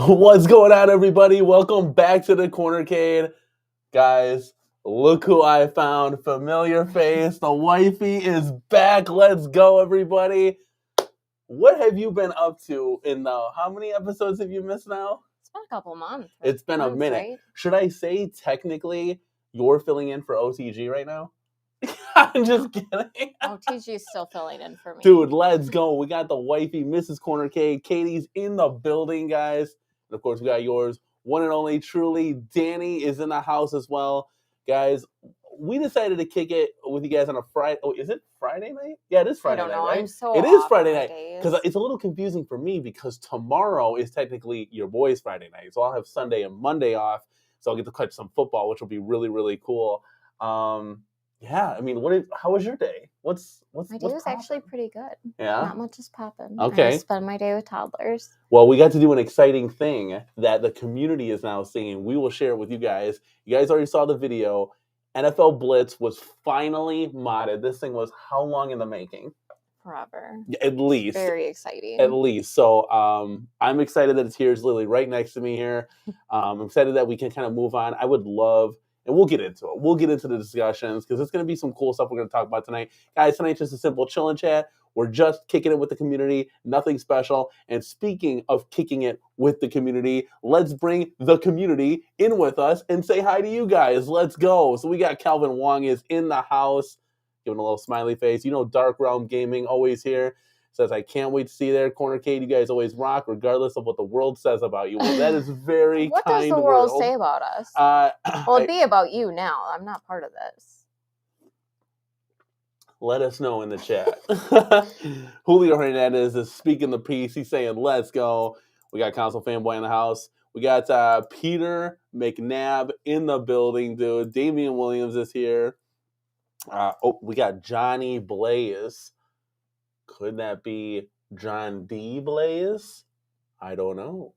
What's going on, everybody? Welcome back to the CornerCade. Guys, look who I found. Familiar face. The wifey is back. Let's go, everybody. What have you been up to in the... How many episodes have you missed now? It's been a couple months. It's been a minute. Right? Should I say technically you're filling in for OTG right now? I'm just kidding. OTG is still filling in for me. Dude, let's go. We got the wifey, Mrs. CornerCade. Katie's in the building, guys. And of course, we got yours, one and only, truly. Danny is in the house as well. Guys, we decided to kick it with you guys on a Friday. Oh, is it Friday night? Yeah, it is Friday night, right? I'm so it is Friday night. Because it's a little confusing for me because tomorrow is technically your boys' Friday night. So I'll have Sunday and Monday off. So I'll get to catch some football, which will be really, really cool. Yeah, I mean, how was your day? My day was actually pretty good. Yeah? Not much is popping. Okay. I spend my day with toddlers. Well, we got to do an exciting thing that the community is now seeing. We will share it with you guys. You guys already saw the video. NFL Blitz was finally modded. This thing was how long in the making? Forever. At least. Very exciting. At least. So I'm excited that it's here. It's literally right next to me here. I'm excited that we can kind of move on. I would love... And we'll get into it. We'll get into the discussions because it's going to be some cool stuff we're going to talk about tonight. Guys, tonight's just a simple chill and chat. We're just kicking it with the community. Nothing special. And speaking of kicking it with the community, let's bring the community in with us and say hi to you guys. Let's go. So we got Calvin Wong is in the house. Giving a little smiley face. You know, Dark Realm Gaming always here. Says, I can't wait to see you there. CornerCade, you guys always rock, regardless of what the world says about you. Well, that is very what kind does the world say about us? Well, it'd be about you now. I'm not part of this. Let us know in the chat. Julio Hernandez is speaking the piece. He's saying, let's go. We got Console Fanboy in the house. We got Peter McNabb in the building, dude. Damian Williams is here. We got Johnny Blaze. Could that be John D. Blaze? I don't know.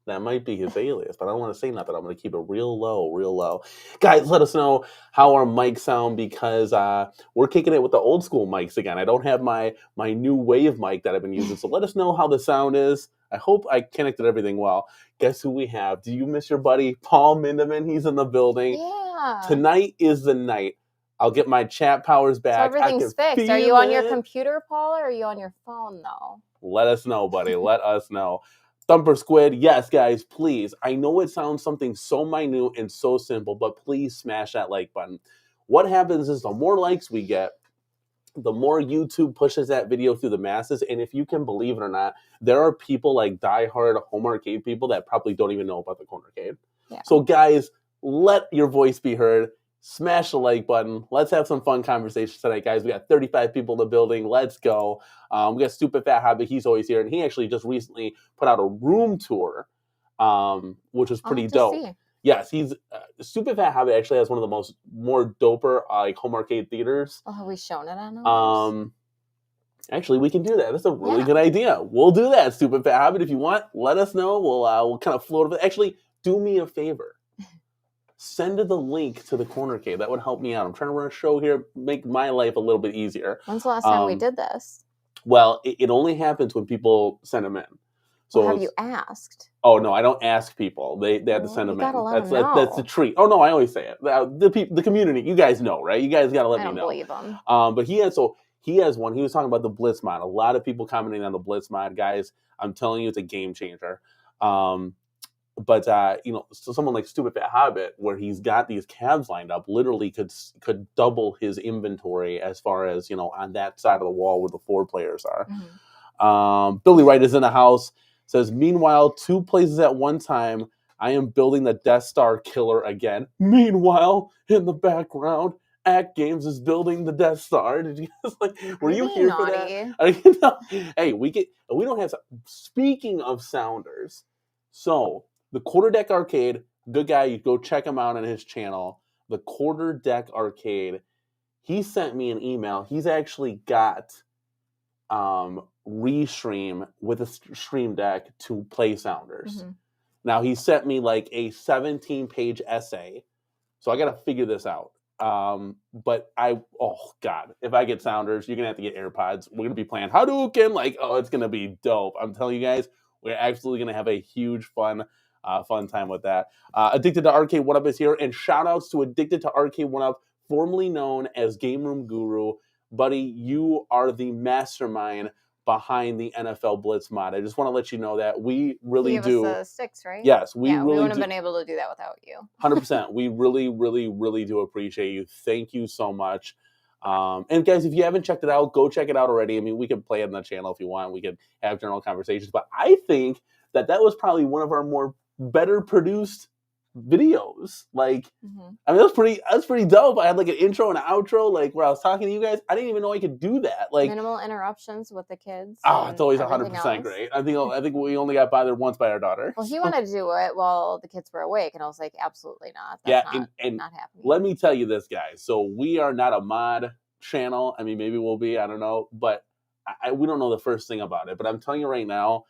That might be his alias, but I don't want to say nothing. I'm going to keep it real low, real low. Guys, let us know how our mics sound because we're kicking it with the old school mics again. I don't have my new wave mic that I've been using, so let us know how the sound is. I hope I connected everything well. Guess who we have? Do you miss your buddy Paul Mindeman? He's in the building. Yeah. Tonight is the night. I'll get my chat powers back. So everything's fixed. Are you on your computer, Paul, or are you on your phone, though? Let us know, buddy. Let us know. Thumper Squid, yes, guys, please. I know it sounds something so minute and so simple, but please smash that like button. What happens is the more likes we get, the more YouTube pushes that video through the masses. And if you can believe it or not, there are people like diehard home arcade people that probably don't even know about the CornerCade. Yeah. So, guys, let your voice be heard. Smash the like button. Let's have some fun conversations tonight, guys. We got 35 people in the building. Let's go. We got Stupid Fat Hobbit. He's always here. And he actually just recently put out a room tour, which was pretty dope. See. Yes, he's Stupid Fat Hobbit actually has one of the more doper like home arcade theaters. Oh, have we shown it on Actually, we can do that. That's a really good idea. We'll do that, Stupid Fat Hobbit. If you want, let us know. We'll kind of float over. Actually, do me a favor. Send the link to the CornerCade. That would help me out. I'm trying to run a show here, make my life a little bit easier. When's the last time we did this? Well, it only happens when people send them in. So well, have you asked? Oh, no, I don't ask people. They have to send them in. That's the treat. Oh, no, I always say it. The community, you guys know, right? You guys got to let me know. I don't believe them. But he has one. He was talking about the Blitz mod. A lot of people commenting on the Blitz mod. Guys, I'm telling you, it's a game changer. But so someone like Stupid Fat Hobbit, where he's got these cabs lined up, literally could double his inventory as far as on that side of the wall where the 4 players are. Mm-hmm. Billy Wright is in the house. Says, meanwhile, 2 places at one time. I am building the Death Star killer again. Meanwhile, in the background, Act Games is building the Death Star. Did you guys were you here for that? Hey, we don't have. Speaking of sounders, so. The Quarter Deck Arcade, good guy, you go check him out on his channel. The Quarter Deck Arcade, he sent me an email. He's actually got Restream with a Stream Deck to play Sounders. Mm-hmm. Now, he sent me like a 17-page essay, so I got to figure this out. But oh God, if I get Sounders, you're going to have to get AirPods. We're going to be playing Hadouken. It's going to be dope. I'm telling you guys, We're absolutely going to have a huge fun time with that. Addicted to Arcade1up is here, and shout outs to Addicted to Arcade1up, formerly known as Game Room Guru. Buddy, you are the mastermind behind the NFL Blitz mod. I just want to let you know that we really do. Us the sticks, right? Yes, we wouldn't have been able to do that without you. 100%. We really, really, really do appreciate you. Thank you so much. And guys, if you haven't checked it out, go check it out already. I mean, we can play it on the channel if you want. We could have general conversations. But I think that was probably one of our more better produced videos. Like, I mean, that's pretty dope. I had like an intro and an outro, like where I was talking to you guys. I didn't even know I could do that. Like minimal interruptions with the kids. Oh, it's always 100% great. I think we only got bothered once by our daughter. Well, he wanted to do it while the kids were awake, and I was like, absolutely not. That's not happening. Let me tell you this, guys. So we are not a mod channel. I mean, maybe we'll be. I don't know, but we don't know the first thing about it. But I'm telling you right now,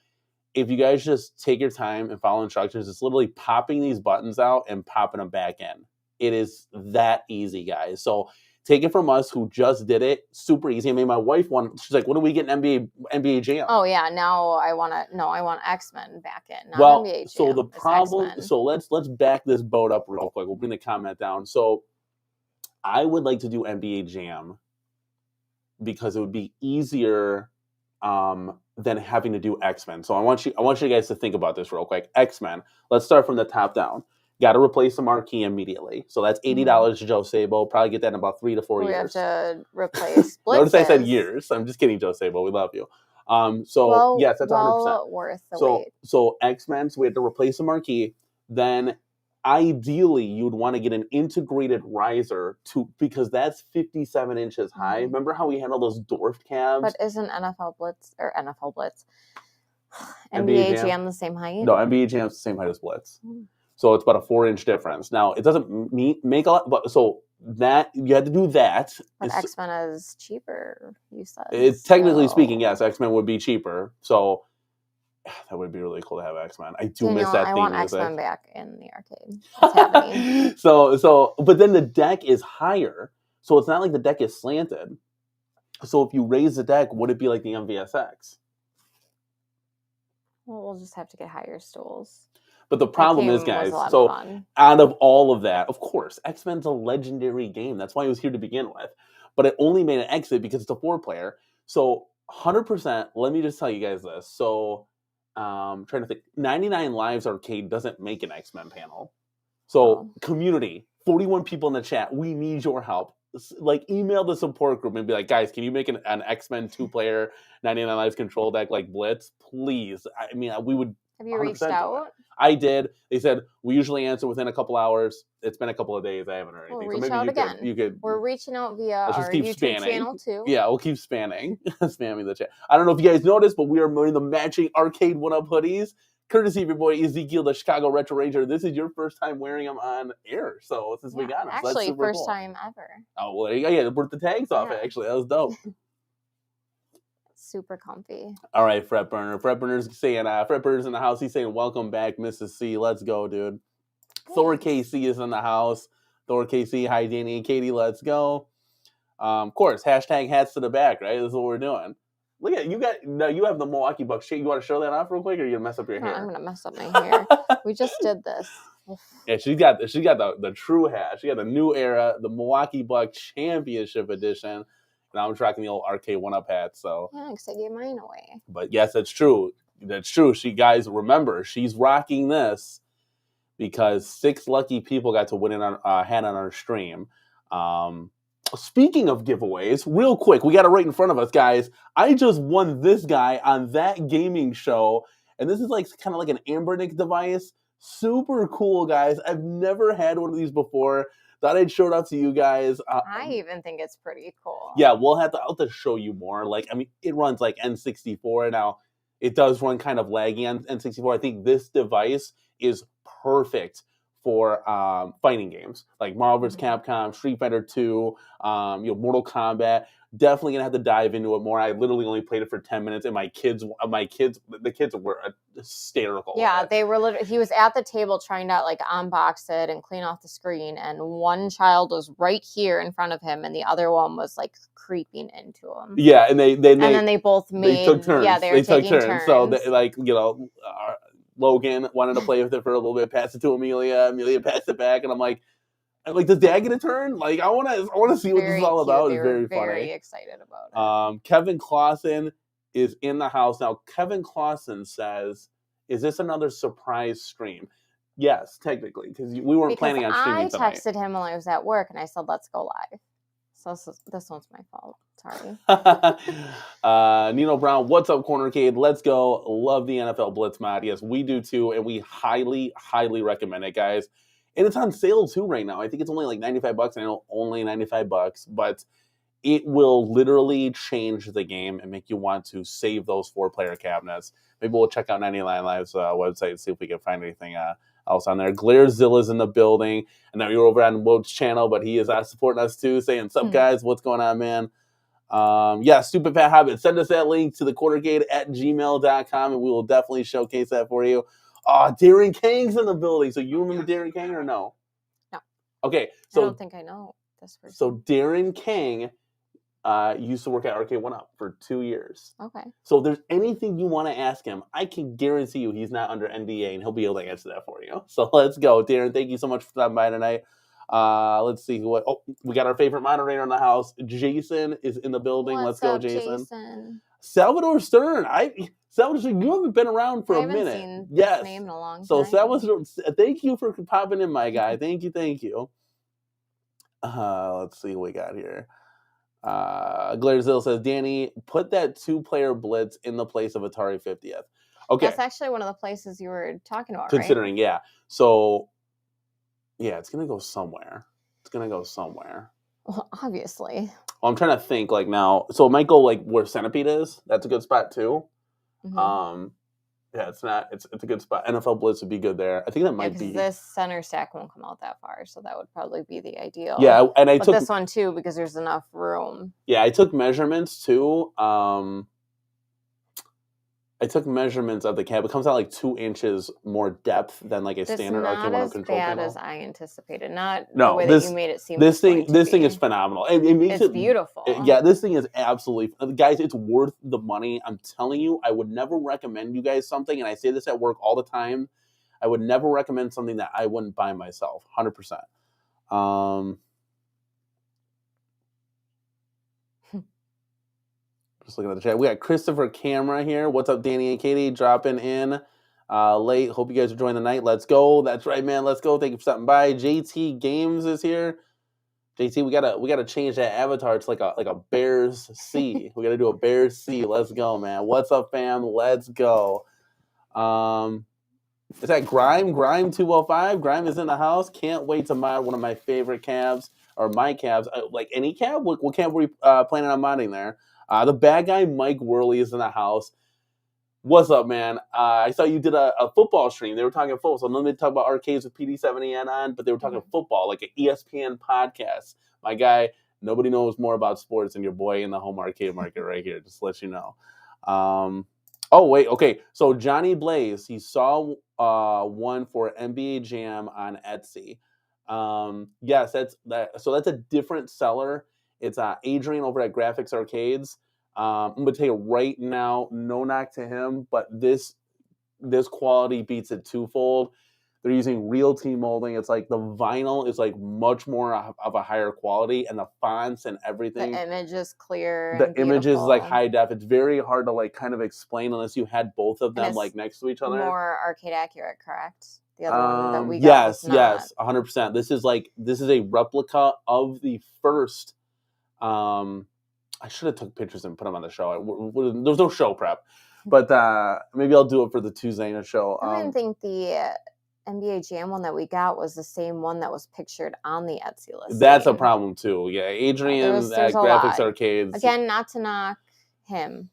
if you guys just take your time and follow instructions, it's literally popping these buttons out and popping them back in. It is that easy, guys. So take it from us who just did it. Super easy. I mean, my wife she's like, when do we get an NBA Jam? Oh, yeah. Now I want X-Men back in. Not well, NBA Jam, so the problem, so let's back this boat up real quick. We'll bring the comment down. So I would like to do NBA Jam because it would be easier than having to do X-Men. So I want you guys to think about this real quick. X-Men. Let's start from the top down. Got to replace the marquee immediately. So that's $80 to Joe Sabo. Probably get that in about 3 to 4 years. We have to replace Blitz. Notice I said years. I'm just kidding, Joe Sabo. We love you. Yes, that's 100%. Worth the wait. So X-Men, so we have to replace the marquee. Then ideally, you'd want to get an integrated riser because that's 57 inches high. Remember how we had all those dwarfed cabs? But isn't NFL Blitz NBA Jam the same height? No, NBA Jam's the same height as Blitz. So it's about a 4-inch difference. Now it doesn't make a lot, but so that you had to do that. But X-Men is cheaper, you said. It's technically speaking, yes, X-Men would be cheaper. So that would be really cool to have X-Men. I do miss that theme music. I want X-Men back in the arcade. It's happening. But then the deck is higher, so it's not like the deck is slanted. So if you raise the deck, would it be like the MVSX? Well, we'll just have to get higher stools. But the problem is, guys, so out of all of that, of course, X-Men's a legendary game. That's why it was here to begin with. But it only made an exit because it's a 4-player. So 100%, let me just tell you guys this. So trying to think, 99 Lives Arcade doesn't make an X-Men panel. So community, 41 people in the chat, we need your help. Like, email the support group and be like, guys, can you make an X-Men 2-player 99 Lives control deck like Blitz? Please. I mean, we would. Have you reached out? I did. They said we usually answer within a couple hours. It's been a couple of days. I haven't heard anything. We'll reach out again. We're reaching out via our YouTube channel too. Yeah, we'll keep spamming the chat. I don't know if you guys noticed, but we are wearing the matching Arcade1up hoodies, courtesy of your boy Ezekiel, the Chicago Retro Ranger. This is your first time wearing them on air, so since we got them, actually, so that's first time ever. Oh well, there you go. Yeah, put the tags off it. Actually, that was dope. Super comfy. All right, Fret Burner. Fret Burner's saying, Fret Burner's in the house. He's saying, welcome back, Mrs. C. Let's go, dude. Thor KC is in the house. Thor KC, hi, Danny and Katie. Let's go. Of course, hashtag hats to the back, right? This is what we're doing. Look at you have the Milwaukee Bucks shit. You want to show that off real quick, or are you gonna mess up your hair? I'm gonna mess up my hair. We just did this. Yeah, she got the true hat. She got the new era, the Milwaukee Bucks Championship Edition. Now I'm tracking the old Arcade1up hat, so. Yeah, because I gave mine away. But yes, that's true. That's true. Guys, remember, she's rocking this because 6 lucky people got to win a hat on our stream. Speaking of giveaways, real quick, we got it right in front of us, guys. I just won this guy on That Gaming Show, and this is like kind of like an Ambernick device. Super cool, guys. I've never had one of these before. Thought I'd show it out to you guys. I even think it's pretty cool. Yeah, I'll have to show you more. Like, I mean, it runs like N64 now. It does run kind of laggy on N64. I think this device is perfect for fighting games like Marvel vs. Capcom, Street Fighter 2, Mortal Kombat. Definitely gonna have to dive into it more. I literally only played it for 10 minutes, and the kids were hysterical. Yeah, they were he was at the table trying to like unbox it and clean off the screen, and one child was right here in front of him, and the other one was like creeping into him. Yeah, and then they both made. They took turns. Yeah, they took turns. So Logan wanted to play with it for a little bit, pass it to Amelia. Amelia passed it back, and I'm like, does Dad get a turn? Like, I want to see what this is all about. It's very funny. Very excited about it. Kevin Clausen is in the house now. Kevin Clausen says, "Is this another surprise stream?" Yes, technically, because we weren't planning on streaming tonight. I texted him while I was at work, and I said, "Let's go live." So this one's my fault. Sorry. Nino Brown, what's up, CornerCade? Let's go. Love the NFL Blitz mod. Yes, we do too, and we highly, highly recommend it, guys. And it's on sale too right now. I think it's only like $95. I know only $95, but it will literally change the game and make you want to save those 4-player cabinets. Maybe we'll check out 99 Live's website and see if we can find anything else on there. Glarezilla's in the building. And now you're over on Wode's channel, but he is supporting us too, saying, "Sup, guys? What's going on, man?" Yeah, Stupid Fat Habit. Send us that link to the CornerCade@gmail.com, and we will definitely showcase that for you. Darren Kang's in the building. So you remember Darren Kang or no? No. Okay. So I don't think I know this person. So Darren Kang used to work at Arcade1up for 2 years. Okay. So if there's anything you want to ask him, I can guarantee you he's not under NDA, and he'll be able to answer that for you. So let's go. Darren, thank you so much for stopping by tonight. Let's see we got our favorite moderator in the house. Jason is in the building. Let's go, up, Jason. Salvador Stern. Salvador, you haven't been around for a minute. Seen this name in a long time. So Salvador, thank you for popping in, my guy. Thank you. Let's see what we got here. Glarezill says, "Danny, put that 2-player Blitz in the place of Atari 50th." Okay. That's actually one of the places you were talking about, considering, right? Yeah. So, yeah, it's going to go somewhere. Well, obviously. Well, I'm trying to think, like, now. So it might go, like, where Centipede is. That's a good spot, too. Mm-hmm. Yeah, it's a good spot. NFL Blitz would be good there. I think that might be. This center stack won't come out that far, so that would probably be the ideal. Yeah, and I took this one too because there's enough room. Yeah, I took measurements too. I took measurements of the cab. It comes out like 2 inches more depth than like a standard Arcade1up control cable. Not as bad as I anticipated. Not the way that you made it seem. This thing is phenomenal. It makes it's beautiful. Yeah, this thing is absolutely, guys. It's worth the money. I'm telling you. I would never recommend you guys something, and I say this at work all the time. I would never recommend something that I wouldn't buy myself. 100%. Just looking at the chat. We got Christopher Camera here. What's up, Danny and Katie? Dropping in late. Hope you guys are enjoying the night. Let's go. That's right, man. Let's go. Thank you for stopping by. JT Games is here. JT, we gotta change that avatar. It's like a Bears C. We gotta do a Bears C. Let's go, man. What's up, fam? Let's go. Is that Grime 205? Grime is in the house. Can't wait to mod one of my favorite cabs, or my cabs. Like any cab. What cab were you planning on modding there? The bad guy, Mike Worley, is in the house. What's up, man? I saw you did a football stream. They were talking football. So then they talk about arcades with PD70N on, but they were talking football, like an ESPN podcast. My guy, nobody knows more about sports than your boy in the home arcade market right here. Just to let you know. Oh, wait. Okay. So Johnny Blaze, he saw one for NBA Jam on Etsy. Yes, that's that. So that's a different seller. It's Adrian over at Graphics Arcades. I'm going to tell you right now, no knock to him, but this quality beats it twofold. They're using real T-molding. It's like the vinyl is like much more of a higher quality, and the fonts and everything. The image is clear. The image is like high def. It's very hard to like kind of explain unless you had both of them like next to each other. More arcade accurate, correct? The other one that we got yes, 100%. This is a replica of the first. I should have took pictures and put them on the show. There was no show prep, but maybe I'll do it for the Tuesday night show. I didn't think the NBA Jam one that we got was the same one that was pictured on the Etsy list. That's a problem too. Yeah, Adrian at Graphics Arcades. Again, not to knock him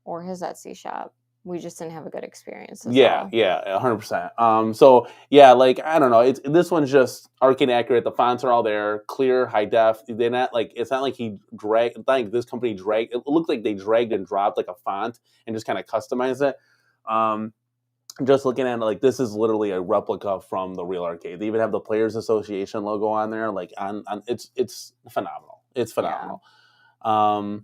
or his Etsy shop, We just didn't have a good experience. Yeah, 100%. So yeah, like I don't know. This one's just arcade accurate. The fonts are all there, clear, high def. They're not like it's not like he dragged. Like this company dragged. It looked like they dragged and dropped like a font and just kind of customized it. Just looking at it, like this is literally a replica from the real arcade. They even have the Players Association logo on there. Like on it's phenomenal. It's phenomenal. Yeah.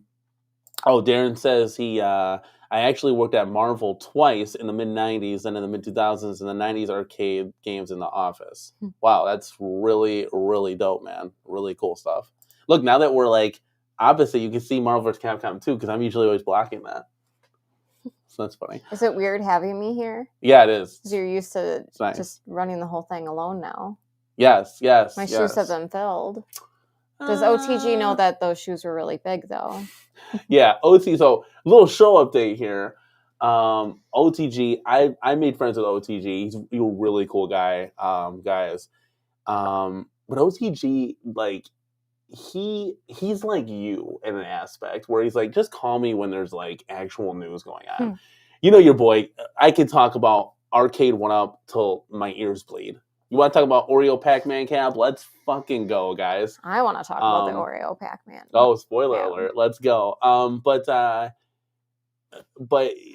Darren says I actually worked at Marvel twice in the mid-90s and in the mid-2000s in the 90s arcade games in the office. Wow, that's really, really dope, man. Really cool stuff. Look, now that we're like opposite, you can see Marvel vs. Capcom 2 because I'm usually always blocking that. So that's funny. Is it weird having me here? Yeah, it is. Because you're used to just running the whole thing alone now. Yes. My shoes have been filled. Does OTG know that those shoes were really big, though? Yeah, OTG. So, little show update here. OTG, I made friends with OTG. He's a really cool guy, guys. But OTG, like, he's like you in an aspect where he's like, just call me when there's like actual news going on. You know your boy. I could talk about Arcade1up till my ears bleed. You want to talk about Oreo Pac-Man Cap? Let's fucking go, guys. I want to talk about the Oreo Pac-Man. Oh, spoiler alert. Let's go. But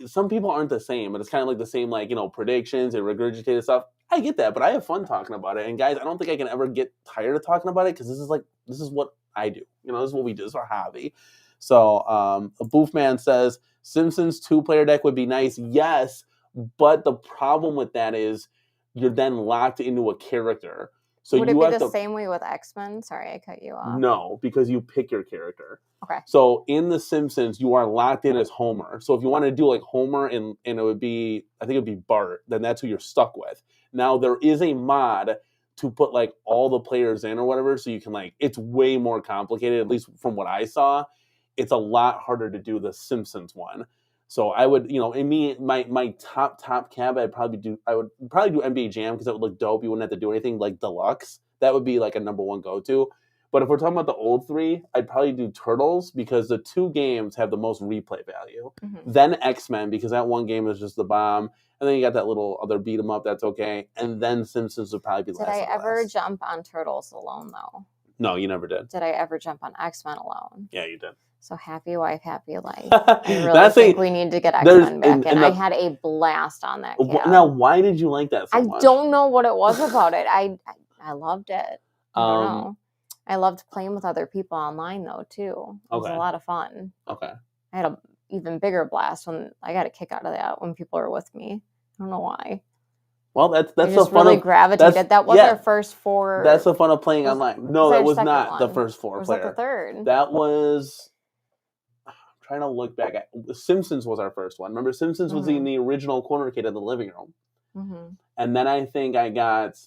some people aren't the same. But it's kind of like the same, like, you know, predictions and regurgitated stuff. I get that, but I have fun talking about it. And guys, I don't think I can ever get tired of talking about it because this is what I do. You know, this is what we do. This is our hobby. So, a Boofman says, Simpsons 2-player deck would be nice. Yes, but the problem with that is you're then locked into a character. So would it be the same way with X-Men? Sorry, I cut you off. No, because you pick your character. Okay. So in The Simpsons, you are locked in as Homer. So if you want to do like Homer and it would be, I think it would be Bart, then that's who you're stuck with. Now there is a mod to put like all the players in or whatever, so you can like, it's way more complicated, at least from what I saw. It's a lot harder to do the Simpsons one. So I would, you know, in me, my top cab, I would probably do NBA Jam because that would look dope. You wouldn't have to do anything like Deluxe. That would be like a number one go-to. But if we're talking about the old three, I'd probably do Turtles because the two games have the most replay value. Mm-hmm. Then X-Men because that one game is just the bomb. And then you got that little other beat 'em up that's okay. And then Simpsons would probably be last. Did I ever jump on Turtles alone though? No, you never did. Did I ever jump on X-Men alone? Yeah, you did. So happy wife, happy life. I really think we need to get X-Men back. And I had a blast on that cab. Now, why did you like that so much? I don't know what it was about it. I loved it. I don't know. I loved playing with other people online, though, too. It was a lot of fun. Okay. I had an even bigger blast when I got a kick out of that when people were with me. I don't know why. Well, that's the just fun really of gravitated. That was our first 4. That's the fun of playing online. No, that was not one. The first 4 was player. That the third? That was. I'm trying to look back at Simpsons was our first one. Remember, Simpsons was in the original CornerCade in the living room, and then I think I got.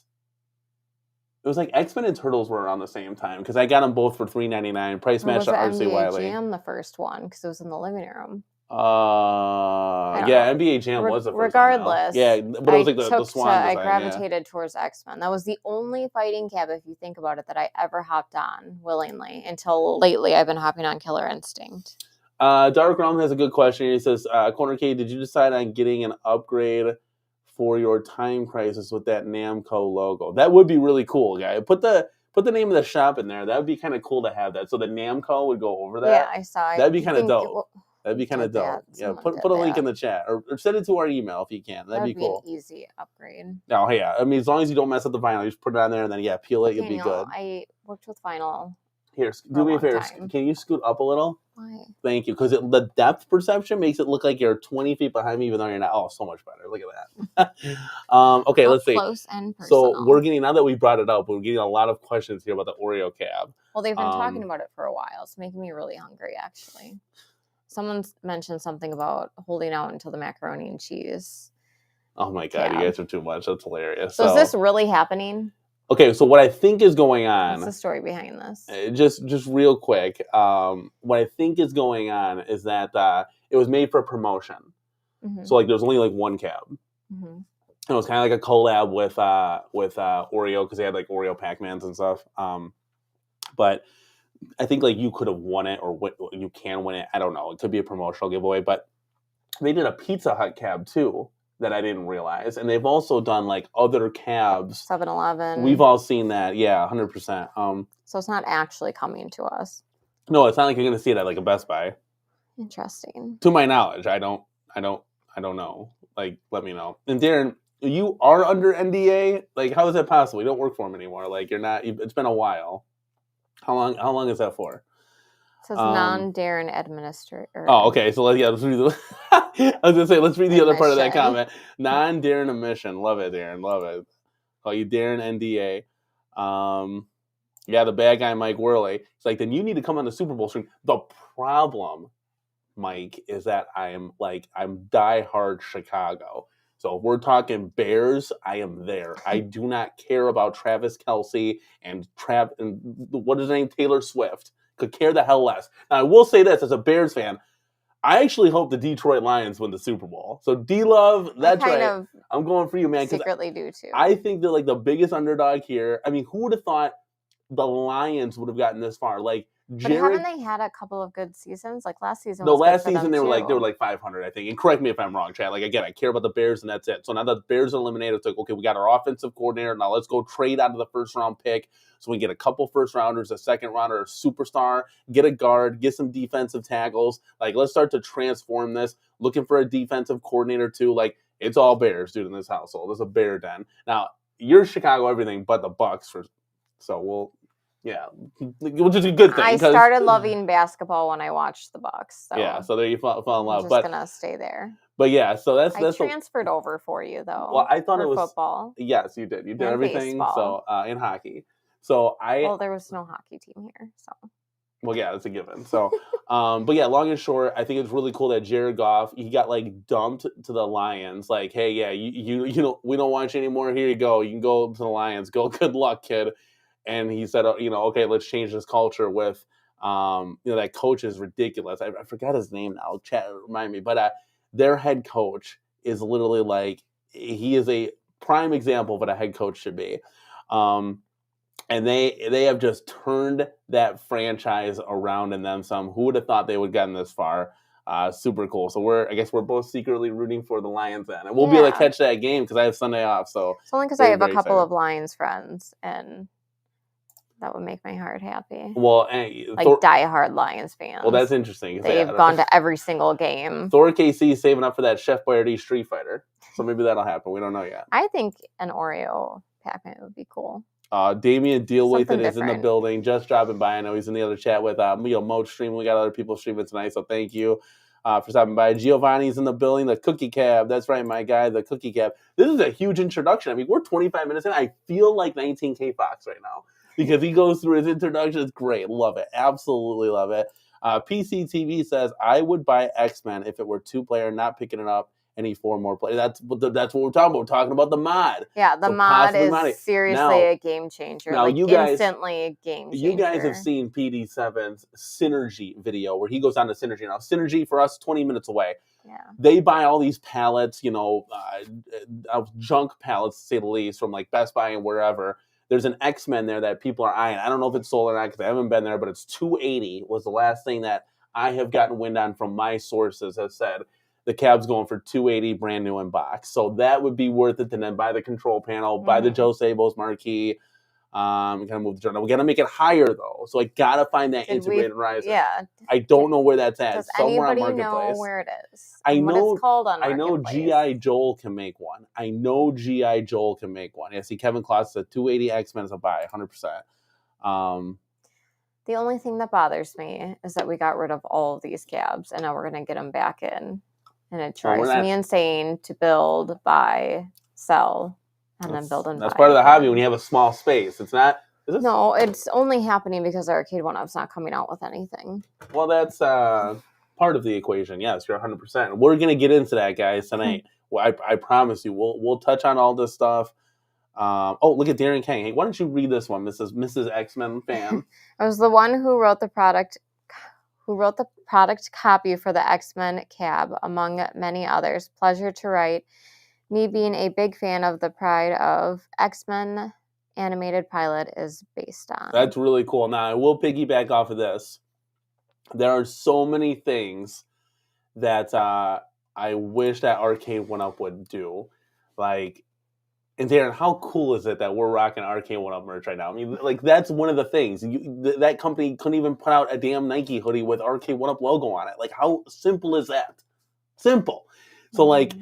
It was like X-Men and Turtles were around the same time because I got them both for $3.99. Price matched to RC Wiley. NBA Jam the first one because it was in the living room. Yeah, NBA Jam was the first regardless, one. Yeah, but it was like the Swan design. I gravitated towards X-Men. That was the only fighting cab, if you think about it, that I ever hopped on willingly. Until lately, I've been hopping on Killer Instinct. Dark Realm has a good question. He says, CornerCade, did you decide on getting an upgrade for your Time Crisis with that Namco logo? That would be really cool, guy. Put the name of the shop in there. That would be kind of cool to have that. So the Namco would go over that. Yeah, I saw it. That'd be kind of dope. That'd be kind of dope. Yeah, put a link in the chat or send it to our email if you can. That'd be cool. An easy upgrade. No, yeah. I mean, as long as you don't mess up the vinyl, you just put it on there and then peel it. You'll be good. I worked with vinyl. Here, do me a favor. Can you scoot up a little? Why? Thank you. Because the depth perception makes it look like you're 20 feet behind me, even though you're not. Oh, so much better. Look at that. Okay, let's see. Close and personal. So we're getting, now that we brought it up, we're getting a lot of questions here about the Oreo cab. Well, they've been talking about it for a while. It's making me really hungry, actually. Someone mentioned something about holding out until the macaroni and cheese. Oh my God, you guys are too much. That's hilarious. So is this really happening? Okay, so what I think is going on... What's the story behind this? Just real quick. What I think is going on is that it was made for promotion. Mm-hmm. So, like, there's only, like, one cab. Mm-hmm. And it was kind of like a collab with Oreo because they had, like, Oreo Pac-Mans and stuff. But I think, like, you could have won it or you can win it. I don't know. It could be a promotional giveaway. But they did a Pizza Hut cab too that I didn't realize, and they've also done like other cabs. 7-Eleven. We've all seen that, yeah, 100%. So it's not actually coming to us. No, it's not like you're going to see it at like a Best Buy. Interesting. To my knowledge, I don't know. Like, let me know. And Darren, you are under NDA. Like, how is that possible? You don't work for them anymore. Like, you're not. It's been a while. How long is that for? It says non-Darren administrator. Oh, okay. So let's read the. I was gonna say let's read the other part of that comment. Non-Darren emission. Love it, Darren. Love it. Call you Darren NDA. Yeah, the bad guy Mike Worley. It's like, then you need to come on the Super Bowl stream. The problem, Mike, is that I'm diehard Chicago. So if we're talking Bears, I am there. I do not care about Travis Kelce and what is his name, Taylor Swift. Could care the hell less. Now I will say this as a Bears fan, I actually hope the Detroit Lions win the Super Bowl. So D-Love, that's right. I'm going for you, man. Secretly do too. I think they're like the biggest underdog here. I mean, who would have thought the Lions would have gotten this far? Like, but haven't they had a couple of good seasons? Like last season. No, last season they were like 500, I think. And correct me if I'm wrong, Chad. Like, again, I care about the Bears and that's it. So now that the Bears are eliminated, it's like, okay, we got our offensive coordinator. Now let's go trade out of the first round pick. So we get a couple first rounders, a second rounder, a superstar, get a guard, get some defensive tackles. Like, let's start to transform this. Looking for a defensive coordinator too. Like, it's all Bears, dude, in this household. It's a Bear den. Now, you're Chicago everything but the Bucks. Yeah, which is a good thing. I started loving basketball when I watched the Bucks. So yeah, so there you fall in love. I'm just gonna stay there. But yeah, so that's I transferred over for you though. Well, I thought it was football. Yes, you did. You did and everything. Baseball. So in hockey. So there was no hockey team here. So. Well, yeah, that's a given. So, but yeah, long and short, I think it's really cool that Jared Goff, he got like dumped to the Lions. Like, hey, yeah, you know, we don't want you anymore. Here you go. You can go to the Lions. Go. Good luck, kid. And he said, okay, let's change this culture with, that coach is ridiculous. I forgot his name now. Chat, remind me. But their head coach is literally like, he is a prime example of what a head coach should be. And they have just turned that franchise around in them some. Who would have thought they would have gotten this far? Super cool. So I guess we're both secretly rooting for the Lions then. And we'll be able to catch that game because I have Sunday off. So it's only because I have a couple of Lions friends and that would make my heart happy. Well, diehard Lions fans. Well, that's interesting. They've gone to every single game. Thor KC is saving up for that Chef Boyardee Street Fighter. So maybe that'll happen. We don't know yet. I think an Oreo Pac-Man would be cool. Damian Dealwathan is in the building, just dropping by. I know he's in the other chat with Mo streaming. We got other people streaming tonight, so thank you for stopping by. Giovanni's in the building, the Cookie Cab. That's right, my guy, the Cookie Cab. This is a huge introduction. I mean, we're 25 minutes in. I feel like 19K Fox right now. Because he goes through his introduction. It's great. Love it. Absolutely love it. PCTV says, I would buy X-Men if it were 2-player, not picking it up any 4 more players. That's what we're talking about. We're talking about the mod. Yeah, the mod is seriously a game changer. Now, you guys, instantly a game changer. You guys have seen PD7's Synergy video where he goes on to Synergy. Now, Synergy for us, 20 minutes away. Yeah. They buy all these pallets, junk pallets, to say the least, from like Best Buy and wherever. There's an X-Men there that people are eyeing. I don't know if it's sold or not because I haven't been there, but it's $280 was the last thing that I have gotten wind on from my sources has said the cab's going for $280 brand new in box. So that would be worth it to then buy the control panel, buy the Joe Sabos marquee. Kind of move the journal. We got to make it higher though. So I got to find that integrated riser. Yeah. I don't know where that's at. Does somewhere anybody on Marketplace. know where it is? I know. What it's called on Marketplace. I know G.I. Joel can make one. Yeah, see, Kevin Kloss said 280 X-Men is a buy, 100%. The only thing that bothers me is that we got rid of all of these cabs and now we're going to get them back in. And it drives me insane to build, buy, sell, and then build and buy. That's part of the hobby when you have a small space. It's not... No, it's only happening because Arcade1up's not coming out with anything. Well, that's part of the equation. Yes, you're 100%. We're going to get into that, guys, tonight. Well, I promise you. We'll touch on all this stuff. Look at Darren Kang. Hey, why don't you read this one, Mrs. X-Men fan? I was the one who wrote the product copy for the X-Men cab, among many others. Pleasure to write. Me being a big fan of the pride of X-Men animated pilot is based on. That's really cool. Now, I will piggyback off of this. There are so many things that I wish that Arcade1up would do. Like, and Darren, how cool is it that we're rocking Arcade1up merch right now? I mean, like, that's one of the things. That company couldn't even put out a damn Nike hoodie with Arcade1up logo on it. Like, how simple is that? Simple. So, like,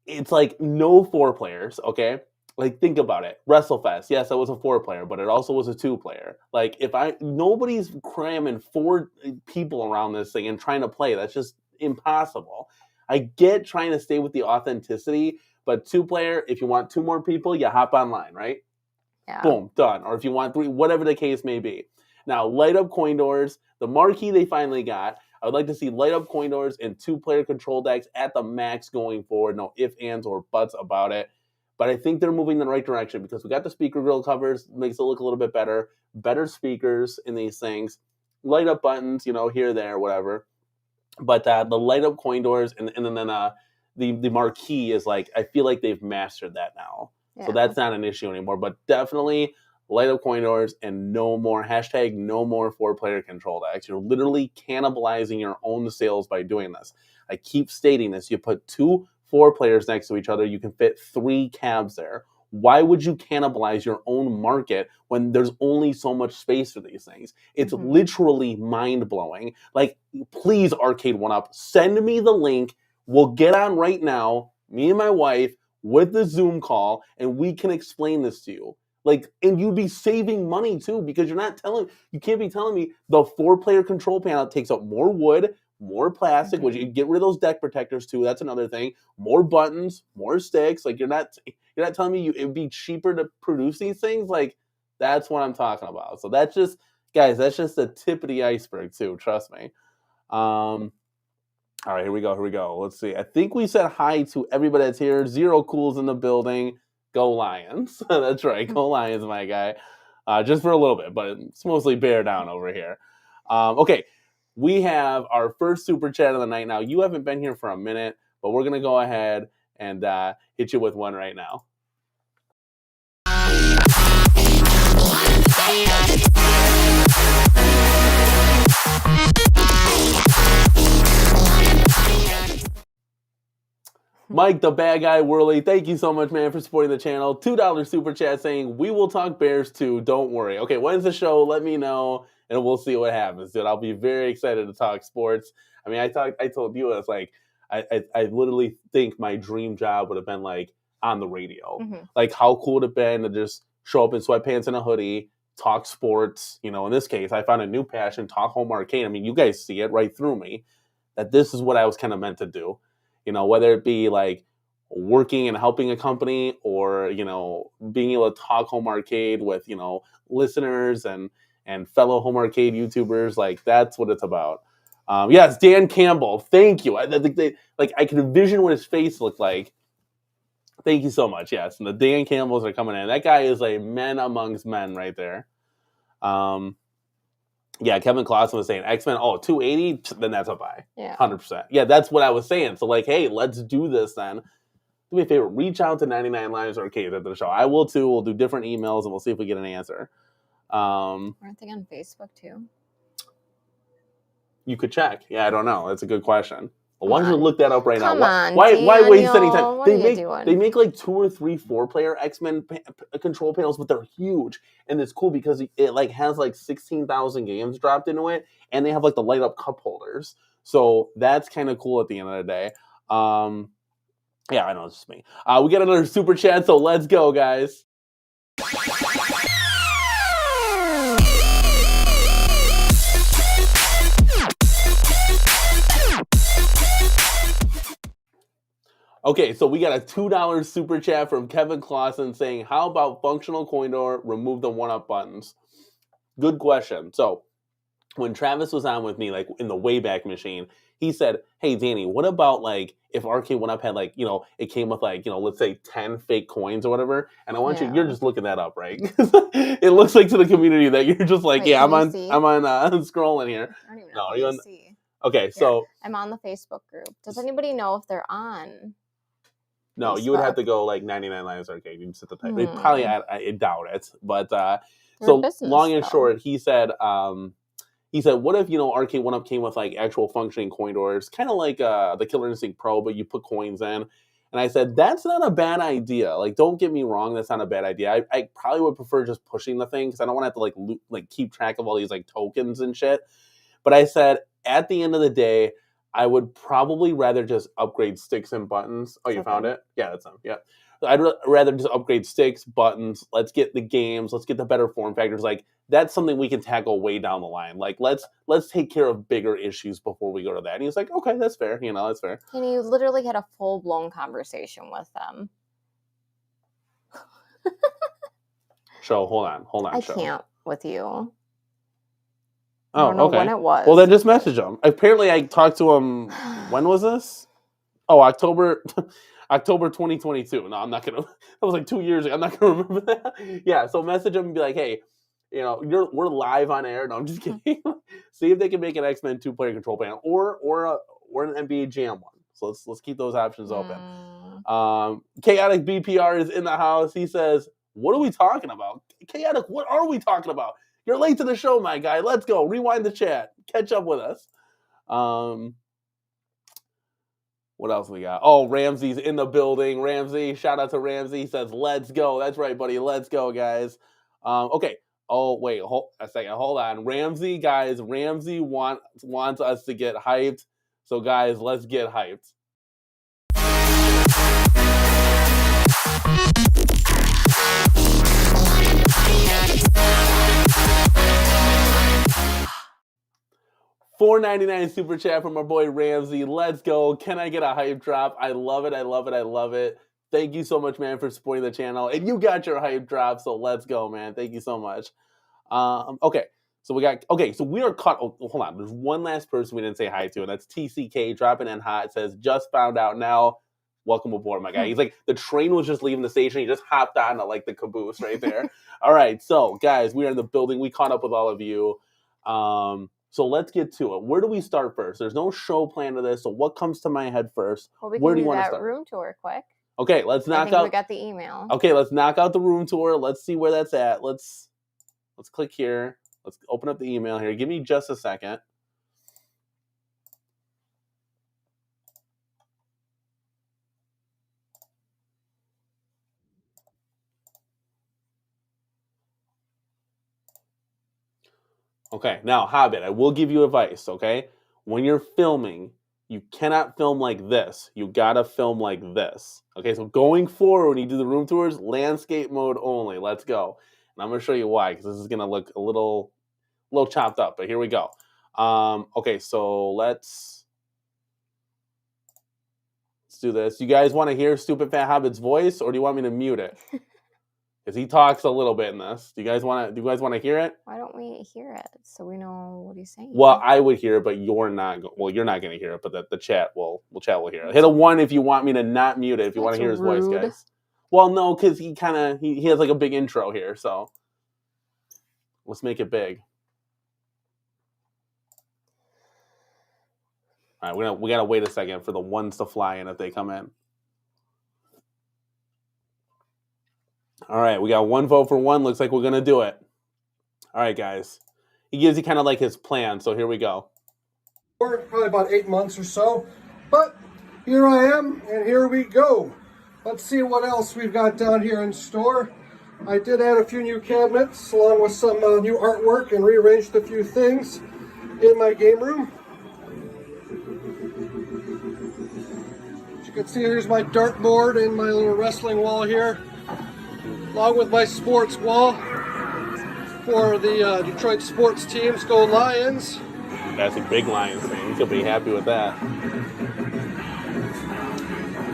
it's like no 4 players, okay? Like, think about it. WrestleFest, yes, that was a 4 player, but it also was a 2 player. Like, nobody's cramming 4 people around this thing and trying to play. That's just impossible. I get trying to stay with the authenticity, but 2 player, if you want 2 more people, you hop online, right? Yeah. Boom, done. Or if you want 3, whatever the case may be. Now, light up coin doors, the marquee they finally got. I would like to see light up coin doors and 2-player control decks at the max going forward. No ifs, ands, or buts about it. But I think they're moving in the right direction because we got the speaker grill covers, makes it look a little bit better. Better speakers in these things. Light up buttons, here, there, whatever. But the light up coin doors and then the marquee is like, I feel like they've mastered that now. Yeah. So that's not an issue anymore. But definitely light up coin doors and no more 4-player control decks. You're literally cannibalizing your own sales by doing this. I keep stating this. You put 2 4 players next to each other, you can fit 3 cabs there. Why would you cannibalize your own market when there's only so much space for these things? It's literally mind-blowing. Like, please, Arcade1up, send me the link. We'll get on right now, me and my wife, with the Zoom call, and we can explain this to you. Like, and you'd be saving money, too, because you can't be telling me the 4-player control panel takes up more wood, more plastic, which you get rid of those deck protectors too. That's another thing. More buttons, more sticks. Like, you're not telling me it'd be cheaper to produce these things. Like, that's what I'm talking about. So that's just, guys, that's just the tip of the iceberg too. Trust me. All right, here we go. Let's see. I think we said hi to everybody that's here. Zero Cools in the building. Go Lions. That's right. Go Lions, my guy. Just for a little bit, but it's mostly bear down over here. Okay. We have our first super chat of the night now. You haven't been here for a minute, but we're going to go ahead and hit you with one right now. Mike, the bad guy, Whirly, thank you so much, man, for supporting the channel. $2 super chat saying, we will talk Bears too, don't worry. Okay, when's the show? Let me know. And we'll see what happens, dude. I'll be very excited to talk sports. I mean, I told you, it's like, I literally think my dream job would have been like on the radio. Like, how cool would it have been to just show up in sweatpants and a hoodie, talk sports. In this case, I found a new passion, talk home arcade. I mean, you guys see it right through me that this is what I was kind of meant to do. Whether it be like working and helping a company or, being able to talk home arcade with, listeners and fellow home arcade YouTubers, like, that's what it's about. Yes, Dan Campbell, thank you. I think I can envision what his face looked like. Thank you so much. Yes, and the Dan Campbells are coming in. That guy is a man amongst men right there. Yeah, Kevin Clausen was saying X-Men, 280, then that's a buy. Yeah. 100%. Yeah, that's what I was saying. So, like, hey, let's do this then. Do me a favor, reach out to 99 Lives Arcade at the show. I will too. We'll do different emails and we'll see if we get an answer. Aren't they on Facebook too? You could check. Yeah, I don't know. That's a good question. Well, why don't you look that up right now? Why waste any time? They make like 2 or 3 4-player X-Men control panels, but they're huge, and it's cool because it like has like 16,000 games dropped into it, and they have like the light up cup holders. So that's kind of cool at the end of the day. Yeah, I know it's just me. We got another super chat, so let's go, guys. Okay, so we got a $2 super chat from Kevin Clausen saying, how about functional coin door, remove the 1-up buttons? Good question. So when Travis was on with me, like in the Wayback Machine, he said, hey, Danny, what about like if Arcade1up had like, it came with like, let's say 10 fake coins or whatever. And I want you're just looking that up, right? It looks like to the community that you're just like, I'm on scrolling here. I don't even know if you see. Okay, so I'm on the Facebook group. Does anybody know if they're on? No, you would have to go like 99 Lives Arcade. You sit the type. They probably, I doubt it. But so long and short, he said he said, what if, Arcade1up came with like actual functioning coin doors, kind of like the Killer Instinct Pro, but you put coins in. And I said, that's not a bad idea. Like, don't get me wrong, that's not a bad idea. I probably would prefer just pushing the thing because I don't want to have to like keep track of all these like tokens and shit. But I said, at the end of the day, I would probably rather just upgrade sticks and buttons. Oh, you found it? Yeah, that's them. Yeah. I'd rather just upgrade sticks, buttons. Let's get the games. Let's get the better form factors. Like, that's something we can tackle way down the line. Like, let's take care of bigger issues before we go to that. And he's like, okay, that's fair. That's fair. And you literally had a full-blown conversation with them. Show, hold on. I can't with you. Oh, I don't know when it was. Well, then just message him. Apparently, I talked to him. When was this? Oh, October 2022. No, I'm not gonna. That was like 2 years ago. I'm not gonna remember that. Yeah, so message him and be like, hey, we're live on air. No, I'm just kidding. See if they can make an X-Men 2-player control panel or an NBA Jam one. So let's keep those options open. Chaotic BPR is in the house. He says, "What are we talking about? Chaotic, what are we talking about? You're late to the show, my guy. Let's go. Rewind the chat. Catch up with us." What else we got? Oh, Ramsey's in the building. Ramsey, shout out to Ramsey. He says, let's go. That's right, buddy. Let's go, guys. Okay. Oh, wait. Hold a second. Hold on. Ramsey, guys. Ramsey wants us to get hyped. So, guys, let's get hyped. $4.99 super chat from our boy Ramsey. Let's go. Can I get a hype drop? I love it. I love it. I love it. Thank you so much, man, for supporting the channel. And you got your hype drop, so let's go, man. Thank you so much. Okay. So we are caught. Oh, hold on. There's one last person we didn't say hi to, and that's TCK dropping in hot. It says, just found out now. Welcome aboard, my guy. He's like, the train was just leaving the station. He just hopped on to like the caboose right there. All right. So, guys, we are in the building. We caught up with all of you. So let's get to it. Where do we start first? There's no show plan to this, so what comes to my head first? Well, we can do that room tour quick. Okay, let's knock out. We got the email. Okay, let's knock out the room tour. Let's see where that's at. Let's click here. Let's open up the email here. Give me just a second. Okay, now, Hobbit, I will give you advice, okay? When you're filming, you cannot film like this. You gotta film like this. Okay, so going forward, when you do the room tours, landscape mode only. Let's go. And I'm gonna show you why, because this is gonna look a little chopped up, but here we go. Okay, so let's do this. You guys want to hear Stupid Fat Hobbit's voice, or do you want me to mute it? Because he talks a little bit in this. Do you guys want to hear it? Why don't we hear it so we know what he's saying? Well, I would hear it, but you're not. Well, you're not going to hear it, but the chat will hear it. Hit a 1 if you want me to not mute it. If you want to hear his voice, guys. Well, no, because he has like a big intro here, so let's make it big. All right, we gotta wait a second for the ones to fly in if they come in. All right, we got 1 vote for 1. Looks like we're going to do it. All right, guys. He gives you kind of like his plan, so here we go. Probably about 8 months or so. But here I am, and here we go. Let's see what else we've got down here in store. I did add a few new cabinets, along with some new artwork, and rearranged a few things in my game room. As you can see, here's my dartboard and my little wrestling wall here, along with my sports wall for the Detroit sports teams. Go Lions. That's a big Lions fan. He'll be happy with that.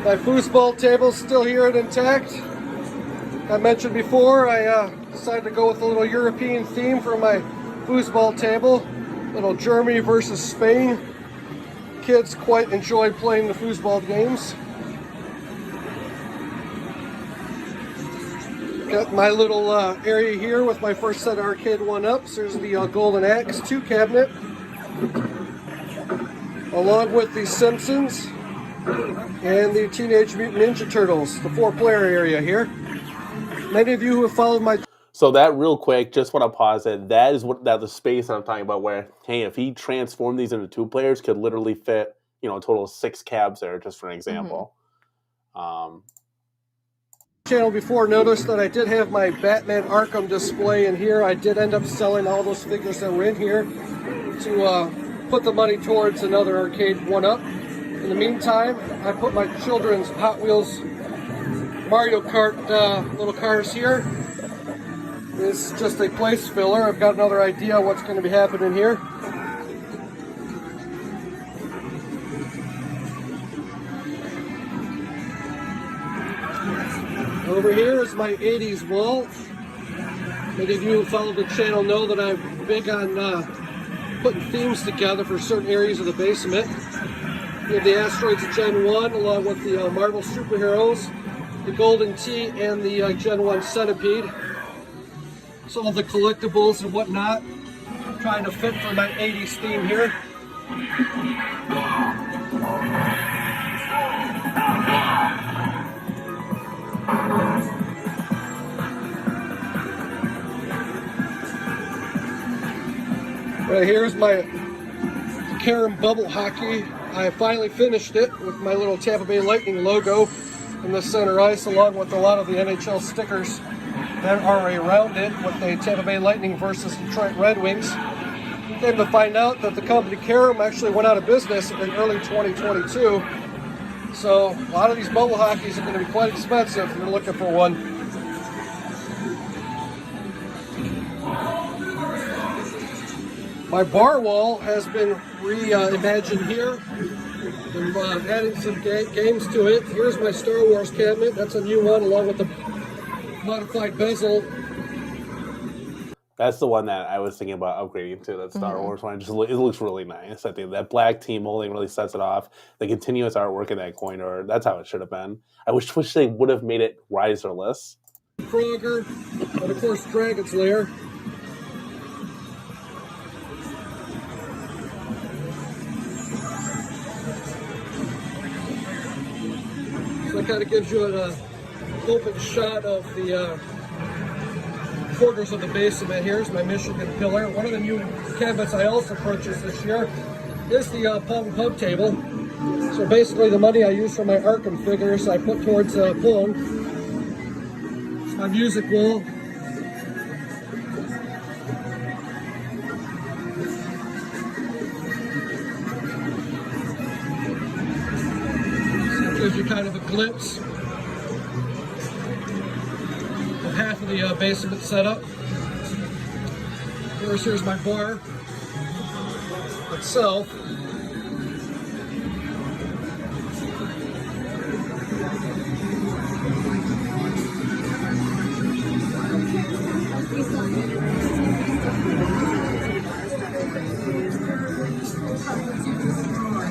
My foosball table's still here and intact. I mentioned before, I decided to go with a little European theme for my foosball table. Little Germany versus Spain. Kids quite enjoy playing the foosball games. Got my little area here with my first set of Arcade1ups. There's the Golden Axe 2 cabinet, along with the Simpsons and the Teenage Mutant Ninja Turtles, the 4-player area here. Many of you who have followed my... So that real quick, just want to pause it. That is what the space that I'm talking about. Where hey, if he transformed these into 2 players, could literally fit a total of 6 cabs there, just for an example. Channel before noticed that I did have my Batman Arkham display in here. I did end up selling all those figures that were in here to put the money towards another Arcade1up. In the meantime, I put my children's Hot Wheels Mario Kart little cars here. It's just a place filler. I've got another idea of what's going to be happening here. Over here is my 80s wall. Many of you who follow the channel know that I'm big on putting themes together for certain areas of the basement. We have the Asteroids of Gen 1 along with the Marvel superheroes, the Golden Tee, and the Gen 1 Centipede. Some of the collectibles and whatnot. I'm trying to fit for my 80s theme here. Right here's my Carom bubble hockey. I finally finished it with my little Tampa Bay Lightning logo in the center ice, along with a lot of the NHL stickers that are around it, with the Tampa Bay Lightning versus Detroit Red Wings. Came to find out that the company Carom actually went out of business in early 2022. So a lot of these bubble hockeys are going to be quite expensive if you're looking for one. My bar wall has been reimagined here. I'm adding some games to it. Here's my Star Wars cabinet. That's a new one, along with the modified bezel. That's the one that I was thinking about upgrading to, that Star Wars one. It looks really nice. I think that black team molding really sets it off. The continuous artwork in that coin door, that's how it should have been. I wish they would have made it riserless. Frogger, and of course Dragon's Lair. So that kind of gives you an open shot of the quarters of the basement. Here's my Michigan pillar. One of the new cabinets I also purchased this year is the Pong table. So basically the money I use for my Arkham figures I put towards Pong. It's my music wall. So it gives you kind of a glimpse of half of the basement setup. Here's my bar itself.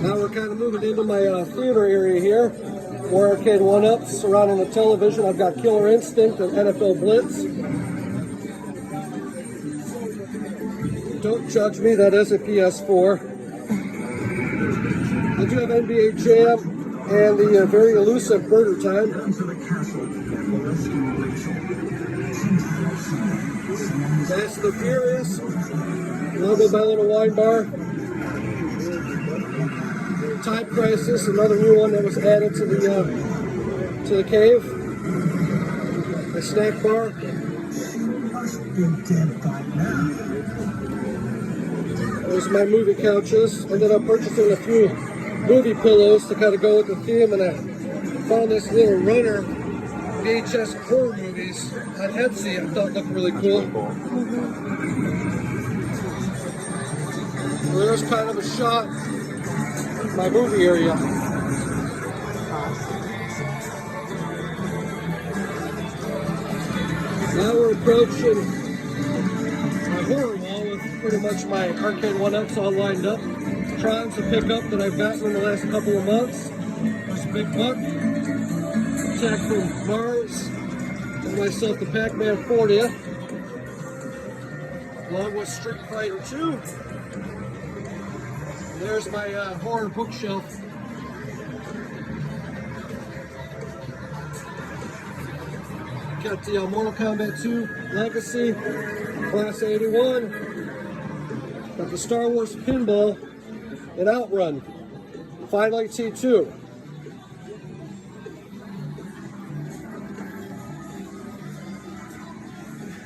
Now we're kind of moving into my theater area here, where Arcade1up surrounding the television. I've got Killer Instinct and NFL Blitz. Don't judge me, that is a PS4. I do have NBA Jam and the very elusive Burger Time. Fast and the Furious, Logo by Little Wine Bar. Time Crisis, another new one that was added to the cave. The snack bar. There's my movie couches. Ended up purchasing a few movie pillows to kind of go with the theme, and I found this little runner VHS horror movies on Etsy. I thought looked really cool. So there's kind of a shot of my movie area. Now we're approaching my horror wall with pretty much my Arcade1ups all lined up. Trons to pick up that I've gotten in the last couple of months. There's Big Buck, Attack from Mars, and myself the Pac-Man 40th, along with Street Fighter 2. There's my horror bookshelf. got the Mortal Kombat 2 Legacy, Class 81. Got the Star Wars Pinball and Outrun, Finite T2.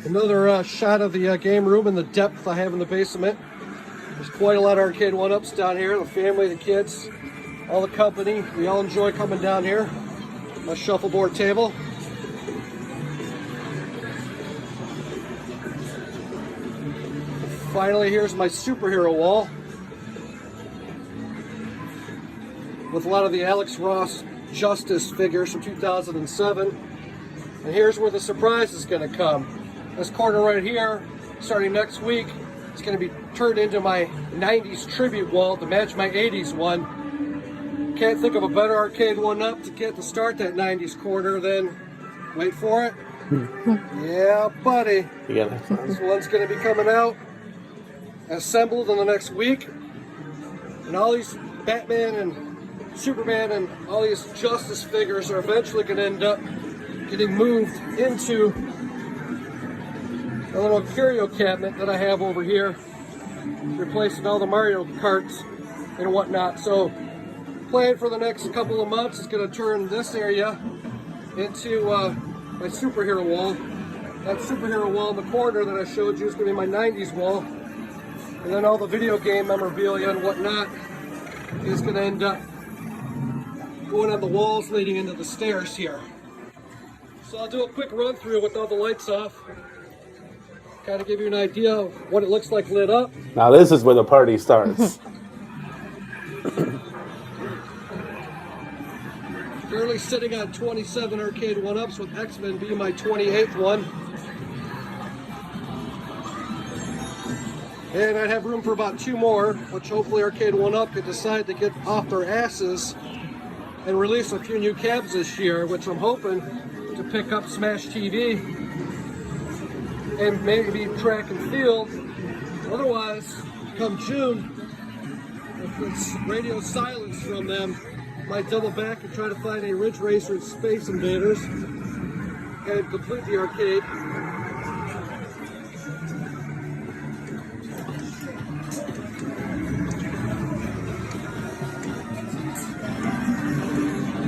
Another shot of the game room and the depth I have in the basement. There's quite a lot of Arcade1ups down here. The family, the kids, all the company. We all enjoy coming down here. My shuffleboard table. Finally, here's my superhero wall with a lot of the Alex Ross Justice figures from 2007. And here's where the surprise is going to come. This corner right here, starting next week, is going to be turned into my 90s tribute wall to match my 80s one. Can't think of a better Arcade1up to get to start that 90s corner than, wait for it, yeah buddy, this one's going to be coming out, assembled in the next week, and all these Batman and Superman and all these Justice figures are eventually going to end up getting moved into a little curio cabinet that I have over here, replacing all the Mario Karts and whatnot. So, plan for the next couple of months is going to turn this area into my superhero wall. That superhero wall in the corner that I showed you is going to be my 90s wall. And then all the video game memorabilia and whatnot is going to end up going on the walls leading into the stairs here. So I'll do a quick run through with all the lights off. Kind of give you an idea of what it looks like lit up. Now this is where the party starts. Currently sitting on 27 Arcade1ups with X-Men being my 28th one. And I have room for about 2 more, which hopefully Arcade1up could decide to get off their asses and release a few new cabs this year, which I'm hoping to pick up Smash TV and maybe track and field. Otherwise, come June, if it's radio silence from them, might double back and try to find a Ridge Racer and Space Invaders and complete the arcade.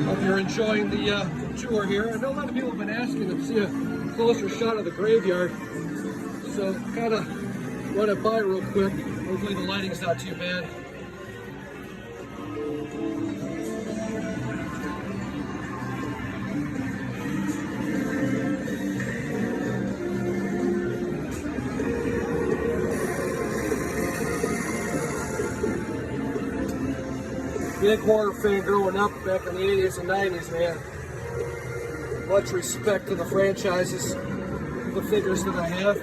Hope you're enjoying the tour here. I know a lot of people have been asking to see a closer shot of the graveyard, so kind of run it by real quick. Hopefully the lighting's not too bad. Big horror fan growing up back in the 80s and 90s, man. Much respect to the franchises, the figures that I have.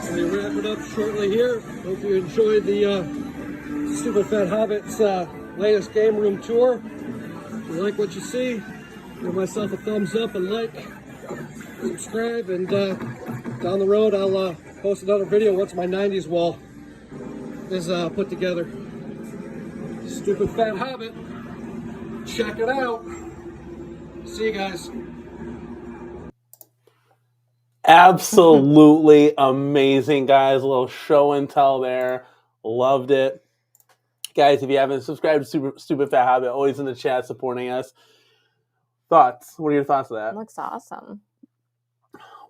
Let me wrap it up shortly here. Hope you enjoyed the Stupid Fat Hobbit's latest game room tour. If you like what you see, give myself a thumbs up and like, subscribe, and down the road I'll post another video once my 90s wall is put together. Stupid Fat Hobbit, check it out. See you guys. Absolutely amazing, guys. A little show and tell there. Loved it. Guys, if you haven't subscribed to Stupid Fat Hobbit, always in the chat supporting us. Thoughts? What are your thoughts of that? It looks awesome.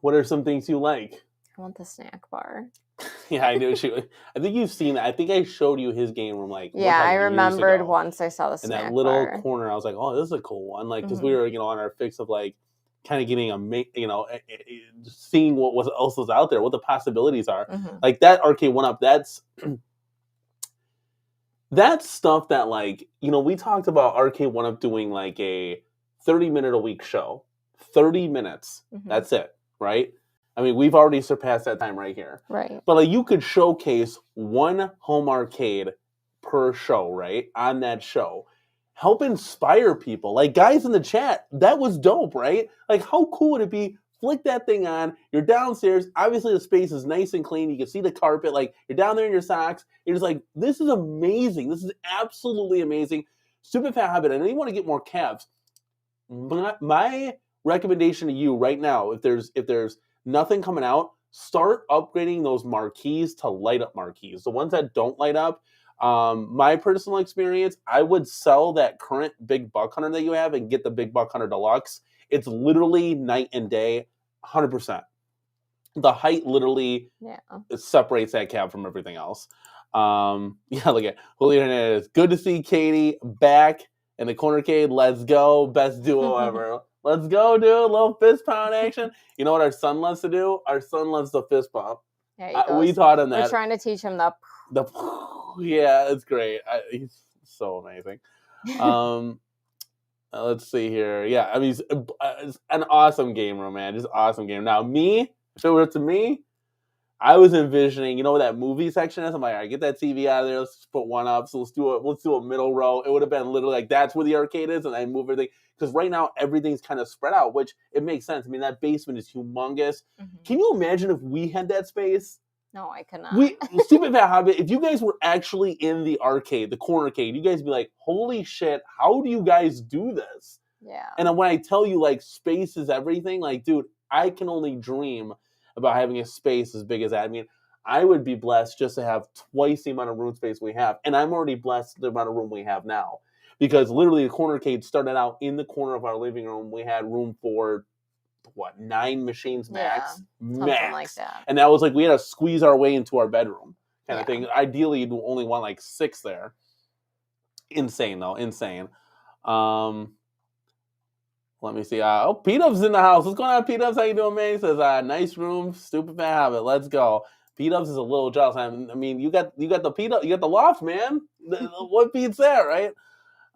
What are some things you like? I want the snack bar. Yeah, I knew I think you've seen that. I think I showed you his game room yeah, I remembered once I saw the snack bar. In that little corner, I was like, oh, this is a cool one. Like, because we were, on our fix of like kind of getting seeing what else was out there, what the possibilities are. Like that Arcade1up, that's stuff that, like, we talked about Arcade1up doing like a 30-minute a week show. 30 minutes. That's it, right? I mean, we've already surpassed that time right here. Right. But like, you could showcase one home arcade per show, right? On that show. Help inspire people. Like, guys in the chat, that was dope, right? Like, how cool would it be Flick that thing on. You're downstairs. Obviously, the space is nice and clean. You can see the carpet. Like, you're down there in your socks. You're just like, this is amazing. This is absolutely amazing. Stupid Fat Habit. I know you want to get more cabs. My recommendation to you right now, if there's nothing coming out, start upgrading those marquees to light up marquees. The ones that don't light up, my personal experience, I would sell that current Big Buck Hunter that you have and get the Big Buck Hunter Deluxe. It's literally night and day, 100%. The height literally separates that cab from everything else. Look at Julio Hernandez. Good to see Katie back in the CornerCade. Let's go. Best duo ever. Let's go, dude. A little fist pound action. You know what our son loves to do? Our son loves the fist pump. We taught him that. We're trying to teach him the yeah, it's great. He's so amazing. Let's see here. Yeah, I mean, it's an awesome gamer, man. Just awesome game. Now, if it were to me, I was envisioning, you know, that movie section is. I'm like, all right, get that TV out of there. Let's put one up. So let's do a middle row. It would have been literally like that's where the arcade is, and I move everything because right now everything's kind of spread out, which it makes sense. I mean, that basement is humongous. Mm-hmm. Can you imagine if we had that space? No, I cannot. Stupid Fat Habit, if you guys were actually in the arcade, the CornerCade, you guys would be like, holy shit, how do you guys do this? Yeah. And when I tell you, like, space is everything, like, dude, I can only dream about having a space as big as that. I mean, I would be blessed just to have twice the amount of room space we have. And I'm already blessed the amount of room we have now. Because literally the CornerCade started out in the corner of our living room. We had room for 9 machines max? Yeah, something like that. And that was like, we had to squeeze our way into our bedroom kind of thing. Ideally, you'd only want like 6 there. Insane, though. Insane. Let me see. PDubz in the house. What's going on, PDubz? How you doing, man? He says, nice room, Stupid Fat Habit. Let's go. PDubz is a little jealous. I mean, you got the PDubz, you got the loft, man. What beats that, right?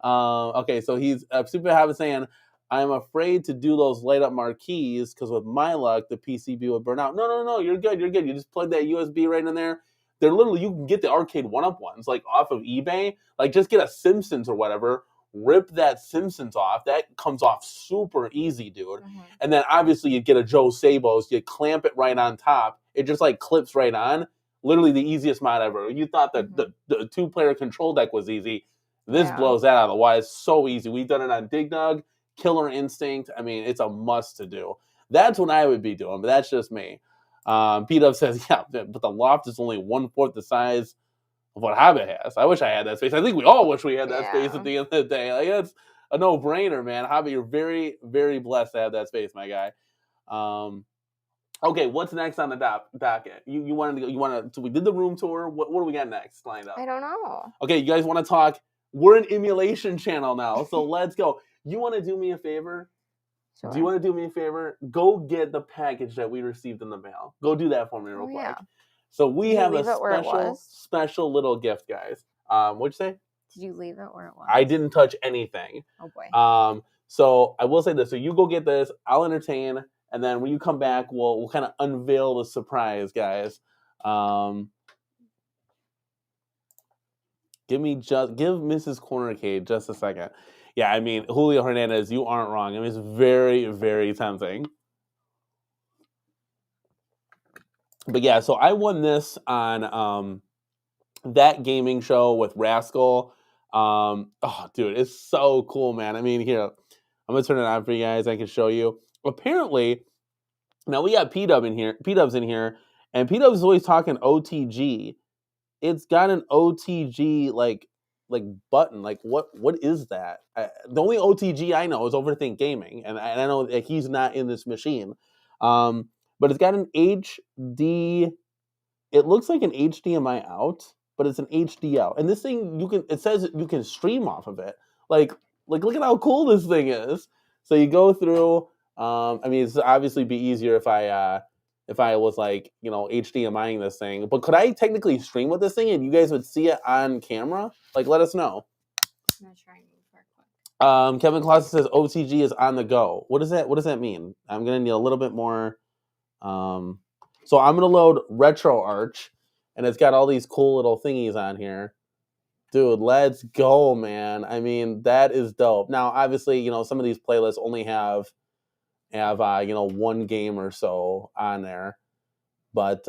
Okay, so he's Stupid Habit saying, I'm afraid to do those light up marquees because with my luck, the PCB would burn out. No, you're good. You just plug that USB right in there. They're literally, you can get the Arcade1up ones, like off of eBay. Like just get a Simpsons or whatever, rip that Simpsons off. That comes off super easy, dude. Mm-hmm. And then obviously you get a Joe Sabos, you clamp it right on top. It just like clips right on. Literally the easiest mod ever. You thought that the 2-player control deck was easy. This blows that out of the water. It's so easy. We've done it on Dig Dug. Killer Instinct. I mean, it's a must to do. That's what I would be doing, but that's just me. PDubz says, yeah, but the loft is only 1/4 the size of what Habit has. I wish I had that space. I think we all wish we had that space at the end of the day. Like, it's a no-brainer, man. Habit, you're very, very blessed to have that space, my guy. Okay, what's next on the docket? You wanted to go, so we did the room tour. What do we got next lined up? I don't know. Okay, you guys want to talk? We're an emulation channel now, so let's go. You want to do me a favor? Sure. Do you want to do me a favor? Go get the package that we received in the mail. Go do that for me real quick. Yeah. So we have a special little gift, guys. What'd you say? Did you leave it where it was? I didn't touch anything. Oh, boy. So I will say this. So you go get this. I'll entertain. And then when you come back, we'll kind of unveil the surprise, guys. Give Mrs. CornerCade just a second. Yeah, I mean, Julio Hernandez, you aren't wrong. I mean, it's very, very tempting. But yeah, so I won this on that gaming show with Rascal. Oh, dude, it's so cool, man. I mean, here, I'm going to turn it on for you guys. I can show you. Apparently, now we got PDubz in here, and PDubz is always talking OTG. It's got an OTG, like button. Like, what is that? The only OTG I know is Overthink Gaming, and I know that he's not in this machine. But it's got an HD. It looks like an HDMI out, but it's an HD out. And this thing, it says you can stream off of it. Like look at how cool this thing is. So you go through. I mean, it's obviously be easier if I was like, you know, HDMIing this thing. But could I technically stream with this thing and you guys would see it on camera? Like, let us know. I'm gonna try and move quick. Kevin Clausen says OTG is on the go. What does that mean? I'm gonna need a little bit more. So I'm gonna load RetroArch, and it's got all these cool little thingies on here. Dude, let's go, man. I mean, that is dope. Now, obviously, you know, some of these playlists only have have, you know, one game or so on there. But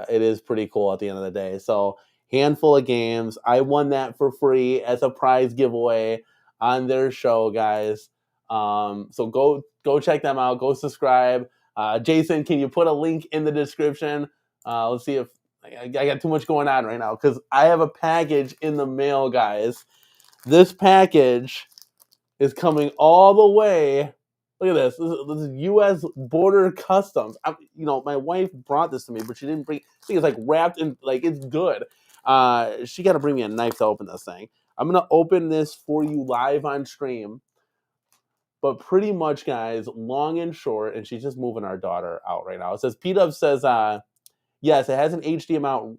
it is pretty cool at the end of the day. So handful of games. I won that for free as a prize giveaway on their show, guys. So go check them out. Go subscribe. Jason, can you put a link in the description? Let's see if I got too much going on right now because I have a package in the mail, guys. This package is coming all the way. Look at this. This is U.S. Border Customs. You know, my wife brought this to me, but she didn't bring. I think it's like wrapped in, like, it's good. She got to bring me a knife to open this thing. I'm gonna open this for you live on stream. But pretty much, guys, long and short, and she's just moving our daughter out right now. It says PDubz says, yes, it has an HDMI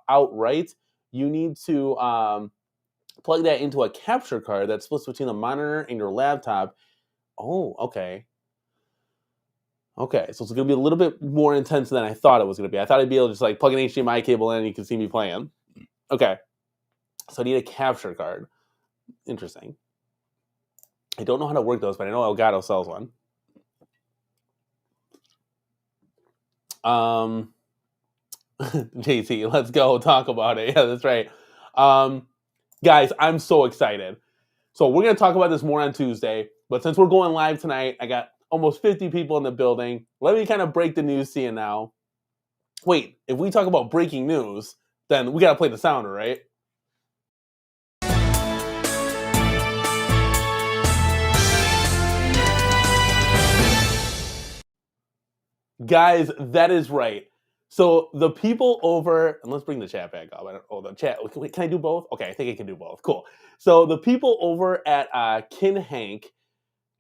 outright. You need to plug that into a capture card that splits between the monitor and your laptop. Oh, okay. Okay, so it's going to be a little bit more intense than I thought it was going to be. I thought I'd be able to just like plug an HDMI cable in and you can see me playing. Okay, so I need a capture card. Interesting. I don't know how to work those, but I know Elgato sells one. JT, let's go talk about it. Yeah, that's right. Guys, I'm so excited. So we're going to talk about this more on Tuesday, but since we're going live tonight, I got almost 50 people in the building. Let me kind of break the news to you now. Wait, if we talk about breaking news, then we got to play the sounder, right? Guys, that is right. So the people over, and let's bring the chat back up. The chat. Can I do both? Okay, I think I can do both. Cool. So the people over at KinHank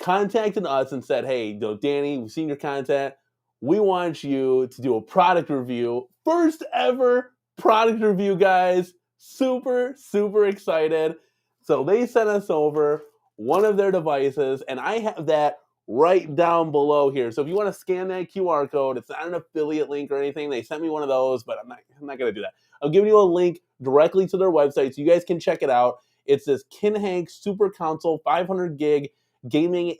contacted us and said, hey, Danny, we've seen your content. We want you to do a product review. First ever product review, guys. Super, super excited. So they sent us over one of their devices, and I have that right down below here. So if you want to scan that QR code, it's not an affiliate link or anything. They sent me one of those, but I'm not going to do that. I'm giving you a link directly to their website so you guys can check it out. It's this KinHank Super Console 500 gig gaming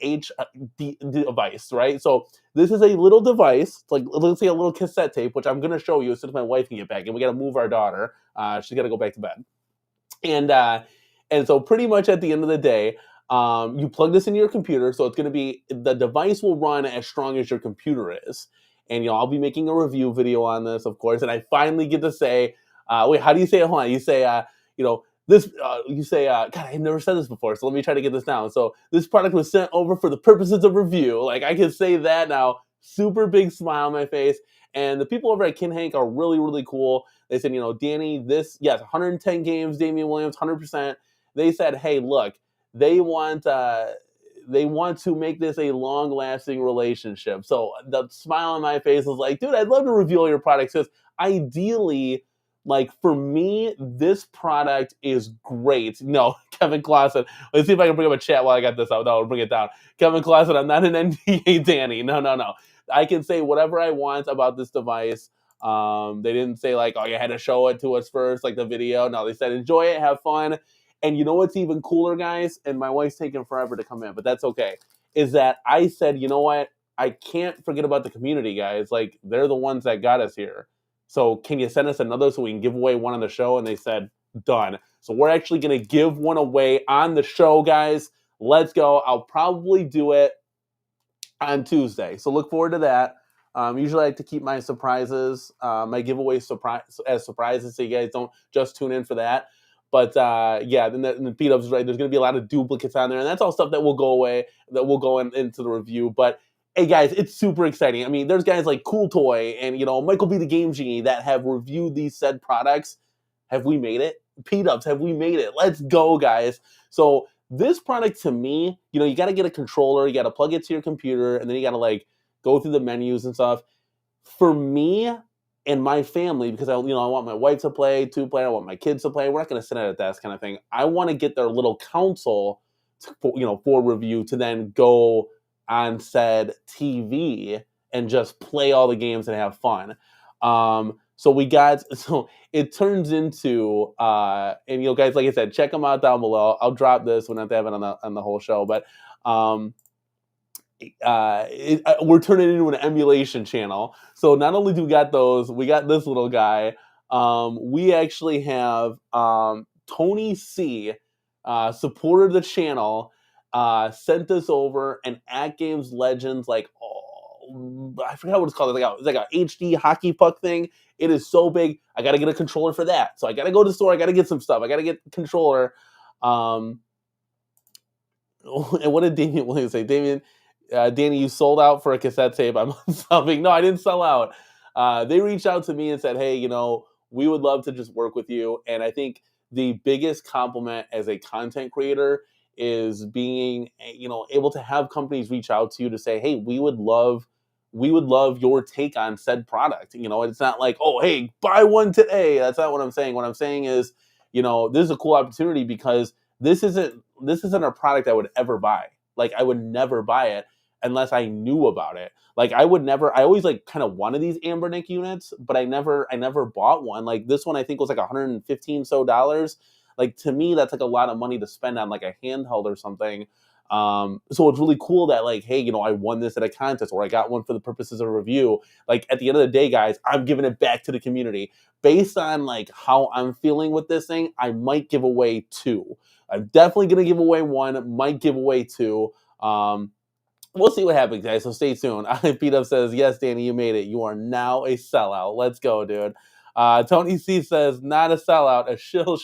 device, right? So this is a little device, like let's say a little cassette tape, which I'm going to show you as soon as my wife can get back. And we got to move our daughter. She's got to go back to bed. And so pretty much at the end of the day, you plug this into your computer, so it's going to be, the device will run as strong as your computer is. And, I'll be making a review video on this, of course, and I finally get to say, wait, how do you say it? Hold on. You say, God, I've never said this before, so let me try to get this down. So this product was sent over for the purposes of review. Like, I can say that now. Super big smile on my face. And the people over at KinHank are really, really cool. They said, Danny, 110 games, Damian Williams, 100%. They said, hey, look, they want to make this a long-lasting relationship. So the smile on my face was like, dude, I'd love to review all your products because ideally, like, for me, this product is great. No, Kevin Clausen. Let's see if I can bring up a chat while I got this out. No, I'll bring it down. Kevin Clausen, I'm not an NDA, Danny. No. I can say whatever I want about this device. They didn't say, like, oh, you had to show it to us first, like the video. No, they said, enjoy it, have fun. And you know what's even cooler, guys? And my wife's taking forever to come in, but that's okay. Is that I said, you know what? I can't forget about the community, guys. Like, they're the ones that got us here. So can you send us another so we can give away one on the show? And they said, done. So we're actually going to give one away on the show, guys. Let's go. I'll probably do it on Tuesday. So look forward to that. Usually I like to keep my surprises, my giveaways as surprises, so you guys don't just tune in for that. But yeah, then the PDubz is right. There's going to be a lot of duplicates on there, and that's all stuff that will go away, that will go into the review. But hey, guys, it's super exciting. I mean, there's guys like Cool Toy and Michael B. the Game Genie that have reviewed these said products. Have we made it? PDubz, have we made it? Let's go, guys. So this product, to me, you got to get a controller, you got to plug it to your computer, and then you got to like go through the menus and stuff. For me and my family, because I want my wife to play, I want my kids to play. We're not going to sit at a desk kind of thing. I want to get their little console, for review to then go on said TV and just play all the games and have fun. So it turns into, and guys, like I said, check them out down below. I'll drop this. We don't have to have it on the whole show, but we're turning it into an emulation channel. So not only do we got those, we got this little guy. We actually have Tony C supported the channel, sent us over an At Games Legends, like, I forgot what it's called. It's like a HD hockey puck thing. It is so big. I got to get a controller for that. So I got to go to the store. I got to get some stuff. I got to get the controller. And what did Damian Williams say? Danny, you sold out for a cassette tape. I'm subbing. No, I didn't sell out. They reached out to me and said, hey, we would love to just work with you. And I think the biggest compliment as a content creator is being, able to have companies reach out to you to say, hey, we would love your take on said product. It's not like, oh, hey, buy one today. That's not what I'm saying. What I'm saying is, this is a cool opportunity because this isn't a product I would ever buy. Like, I would never buy it unless I knew about it. Like, I always like kind of wanted these Ambernick units, but I never bought one. Like, this one I think was like $115 so. Like, to me, that's like a lot of money to spend on like a handheld or something. So it's really cool that, like, hey, I won this at a contest, or I got one for the purposes of a review. Like, at the end of the day, guys, I'm giving it back to the community. Based on like how I'm feeling with this thing, I might give away 2. I'm definitely going to give away 1, might give away 2. We'll see what happens, guys, so stay tuned. PDubz says, yes, Danny, you made it. You are now a sellout. Let's go, dude. Tony C says, not a sellout, a shill.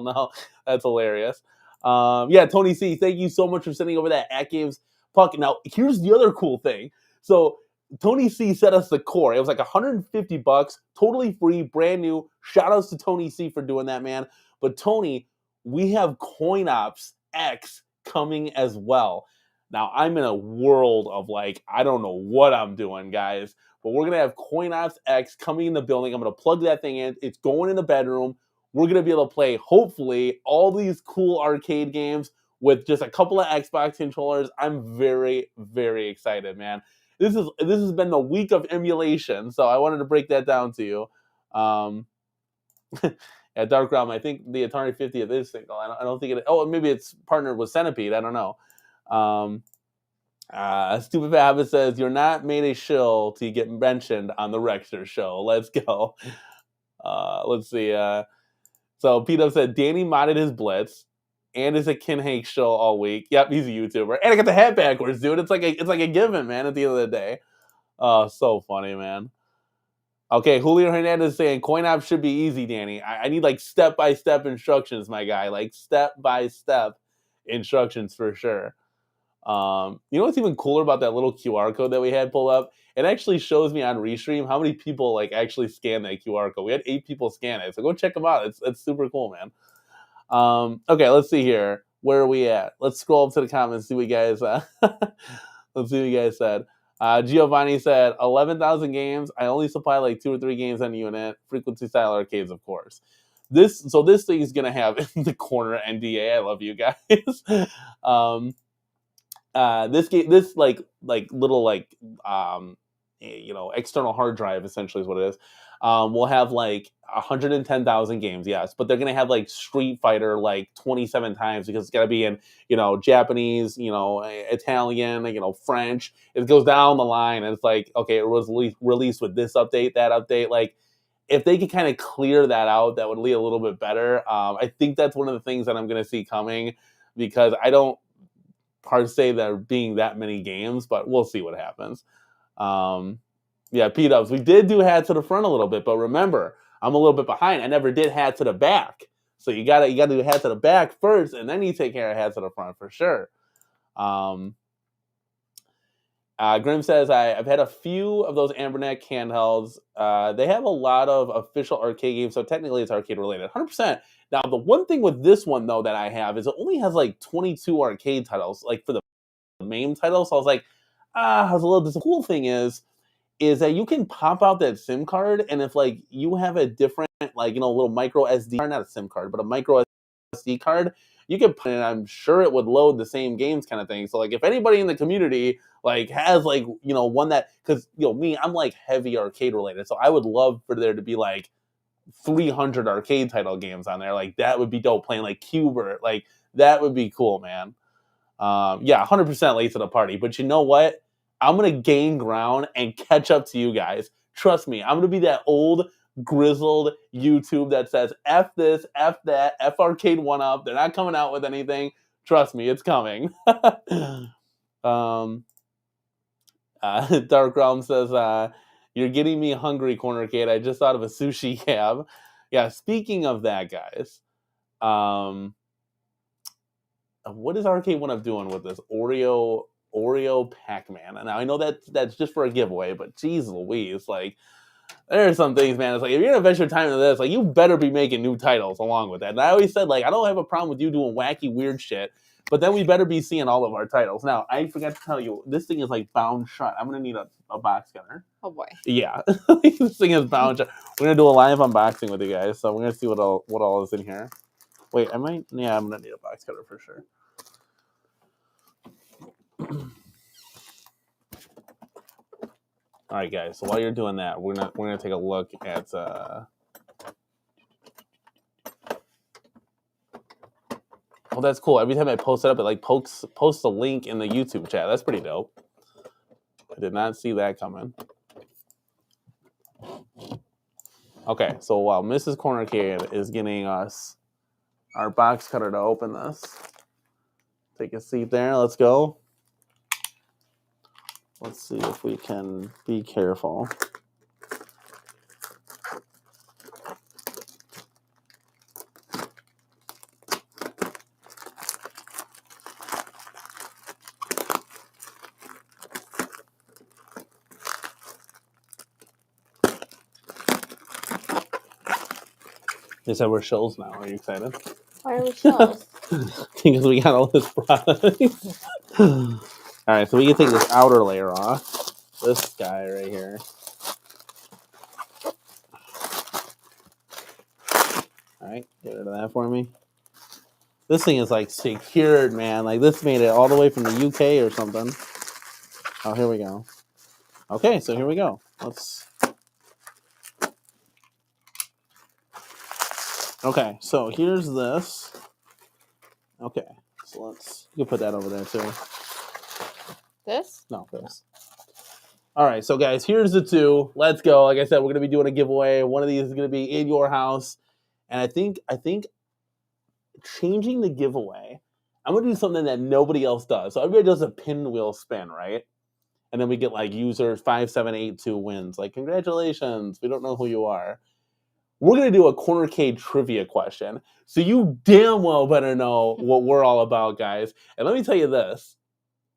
No, that's hilarious. Yeah, Tony C, thank you so much for sending over that At Games puck. Now, here's the other cool thing. So Tony C sent us the core. It was like $150, totally free, brand new. Shout outs to Tony C for doing that, man. But Tony, we have CoinOps X coming as well. Now, I'm in a world of like, I don't know what I'm doing, guys, but we're going to have CoinOps X coming in the building. I'm going to plug that thing in. It's going in the bedroom. We're going to be able to play, hopefully, all these cool arcade games with just a couple of Xbox controllers. I'm very, very excited, man. This has been the week of emulation, so I wanted to break that down to you. At Dark Realm, I think the Atari 50th is single. I don't think it. Oh, maybe it's partnered with Centipede. I don't know. Stupid Fat Habit says, you're not made a shill to get mentioned on the Rexter show. Let's go. Let's see. So PDubz said, Danny modded his Blitz and is a KinHank show all week. Yep, he's a YouTuber. And I got the hat backwards, dude. It's like a given, man, at the end of the day. So funny, man. Okay, Julio Hernandez saying, CoinOps should be easy, Danny. I need like step-by-step instructions, my guy. Like step-by-step instructions for sure. You know what's even cooler about that little QR code that we had pull up? It actually shows me on Restream how many people like actually scan that QR code. We had 8 people scan it, so go check them out. It's super cool, man. Okay, let's see here. Where are we at? Let's scroll up to the comments. See what you guys. Let's see what you guys said. Giovanni said 11,000 games. I only supply like 2 or 3 games on unit. Frequency style arcades, of course. This thing is gonna have in the corner NDA. I love you guys. This little external hard drive essentially is what it is. We'll have like 110,000 games, yes, but they're gonna have like Street Fighter like 27 times because it's gotta be in Japanese, Italian, French. It goes down the line, and it's like, okay, it was released with this update, that update. Like, if they could kind of clear that out, that would be a little bit better. I think that's one of the things that I'm gonna see coming, because I don't hard to say there being that many games, but we'll see what happens. Yeah, PDubz, we did do hat to the front a little bit, but remember, I'm a little bit behind. I never did hat to the back. So you gotta do hat to the back first, and then you take care of hat to the front for sure. Grim says, I've had a few of those Ambernick handhelds. They have a lot of official arcade games, so technically it's arcade related, 100%. Now, the one thing with this one, though, that I have is it only has like 22 arcade titles, like for the main title. So I was like, I was a little disappointed. The cool thing is that you can pop out that SIM card, and if like you have a different, little micro SD card, not a SIM card, but a micro SD card, you can put it, and I'm sure it would load the same games kind of thing. So like if anybody in the community has one that, because me, I'm like heavy arcade related, so I would love for there to be like 300 arcade title games on there. Like that would be dope, playing like Cubert. Like that would be cool, man. Yeah, 100% late to the party. But you know what? I'm going to gain ground and catch up to you guys. Trust me, I'm going to be that old, grizzled YouTube that says, F this, F that, F Arcade1up. They're not coming out with anything. Trust me, it's coming. Dark Realm says, you're getting me hungry, CornerCade. I just thought of a sushi cab. Yeah, speaking of that, guys, what is Arcade1up doing with this Oreo Pac-Man? And I know that's just for a giveaway, but geez Louise, like, there are some things, man. It's like, if you're gonna invest your time into this, like, you better be making new titles along with that. And I always said, like, I don't have a problem with you doing wacky, weird shit, but then we better be seeing all of our titles. Now, I forgot to tell you, this thing is like bound shut. I'm gonna need a box cutter. Oh boy. Yeah, this thing is bound shut. We're gonna do a live unboxing with you guys, so we're gonna see what all is in here. Wait, I might. Yeah, I'm gonna need a box cutter for sure. All right, guys. So while you're doing that, we're gonna take a look at. Oh, that's cool. Every time I post it up, it like posts a link in the YouTube chat. That's pretty dope. I did not see that coming. Okay, so while Mrs. CornerCade is getting us our box cutter to open this, take a seat there. Let's go. Let's see if we can be careful. They said we're shills now. Are you excited? Why are we shills? Because we got all this product. All right, so we can take this outer layer off. This guy right here. All right, get rid of that for me. This thing is like secured, man. Like this made it all the way from the UK or something. Oh, here we go. Okay, so here we go. Okay, so here's this. Okay, so you can put that over there too. This? No, this. All right, so guys, here's the two. Let's go. Like I said, we're gonna be doing a giveaway. One of these is gonna be in your house, and I think changing the giveaway, I'm gonna do something that nobody else does. So everybody does a pinwheel spin, right? And then we get like user 5782 wins. Like, congratulations. We don't know who you are. We're going to do a CornerCade trivia question. So you damn well better know what we're all about, guys. And let me tell you this.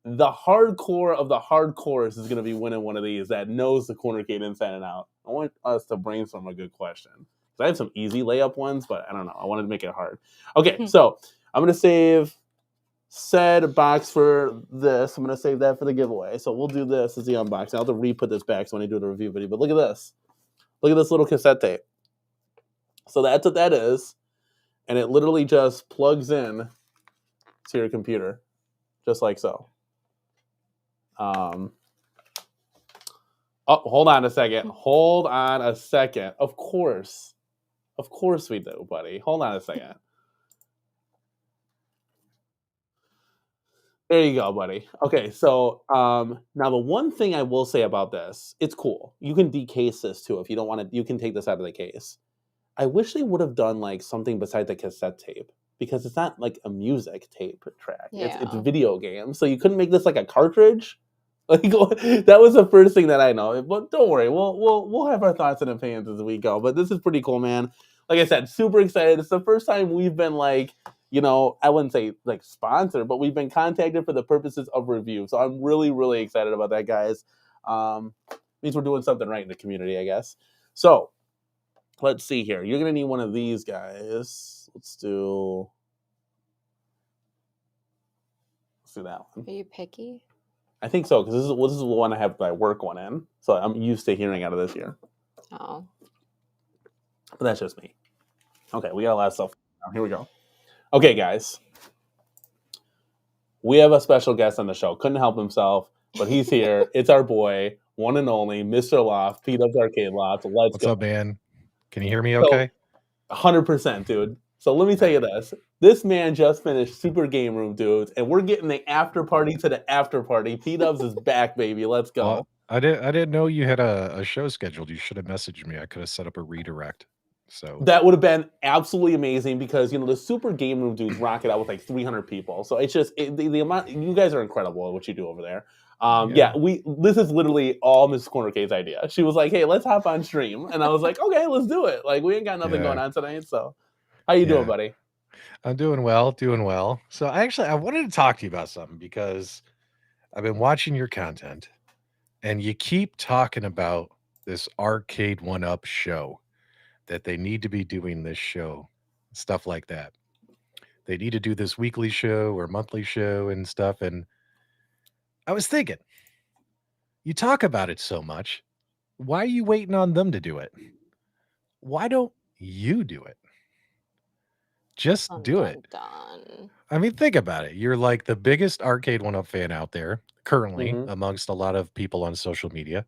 The hardcore of the hardcores is going to be winning one of these that knows the CornerCade inside and out. I want us to brainstorm a good question. I have some easy layup ones, but I don't know. I wanted to make it hard. Okay, so I'm going to save said box for this. I'm going to save that for the giveaway. So we'll do this as the unboxing. I'll have to re-put this back so when I do the review video. But look at this. Look at this little cassette tape. So that's what that is. And it literally just plugs in to your computer. Just like so. Oh, hold on a second. Hold on a second. Of course. Of course we do, buddy. Hold on a second. There you go, buddy. Okay, so now the one thing I will say about this, it's cool. You can decase this too if you don't want to. You can take this out of the case. I wish they would have done like something besides the cassette tape because it's not like a music tape track. Yeah. It's video games. So you couldn't make this like a cartridge. Like that was the first thing that I know. But don't worry, we'll have our thoughts and opinions as we go. But this is pretty cool, man. Like I said, super excited. It's the first time we've been like, you know, I wouldn't say like sponsored, but we've been contacted for the purposes of review. So I'm really, really excited about that, guys. Means we're doing something right in the community, I guess. So let's see here. You're gonna need one of these guys. Let's do that one. Are you picky? I think so, because this is the one I have my work one in. So I'm used to hearing out of this here. Oh. But that's just me. Okay, we got a lot of stuff. Here we go. Okay, guys. We have a special guest on the show. Couldn't help himself, but he's here. It's our boy, one and only, Mr. Loft, PDubz Arcade Loft. Let's go. What's up, man? Can you hear me okay? 100%, dude. So let me tell you this. This man just finished Super Game Room, dudes, and we're getting the after party to the after party. PDubz is back, baby. Let's go. Well, I didn't know you had a show scheduled. You should have messaged me. I could have set up a redirect. So that would have been absolutely amazing because the Super Game Room dudes rock it out with like 300 people. So it's just the amount. You guys are incredible at what you do over there. This is literally all Mrs. CornerCade's idea. She was like, "Hey, let's hop on stream," and I was like, "Okay, let's do it." Like we ain't got nothing going on tonight, so how you doing, buddy? I'm doing well. So I wanted to talk to you about something because I've been watching your content, and you keep talking about this Arcade1up show. That they need to be doing this show, stuff like that. They need to do this weekly show or monthly show and stuff. And I was thinking, you talk about it so much. Why are you waiting on them to do it? Why don't you do it? Just do it. I mean, think about it. You're like the biggest Arcade1up fan out there currently amongst a lot of people on social media.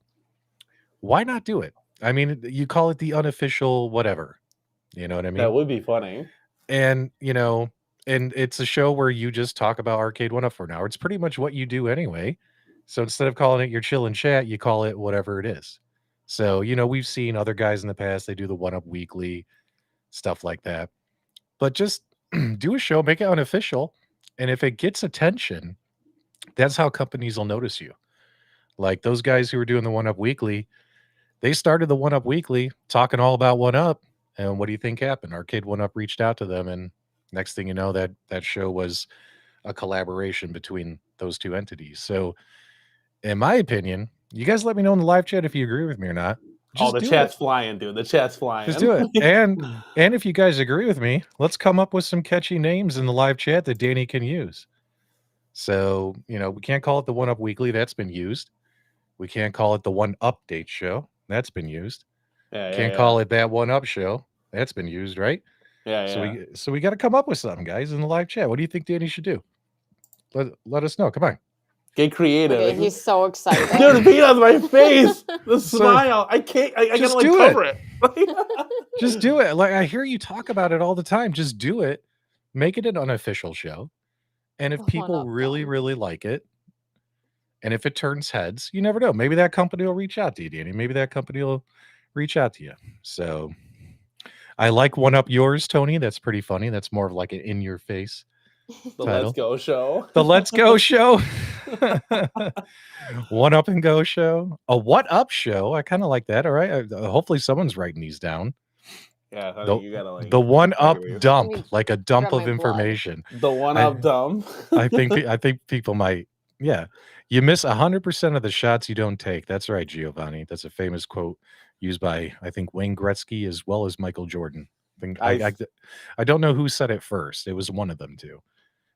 Why not do it? I mean, you call it the unofficial whatever. You know what I mean? That would be funny. And, and it's a show where you just talk about Arcade1up for an hour. It's pretty much what you do anyway. So instead of calling it your chill and chat, you call it whatever it is. So, we've seen other guys in the past, they do the 1UP weekly, stuff like that. But just do a show, make it unofficial. And if it gets attention, that's how companies will notice you. Like those guys who were doing the 1UP weekly, they started the 1UP weekly talking all about 1UP. And what do you think happened? Arcade1up reached out to them, and next thing you know, that show was a collaboration between those two entities. So, in my opinion, you guys let me know in the live chat if you agree with me or not. The chat's flying, dude. The chat's flying. Just do it. And if you guys agree with me, let's come up with some catchy names in the live chat that Danny can use. So, we can't call it the 1UP weekly. That's been used. We can't call it the 1 update show. That's been used. Can't call it that 1UP show. That's been used, right? So we got to come up with something, guys, in the live chat. What do you think Danny should do? Let us know. Come on. Get creative. Okay, he's so excited. Dude, beat on my face. The smile. I can't. I gotta cover it. Just do it. Like I hear you talk about it all the time. Just do it. Make it an unofficial show. And if people really, really like it, and if it turns heads, you never know. Maybe that company will reach out to you, Danny. Maybe that company will reach out to you. So I like 1UP yours, Tony. That's pretty funny. That's more of like an in your face. The Let's Go show. The Let's Go show. 1UP and Go show. A What Up show. I kind of like that. All right. Hopefully someone's writing these down. Yeah, I think you gotta the 1UP dump, like a dump of information. The 1UP dump. I think people might. Yeah, you miss 100% of the shots you don't take. That's right, Giovanni. That's a famous quote used by I think Wayne Gretzky as well as Michael Jordan. I don't know who said it first. It was one of them too,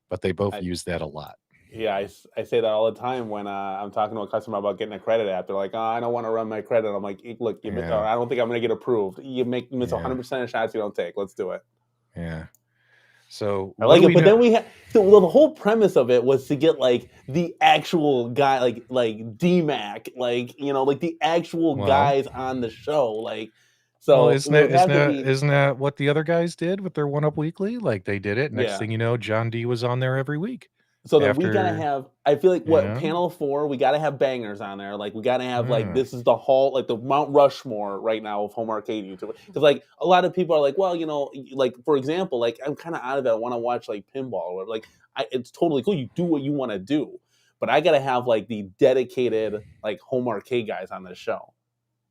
but they both use that a lot. Yeah, I say that all the time when I'm talking to a customer about getting a credit app. They're like, "Oh, I don't want to run my credit." I'm like, "Look, I don't think I'm going to get approved. You miss 100% of shots you don't take. Let's do it." Yeah. So I like it, but then we had the whole premise of it was to get like the actual guy, like DMAC, like the actual guys on the show, like. So isn't that what the other guys did with their 1UP weekly? Like they did it. Next thing you know, John D was on there every week. So that we gotta have, I feel like panel 4, we gotta have bangers on there. Like we gotta have like this is the whole like the Mount Rushmore right now of home arcade YouTube. Because like a lot of people are like, well, like for example, like I'm kind of out of it. I want to watch like pinball or like it's totally cool. You do what you want to do, but I gotta have like the dedicated like home arcade guys on this show.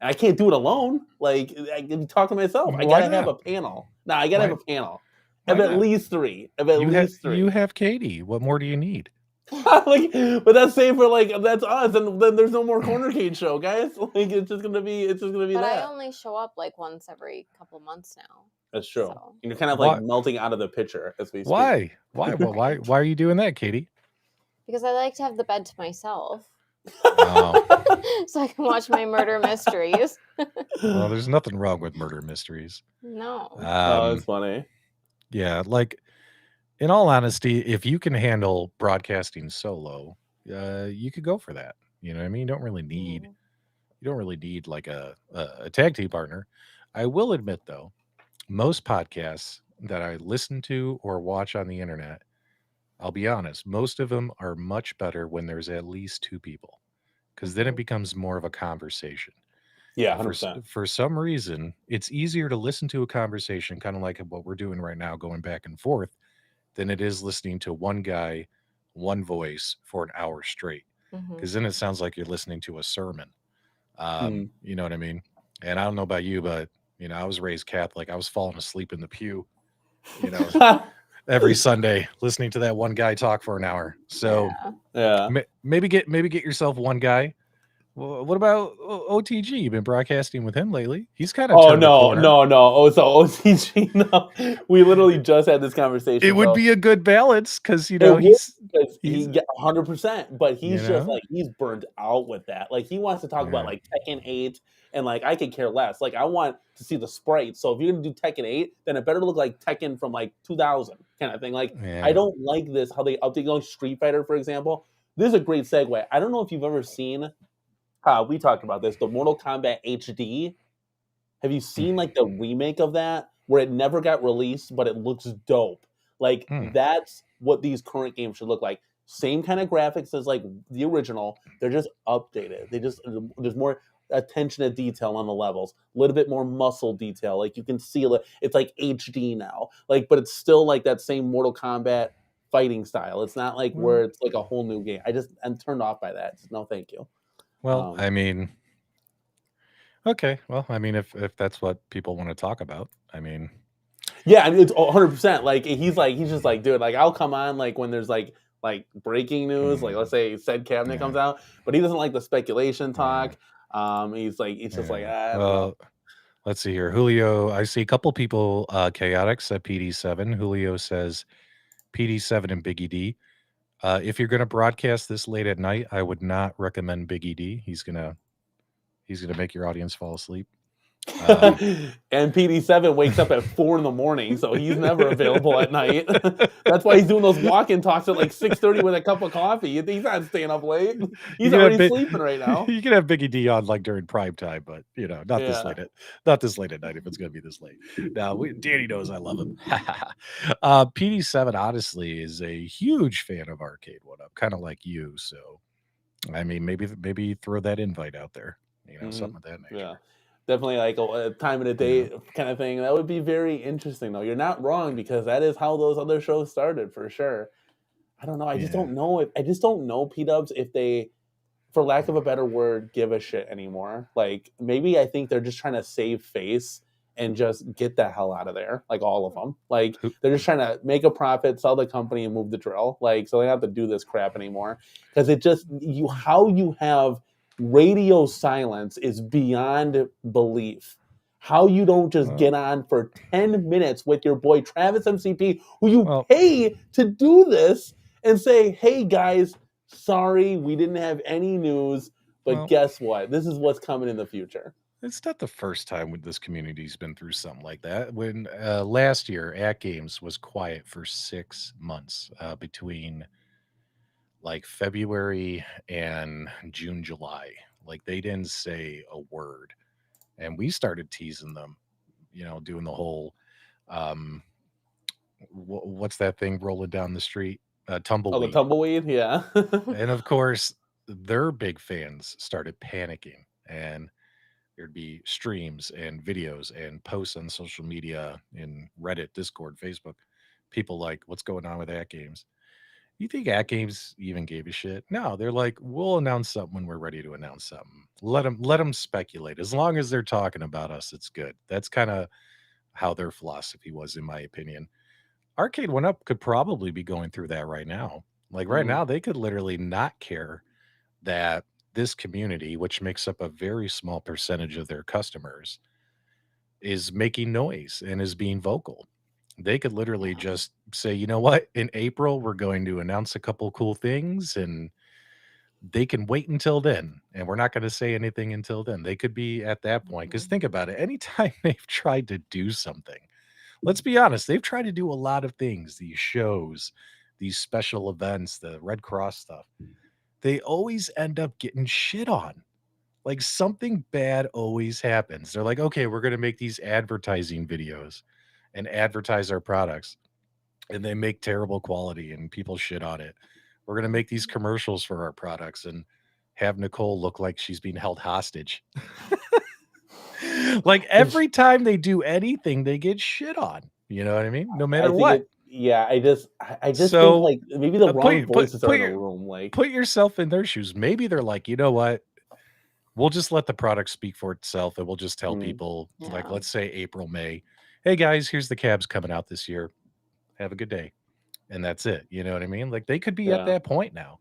And I can't do it alone. Like I can talk to myself. I gotta have a panel. No, I gotta have a panel. Of at least 3. You have Katie. What more do you need? But that's same for that's us, and then there's no more CornerCade show, guys. Like it's just gonna be that. But I only show up like once every couple months now. That's true. So. You're kind of like melting out of the picture as we speak. Why? Why are you doing that, Katie? Because I like to have the bed to myself. Oh. So I can watch my murder mysteries. Well, there's nothing wrong with murder mysteries. No. That's funny. Yeah, like in all honesty, if you can handle broadcasting solo, you could go for that. You know what I mean? You don't really need like a tag team partner. I will admit though, most podcasts that I listen to or watch on the internet, I'll be honest, most of them are much better when there's at least two people, because then it becomes more of a conversation. Yeah, And 100%. for some reason, it's easier to listen to a conversation, kind of like what we're doing right now, going back and forth, than it is listening to one guy, one voice for an hour straight. Because then it sounds like you're listening to a sermon. You know what I mean? And I don't know about you, but I was raised Catholic. I was falling asleep in the pew, you know, every Sunday listening to that one guy talk for an hour. So yeah. maybe get yourself one guy. Well, what about OTG? You've been broadcasting with him lately. He's kind of turned the corner. No. Oh, so OTG, no. We literally just had this conversation. It would be a good balance because, he's 100%, but he's just like, he's burned out with that. Like, he wants to talk about like Tekken 8, and like, I could care less. Like, I want to see the sprites. So if you're going to do Tekken 8, then it better look like Tekken from like 2000 kind of thing. Like, I don't like this, how they update, like Street Fighter, for example. This is a great segue. I don't know if you've ever seen, we talked about this, the Mortal Kombat HD. Have you seen like the remake of that where it never got released, but it looks dope? Like that's what these current games should look like. Same kind of graphics as like the original. They're just updated. There's more attention to detail on the levels, a little bit more muscle detail. Like you can see it's like HD now. Like, but it's still like that same Mortal Kombat fighting style. It's not like where it's like a whole new game. I'm turned off by that. No, thank you. Well, I mean, okay. Well, I mean, if that's what people want to talk about, I mean, yeah, I mean, it's 100%. Like he's just like, dude, like I'll come on like when there's like breaking news, like let's say said cabinet comes out, but he doesn't like the speculation talk. He's like, it's just like, I don't know. Let's see here, Julio. I see a couple people. Chaotic said PD7. Julio says PD7 and Biggie D. If you're gonna broadcast this late at night, I would not recommend Biggie D. He's gonna make your audience fall asleep. And PD7 wakes up at 4 a.m, so he's never available at night. That's why he's doing those walk-in talks at like 6:30 with a cup of coffee. He's not staying up late. He's already sleeping right now. You can have Biggie D on like during prime time, but not this late at night if it's gonna be this late. Now Danny knows I love him. PD7 honestly is a huge fan of Arcade1up, kind of like you. So I mean, maybe throw that invite out there. Something of that nature. Yeah. Definitely like a time of the day kind of thing. That would be very interesting, though. You're not wrong, because that is how those other shows started, for sure. I don't know. I just don't know PDubz, if they, for lack of a better word, give a shit anymore. Like, maybe I think they're just trying to save face and just get the hell out of there. Like, all of them. Like, they're just trying to make a profit, sell the company, and move the drill. Like, so they don't have to do this crap anymore. Because it just, how you have radio silence is beyond belief. How you don't just get on for 10 minutes with your boy Travis MCP, who you pay to do this, and say, hey guys, sorry, we didn't have any news, but guess what? This is what's coming in the future. It's not the first time when this community's been through something like that. When last year, At Games was quiet for 6 months between like February and June, July. Like they didn't say a word. And we started teasing them, doing the whole, what's that thing rolling down the street? Tumbleweed. Oh, the tumbleweed? Yeah. And of course, their big fans started panicking, and there'd be streams and videos and posts on social media, in Reddit, Discord, Facebook. People like, what's going on with At Games? You think At Games even gave a shit? No, they're like, we'll announce something when we're ready to announce something. Let them speculate. As long as they're talking about us, it's good. That's kind of how their philosophy was, in my opinion. Arcade1up could probably be going through that right now. Like right now, they could literally not care that this community, which makes up a very small percentage of their customers, is making noise and is being vocal. They could literally just say, you know what, in April, we're going to announce a couple cool things, and they can wait until then. And we're not going to say anything until then. They could be at that point. Because think about it. Anytime they've tried to do something, let's be honest, they've tried to do a lot of things, these shows, these special events, the Red Cross stuff. They always end up getting shit on. Like something bad always happens. They're like, okay, we're going to make these advertising videos. and advertise our products, and they make terrible quality and people shit on it. We're going to make these commercials for our products and have Nicole look like she's being held hostage. Like every time they do anything, they get shit on. You know what I mean? No matter what. I just think like maybe the wrong voices are in the room. Like, put yourself in their shoes. Maybe they're like, you know what? We'll just let the product speak for itself, and we'll just tell people, like, let's say April, May, hey guys, here's the cabs coming out this year. Have a good day. And that's it. You know what I mean? Like they could be at that point now.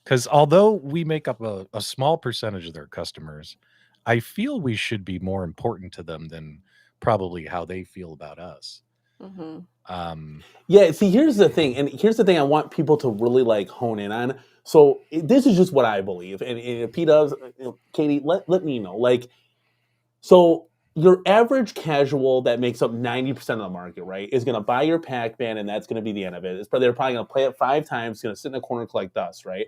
Because although we make up a small percentage of their customers, I feel we should be more important to them than probably how they feel about us. Yeah, see, here's the thing, and here's the thing I want people to really like hone in on. So this is just what I believe, and PDubz, Katie, let me know. Like, so your average casual that makes up 90% of the market, right, is going to buy your Pac-Man, and that's going to be the end of it. They're probably going to play it 5 times, going to sit in a corner collect dust, right?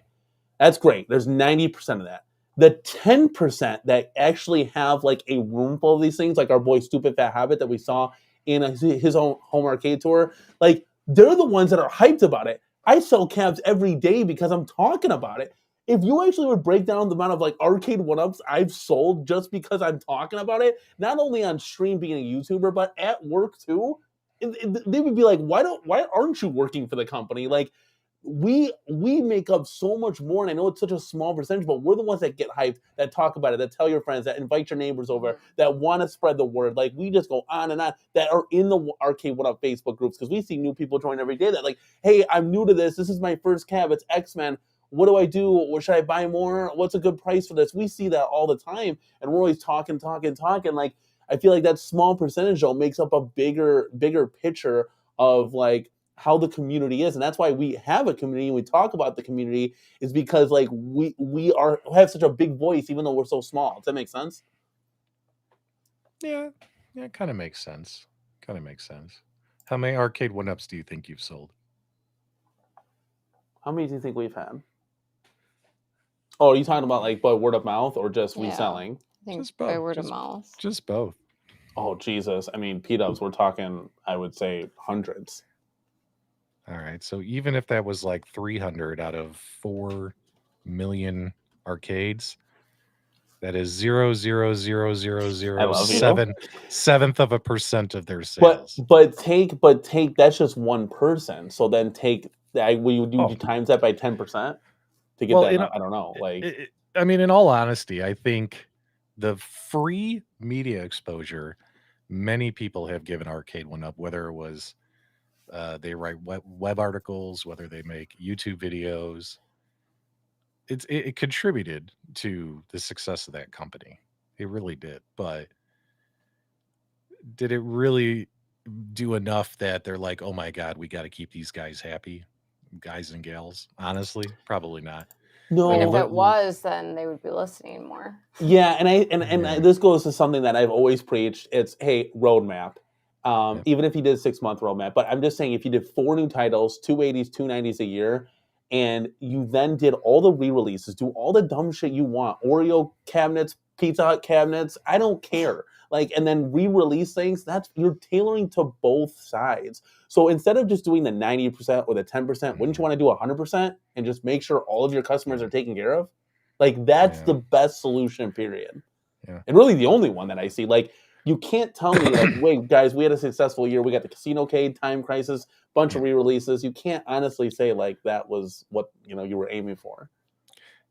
That's great. There's 90% of that. The 10% that actually have like a room full of these things, like our boy Stupid Fat Hobbit that we saw in his own home arcade tour, like they're the ones that are hyped about it. I sell cabs every day because I'm talking about it. If you actually would break down the amount of like Arcade1ups I've sold just because I'm talking about it, not only on stream being a YouTuber, but at work too, they would be like, why aren't you working for the company? Like, we make up so much more, and I know it's such a small percentage, but we're the ones that get hyped, that talk about it, that tell your friends, that invite your neighbors over, that want to spread the word. Like, we just go on and on, that are in the Arcade1up Facebook groups, because we see new people join every day that like, hey, I'm new to this is my first cab, it's X-Men, what do I do, or should I buy more, what's a good price for this? We see that all the time, and we're always talking. Like, I feel like that small percentage though makes up a bigger picture of like how the community is, and that's why we have a community and we talk about the community, is because like we have such a big voice even though we're so small. Does that make sense? Yeah, it kind of makes sense. How many Arcade1ups do you think you've sold? How many do you think we've had? Oh, are you talking about like by word of mouth or just reselling? I think by word of mouth. Just both. Oh Jesus, I mean, PDubz, we're talking, I would say, hundreds. All right, so even if that was like 300 out of 4 million arcades, that is 0.00007% of their sales. But take that's just one person. So then take that. Would you times that by 10% to get that? I don't know. Like, I mean, in all honesty, I think the free media exposure many people have given Arcade1up, whether it was they write web articles, whether they make YouTube videos. It contributed to the success of that company. It really did. But did it really do enough that they're like, oh my God, we got to keep these guys happy, guys and gals? Honestly, probably not. No, I mean, if it was, then they would be listening more. Yeah, and this goes to something that I've always preached. It's, hey, roadmap. Even if you did a 6-month roadmap, but I'm just saying, if you did 4 new titles, 2 80s, 2 90s a year, and you then did all the re-releases, do all the dumb shit you want, Oreo cabinets, Pizza Hut cabinets, I don't care. Like, and then re-release things, you're tailoring to both sides. So instead of just doing the 90% or the 10%, wouldn't you want to do 100% and just make sure all of your customers are taken care of? Like, that's the best solution, period. Yeah. And really the only one that I see. Like, you can't tell me, like, wait, guys, we had a successful year. We got the CasinoCade, Time Crisis, bunch of re-releases. You can't honestly say, like, that was what, you were aiming for.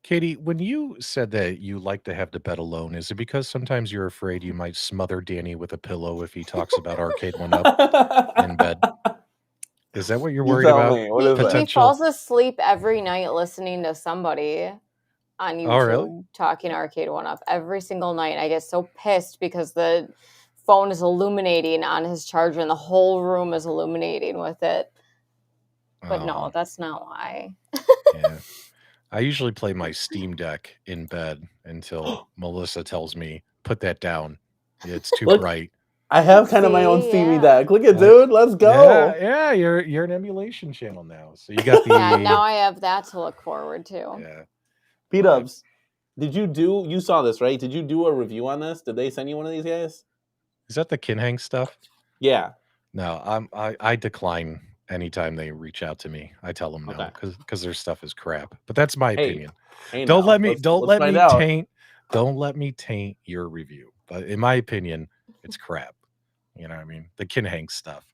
Katie, when you said that you like to have the bed alone, is it because sometimes you're afraid you might smother Danny with a pillow if he talks about Arcade1up in bed? Is that what you're worried about? He falls asleep every night listening to somebody on YouTube talking Arcade1up every single night. I get so pissed because the phone is illuminating on his charger and the whole room is illuminating with it. But no, that's not why. Yeah. I usually play my Steam Deck in bed until Melissa tells me, put that down. It's too bright. I have kind of my own Steamy Deck. Look at dude, let's go. Yeah, you're an emulation channel now. So you got the now I have that to look forward to. Yeah. PDubz, you saw this, right? Did you do a review on this? Did they send you one of these guys? Is that the KinHank stuff? Yeah. No, I decline anytime they reach out to me. I tell them no because their stuff is crap. But that's my opinion. Hey, don't now, let find me out. taint your review. But in my opinion, it's crap. You know what I mean? The KinHank stuff.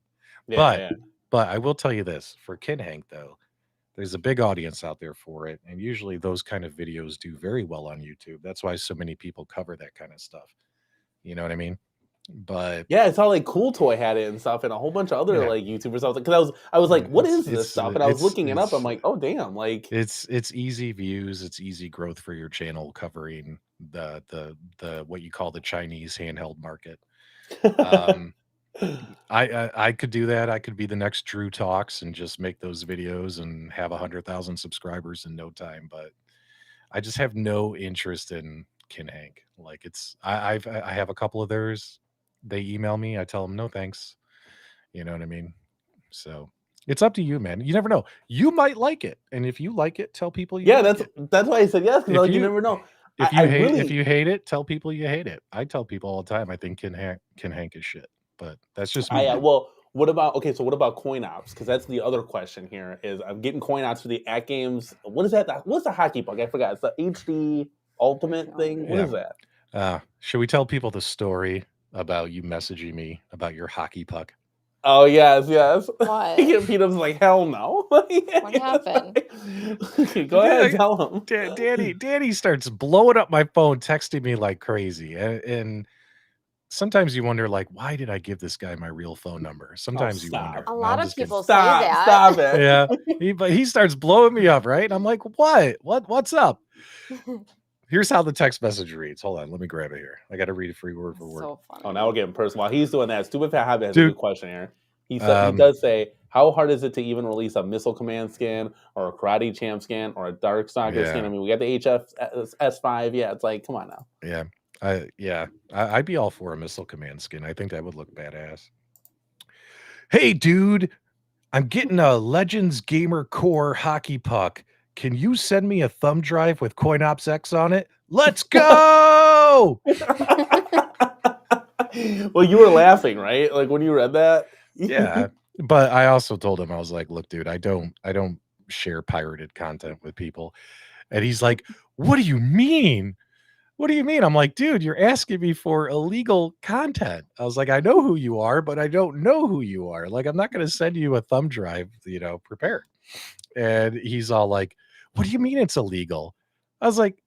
Yeah, But I will tell you this, for KinHank though, there's a big audience out there for it, and usually those kind of videos do very well on YouTube. That's why so many people cover that kind of stuff. You know what I mean? But yeah, it's all like Cool Toy had it and stuff, and a whole bunch of other like YouTubers. I was like, what is this stuff? And I was looking it up. I'm like, oh damn, like it's easy views, it's easy growth for your channel, covering the what you call the Chinese handheld market. I could do that. I could be the next Drew Talks and just make those videos and have 100,000 subscribers in no time. But I just have no interest in KinHank. Like I have a couple of theirs. They email me. I tell them no thanks. You know what I mean? So it's up to you, man. You never know. You might like it, and if you like it, tell people you. Like that's why I said yes, because you never know. If you hate it, tell people you hate it. I tell people all the time I think KinHank is shit, but that's just me. Well, what about CoinOps? Because that's the other question here. Is I'm getting CoinOps for the at games. What is that? What's the hockey puck? I forgot. It's the HD Ultimate thing. What is that? Should we tell people the story about you messaging me about your hockey puck? Oh yes. What? PDubz like hell no. What happened? Go ahead, tell him. Danny starts blowing up my phone, texting me like crazy, and sometimes you wonder, like, why did I give this guy my real phone number? Sometimes you wonder. A lot of people say that. Stop it. Yeah, but he starts blowing me up, right? And I'm like, what's up? Here's how the text message reads. Hold on, let me grab it here. I got to read it for you word for word. So funny. Oh, now we're getting personal. While he's doing that, Stupid Fat Habit has a good question here. He said, he does say, how hard is it to even release a Missile Command skin or a Karate Champ skin or a Dark Stalker skin? I mean, we got the HF S5. Yeah, it's like, come on now. Yeah. I'd be all for a Missile Command skin. I think that would look badass. Hey, dude, I'm getting a Legends Gamer Core hockey puck. Can you send me a thumb drive with CoinOps X on it? Let's go! Well, you were laughing, right? Like when you read that? Yeah. But I also told him, I was like, look, dude, I don't share pirated content with people. And he's like, what do you mean? What do you mean? I'm like, dude, you're asking me for illegal content. I was like, I know who you are, but I don't know who you are. Like, I'm not going to send you a thumb drive, prepared. And he's all like, what do you mean it's illegal? I was like,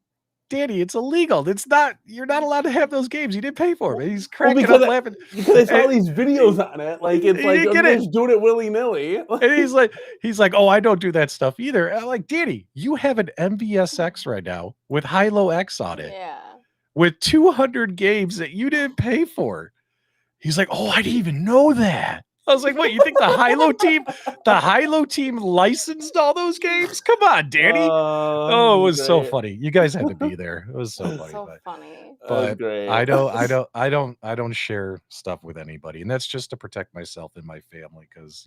Danny, it's illegal. It's not, you're not allowed to have those games. You didn't pay for them. And he's cracking up laughing. Because I saw these videos on it. Like, it's like, you're just doing it willy-nilly. And he's like, oh, I don't do that stuff either. I'm like, Danny, you have an MVSX right now with Hilo X on it. Yeah. With 200 games that you didn't pay for. He's like, oh, I didn't even know that. I was like, what, you think the Hilo team licensed all those games? Come on, Danny. It was so funny. You guys had to be there. It was so funny. Funny. But great. I don't share stuff with anybody. And that's just to protect myself and my family. Cause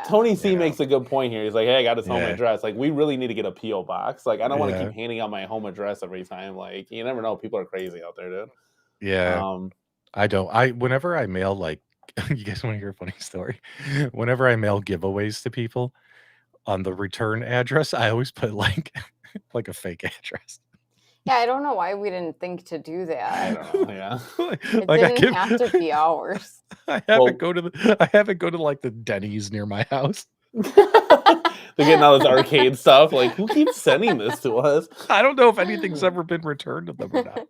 Tony C makes a good point here. He's like, hey, I got his home address. Like, we really need to get a P.O. box. Like, I don't want to keep handing out my home address every time. Like, you never know. People are crazy out there, dude. Yeah. Whenever I mail, like, you guys want to hear a funny story? Whenever I mail giveaways to people on the return address, I always put like a fake address. Yeah, I don't know why we didn't think to do that. I don't know, yeah. It didn't have to be ours. I have it go to like the Denny's near my house. They're getting all this arcade stuff. Like, who keeps sending this to us? I don't know if anything's ever been returned to them or not.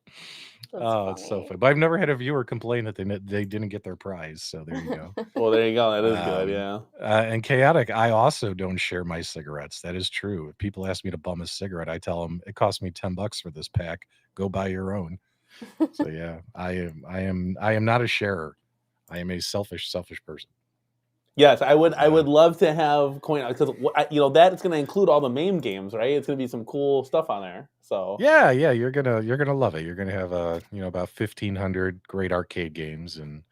Funny. It's so funny. But I've never had a viewer complain that they didn't get their prize. So there you go. Well, there you go. That is good, yeah. And Chaotic, I also don't share my cigarettes. That is true. If people ask me to bum a cigarette, I tell them it cost me $10 for this pack. Go buy your own. So yeah, I am not a sharer. I am a selfish person. Yes, I would love to have coin because that is going to include all the MAME games, right? It's going to be some cool stuff on there. So yeah, you're gonna love it. You're gonna have about 1,500 great arcade games, and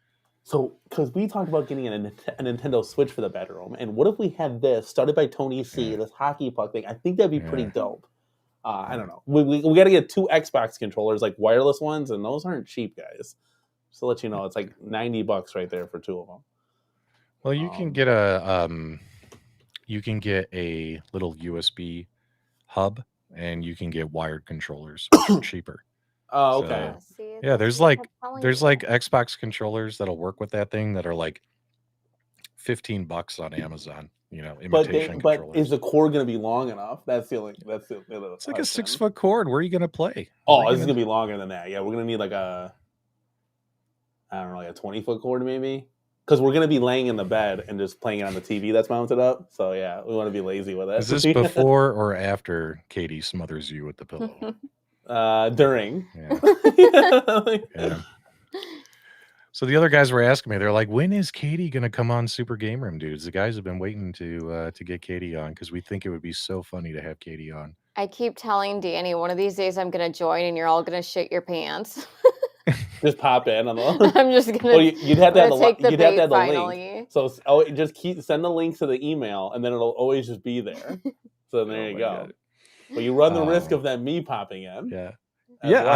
so because we talked about getting a Nintendo Switch for the bedroom, and what if we had this started by Tony C, this hockey puck thing? I think that'd be pretty dope. I don't know. We got to get 2 Xbox controllers, like wireless ones, and those aren't cheap, guys. Just to let you know, it's like $90 right there for 2 of them. Well, you can get a little USB hub, and you can get wired controllers, which are cheaper. Oh, okay. Yeah, there's like Xbox controllers that'll work with that thing that are like $15 on Amazon. Imitation controllers. But is the cord going to be long enough? That's the only. It's like a 6-foot cord. Where are you going to play? Oh, this is going to be longer than that. Yeah, we're going to need like a 20-foot cord maybe. Because we're going to be laying in the bed and just playing it on the TV that's mounted up. So, yeah, we want to be lazy with it. Is this before or after Katie smothers you with the pillow? During. Yeah. So the other guys were asking me, they're like, when is Katie going to come on Super Game Room, dudes? The guys have been waiting to get Katie on because we think it would be so funny to have Katie on. I keep telling Danny, one of these days I'm going to join and you're all going to shit your pants. Just pop in on the. I'm just gonna. Well, you'd have to have the finally. link. So just send the link to the email, and then it'll always just be there. So there you go. God. But you run the risk of me popping in. Yeah. Yeah, well.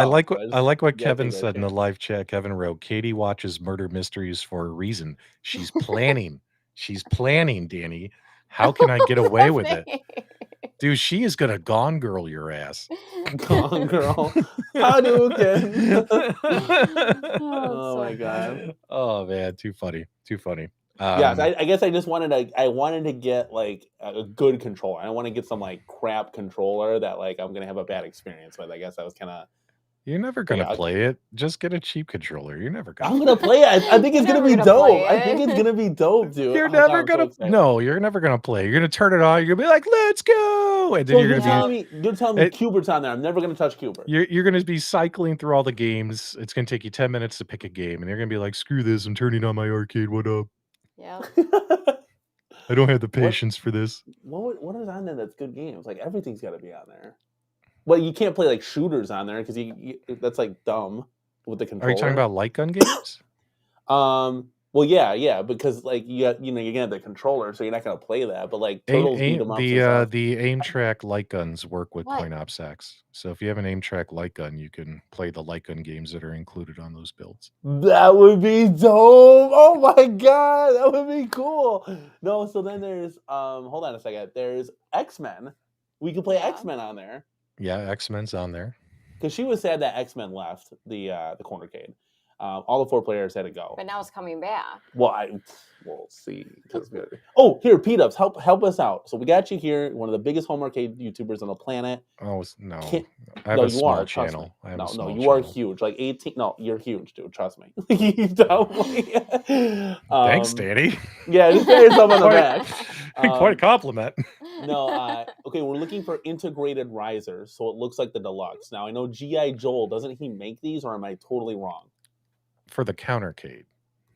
I like what Kevin said in the live chat. Kevin wrote, "Katie watches murder mysteries for a reason. She's planning. She's planning, Danny. How can I get away with it?" Dude, she is gonna Gone Girl your ass. Gone Girl. Hadouken. Oh my god. Oh man, too funny. Yes, I guess I just wanted to get like a good controller. I don't want to get some like crap controller that like I'm gonna have a bad experience with. I guess I was kind of. You're never gonna play it. Just get a cheap controller. You're never gonna. I'm gonna play it. I think it's gonna be dope. I think it's gonna be dope, dude. You're never gonna. No, you're never gonna play. You're gonna turn it on. You're gonna be like, "Let's go!" And then so you're telling me Cubert's on there. I'm never gonna touch Cuber. You're gonna be cycling through all the games. It's gonna take you 10 minutes to pick a game, and you're gonna be like, "Screw this! I'm turning on my Arcade1up." Yeah. I don't have the patience for this. What is on there that's good games? Like everything's got to be on there. Well, you can't play like shooters on there because that's like dumb with the controller. Are you talking about light gun games? Well, yeah, because like you're gonna have the controller, so you're not gonna play that. But like Turtles beat 'em up. The aim track light guns work with CoinOpSax. So if you have an aim track light gun, you can play the light gun games that are included on those builds. That would be dope. Oh my god, that would be cool. No, so then there's hold on a second. There's X-Men. We can play X-Men on there. Yeah, X-Men's on there. Because she was sad that X-Men left the CornerCade. All the 4 players had to go. But now it's coming back. Well, we'll see. Oh, here, PDubz, help us out. So we got you here, one of the biggest home arcade YouTubers on the planet. Oh no, I have a small channel. You are huge. Like 18. No, you're huge, dude. Trust me. Thanks, Danny. Yeah, just pat yourself on the back. Quite a compliment. No, okay, we're looking for integrated risers, so it looks like the deluxe. Now I know G.I. Joel, doesn't he make these, or am I totally wrong? For the CornerCade.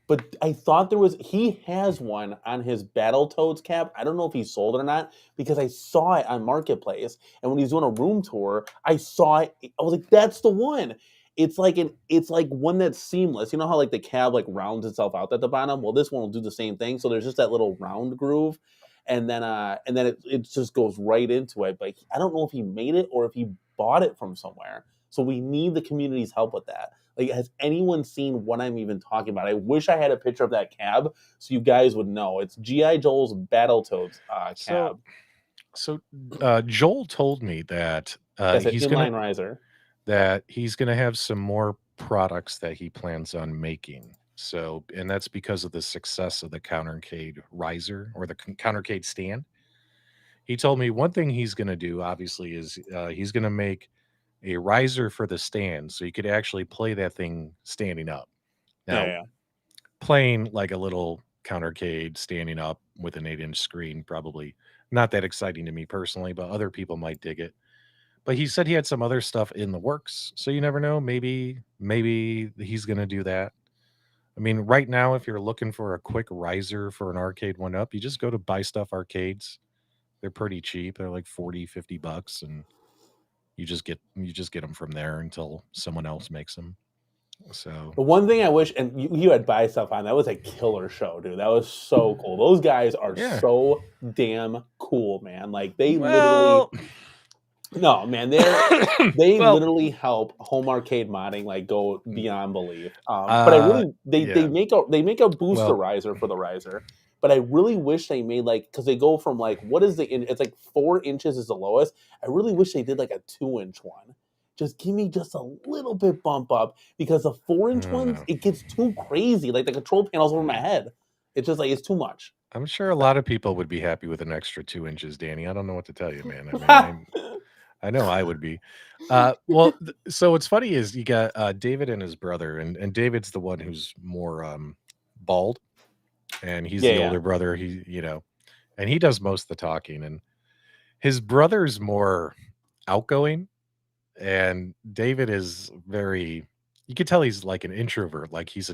But I thought he has one on his Battletoads cap. I don't know if he sold it or not because I saw it on Marketplace. And when he's doing a room tour, I saw it. I was like, that's the one. It's like one that's seamless. You know how like the cab like rounds itself out at the bottom? Well, this one will do the same thing. So there's just that little round groove. And then it just goes right into it. But I don't know if he made it or if he bought it from somewhere. So we need the community's help with that. Like, has anyone seen what I'm even talking about? I wish I had a picture of that cab so you guys would know. It's G.I. Joel's Battletoads cab. So Joel told me that he's gonna have some more products that he plans on making. So, and that's because of the success of the CornerCade riser or the CornerCade stand. He told me one thing he's gonna do, obviously, is he's gonna make a riser for the stand, so you could actually play that thing standing up. Now, playing like a little CornerCade standing up with an 8-inch screen, probably not that exciting to me personally, but other people might dig it. But he said he had some other stuff in the works, so you never know. Maybe he's gonna do that. I mean, right now, if you're looking for a quick riser for an Arcade1up, you just go to Buy Stuff Arcades. They're pretty cheap. They're like $40-$50, and you just get them from there until someone else makes them. So the one thing I wish, and you had Buy Stuff on, that was a killer show, dude. That was so cool. Those guys are so damn cool, man. Like they literally. No, man, they literally help home arcade modding like go beyond belief. But I really they make a booster riser for the riser. But I really wish they made like, because they go from like, what is it's like 4 inches is the lowest. I really wish they did like a 2-inch one. Just give me just a little bit bump up, because the 4-inch ones, it gets too crazy. Like the control panel's over my head. It's just like, it's too much. I'm sure a lot of people would be happy with an extra 2 inches, Danny. I don't know what to tell you, man. I mean, I know I would be. Well, so what's funny is you got David and his brother, and David's the one who's more bald, and he's the older brother. And he does most of the talking, and his brother's more outgoing, and David is very. You could tell he's like an introvert, like he's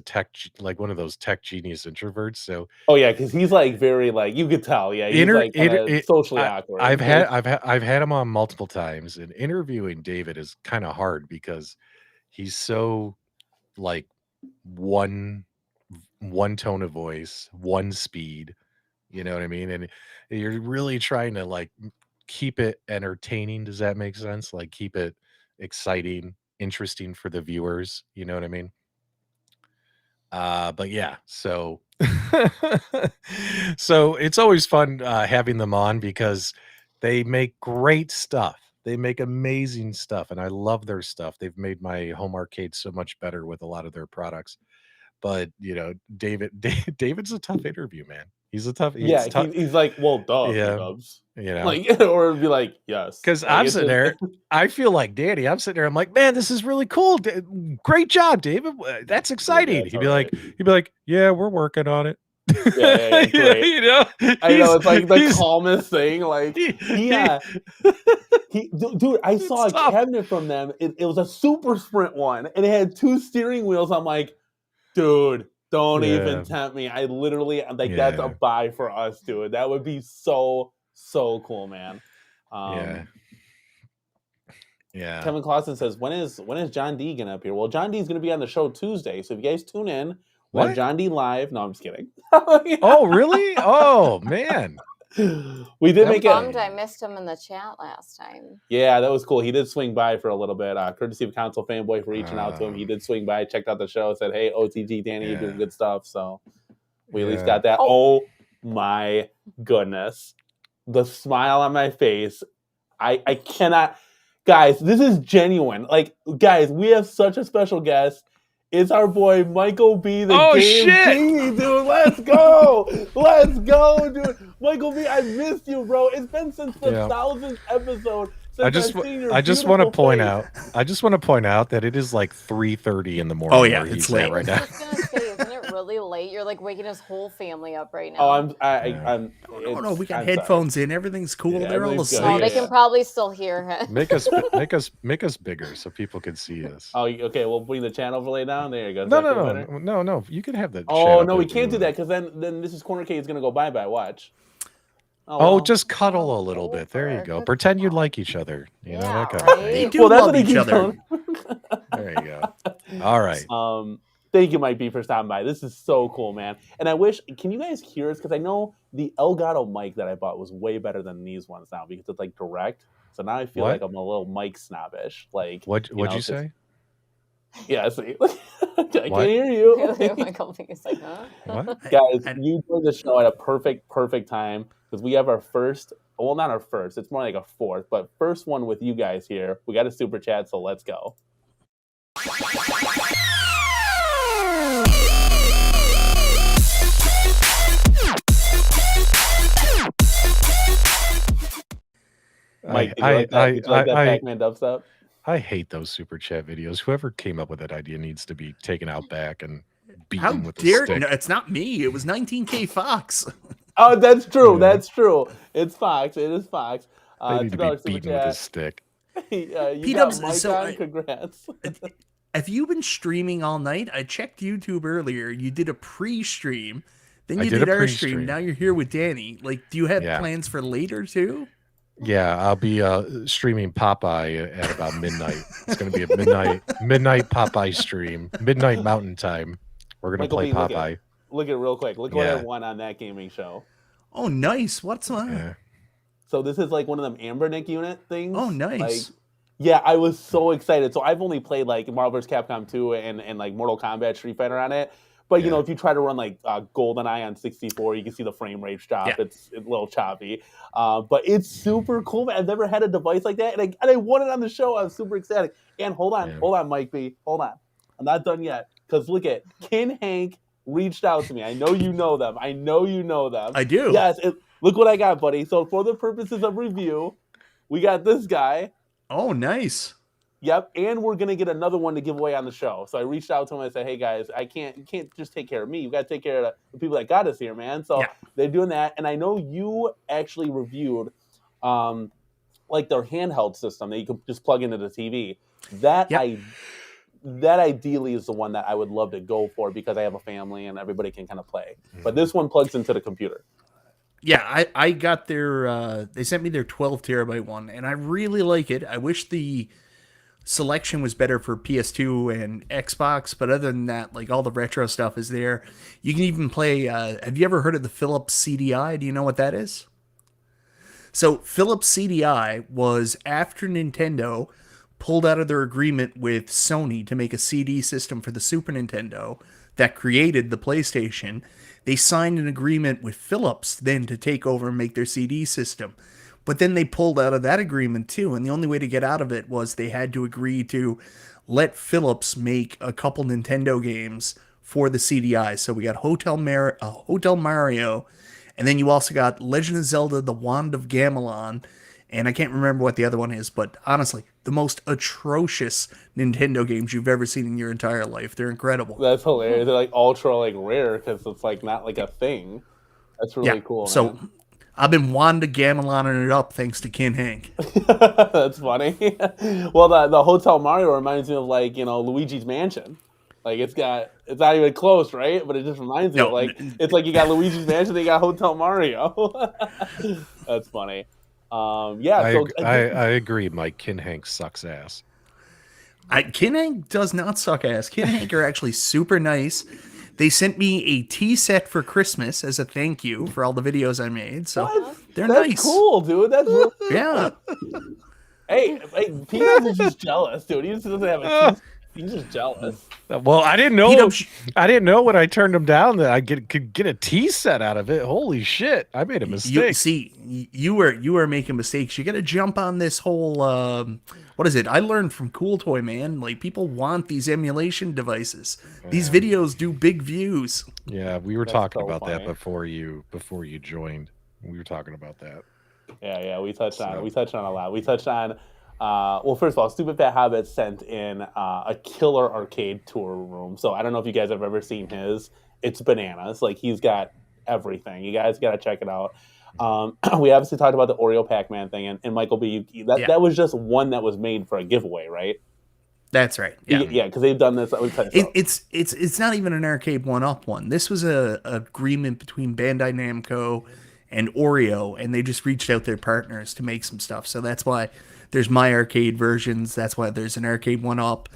like one of those tech genius introverts. So because he's like very like, you could tell, he's like socially awkward. I've had him on multiple times, and interviewing David is kind of hard because he's so like one tone of voice, one speed. You know what I mean? And you're really trying to like keep it entertaining. Does that make sense? Like keep it exciting, interesting for the viewers, you know what I mean? But yeah, so so it's always fun having them on, because they make great stuff. They make amazing stuff, and I love their stuff. They've made my home arcade so much better with a lot of their products. But David's a tough interview, man. He's a tough. He's like, well, duh, PDubz. Like, or it'd be like, yes. Because I'm sitting there, I feel like Danny. I'm sitting there, I'm like, man, this is really cool. Great job, David. That's exciting. He'd be like, yeah, we're working on it. Great. I know, it's like the calmest thing. Like, dude, I saw a cabinet from them. It was a super sprint one, and it had 2 steering wheels. I'm like, dude, don't even tempt me. I literally, like, that's a buy for us, dude. That would be so cool, man. Kevin Clausen says, when is John D gonna appear? Well, John D is gonna be on the show Tuesday, so if you guys tune in, we'll have John D live. No, I'm just kidding. Oh, really? Oh, man. We did make it. I missed him in the chat last time. Yeah, that was cool. He did swing by for a little bit. Courtesy of Console Fanboy for reaching out to him. He did swing by, checked out the show, said, "Hey, OTG Danny, you're doing good stuff." So we at least got that. Oh my goodness, the smile on my face. I cannot, guys. This is genuine. Like, guys, we have such a special guest. It's our boy Michael B, the Game Genie, dude. Let's go, dude. Michael B, I missed you, bro. It's been since the 1000th episode. I just want to point out that it is like 3:30 in the morning. Oh yeah, it's late right now. I was gonna say, isn't it really late? You're like waking his whole family up right now. Oh, I'm. No, we got headphones in. Everything's cool. They're all asleep. Oh, they can probably still hear him. Make us bigger so people can see us. Oh, okay. We'll bring the channel overlay down. There you go. No. You can have that. Oh no, we can't do that, because then this is CornerCade is gonna go bye. Watch. Oh, just cuddle a little bit. There you go. Pretend you like each other. You know, that kind of thing. They do love each other. There you go. All right. Thank you, Mike B, for stopping by. This is so cool, man. And I wish, can you guys hear us? Because I know the Elgato mic that I bought was way better than these ones now, because it's like direct. So now I feel like I'm a little mic snobbish. Like, what'd you say? Yeah, see, I can't hear you. Michael B is like, huh? What? Guys, you joined the show at a perfect time, because we have our first, well, not our first, it's more like a fourth, but first one with you guys here. We got a super chat, so let's go. Mike, did you like that Pac-Man dubstep? I hate those super chat videos. Whoever came up with that idea needs to be taken out back and beaten with a stick. No, it's not me. It was 19K Fox. Oh, that's true. Yeah. That's true. It's Fox. It is Fox. They need to be beaten with a stick. PDubz, congrats. Have you been streaming all night? I checked YouTube earlier. You did a pre-stream. Then you did our stream. Now you're here with Danny. Like, do you have plans for later too? Yeah, I'll be streaming Popeye at about midnight. It's going to be a midnight Popeye stream. Midnight Mountain Time. We're going to play Popeye. Look at real quick. Look what I won on that gaming show. Oh, nice. What's on? So this is like one of them Ambernick unit things. Oh, nice. Like, yeah, I was so excited. So I've only played like Marvel vs. Capcom 2 and like Mortal Kombat, Street Fighter on it. But, you know, if you try to run like GoldenEye on 64, you can see the frame rate drop. Yeah. It's a little choppy. But it's super cool, man. I've never had a device like that. And I won it on the show. I was super ecstatic. And hold on, Mike B. Hold on. I'm not done yet. Because look at KinHank reached out to me. I know you know them. I do. Yes. Look what I got, buddy. So for the purposes of review, we got this guy. Oh, nice. Yep, and we're gonna get another one to give away on the show. So I reached out to him and I said, "Hey guys, you can't just take care of me. You got to take care of the people that got us here, man." So they're doing that, and I know you actually reviewed, like their handheld system that you could just plug into the TV. That ideally is the one that I would love to go for because I have a family and everybody can kind of play. But this one plugs into the computer. Yeah, I got their. They sent me their 12 terabyte one, and I really like it. I wish the selection was better for PS2 and Xbox, but other than that, like all the retro stuff is there. You can even play. Have you ever heard of the Philips CDI? Do you know what that is? So Philips CDI was after Nintendo pulled out of their agreement with Sony to make a CD system for the Super Nintendo that created the PlayStation. They signed an agreement with Philips then to take over and make their CD system. But then they pulled out of that agreement too, and the only way to get out of it was they had to agree to let Philips make a couple Nintendo games for the CDI. So we got Hotel Mario, and then you also got Legend of Zelda: The Wand of Gamelon, and I can't remember what the other one is, but honestly, the most atrocious Nintendo games you've ever seen in your entire life. They're incredible. That's hilarious. They're like ultra like rare because it's like not like a thing. That's really cool. Man. So I've been Wanda Gameloning it up thanks to KinHank. That's funny. Well, the Hotel Mario reminds me of like, you know, Luigi's Mansion. Like it's not even close, right? But it just reminds me of like it's like you got Luigi's Mansion, then you got Hotel Mario. That's funny. I agree, Mike. KinHank sucks ass. KinHank does not suck ass. KinHank are actually super nice. They sent me a tea set for Christmas as a thank you for all the videos I made. So they're That's nice. Cool, dude. That's really yeah. Hey, PDubz is just jealous, dude. He just doesn't have a tea. He's just jealous. Well, I didn't know. I didn't know when I turned him down that I could get a tea set out of it. Holy shit! I made a mistake. You were making mistakes. You got to jump on this whole. What is it? I learned from Cool Toy, man. Like people want these emulation devices. These videos do big views. Yeah, we were talking about that before you joined. We were talking about that. Yeah, we touched on it. We touched on a lot. We touched on. Well, first of all, Stupid Fat Hobbit sent in a killer arcade tour room. So I don't know if you guys have ever seen his. It's bananas. Like he's got everything. You guys got to check it out. We obviously talked about the Oreo Pac-Man thing, and Michael B. That was just one that was made for a giveaway, right? That's right. Yeah, because they've done this. It's not even an Arcade1up one. This was a agreement between Bandai Namco and Oreo, and they just reached out their partners to make some stuff. So that's why there's My Arcade versions. That's why there's an Arcade1up,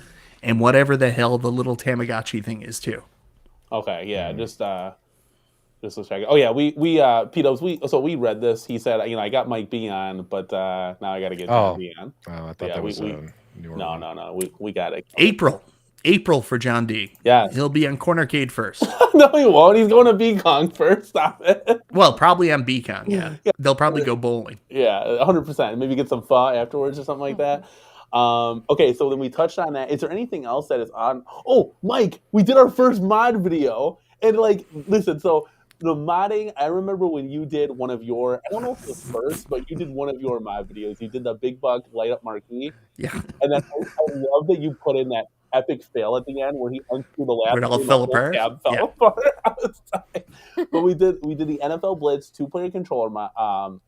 and whatever the hell the little Tamagotchi thing is too. Okay, yeah, just let's check it. Oh yeah, we PDubz, so we read this. He said, I got Mike B on, but now I got to get John B on. Oh, I thought that was No. We got it. April for John D. Yeah, he'll be on CornerCade first. No, he won't. He's going to BCon first. Stop it. Well, probably on BCon. Yeah. They'll probably go bowling. Yeah, 100%. Maybe get some pho afterwards or something like that. Okay, so then we touched on that. Is there anything else that is on? Oh, Mike, we did our first mod video, and listen. So the modding, I remember when you did one of your, I don't know if it was first, but you did one of your mod videos. You did the Big Buck light up marquee. Yeah. And then I love that you put in that epic fail at the end where he unscrewed the lap. Where it all fell apart. Apart. But we did the NFL Blitz 2-player controller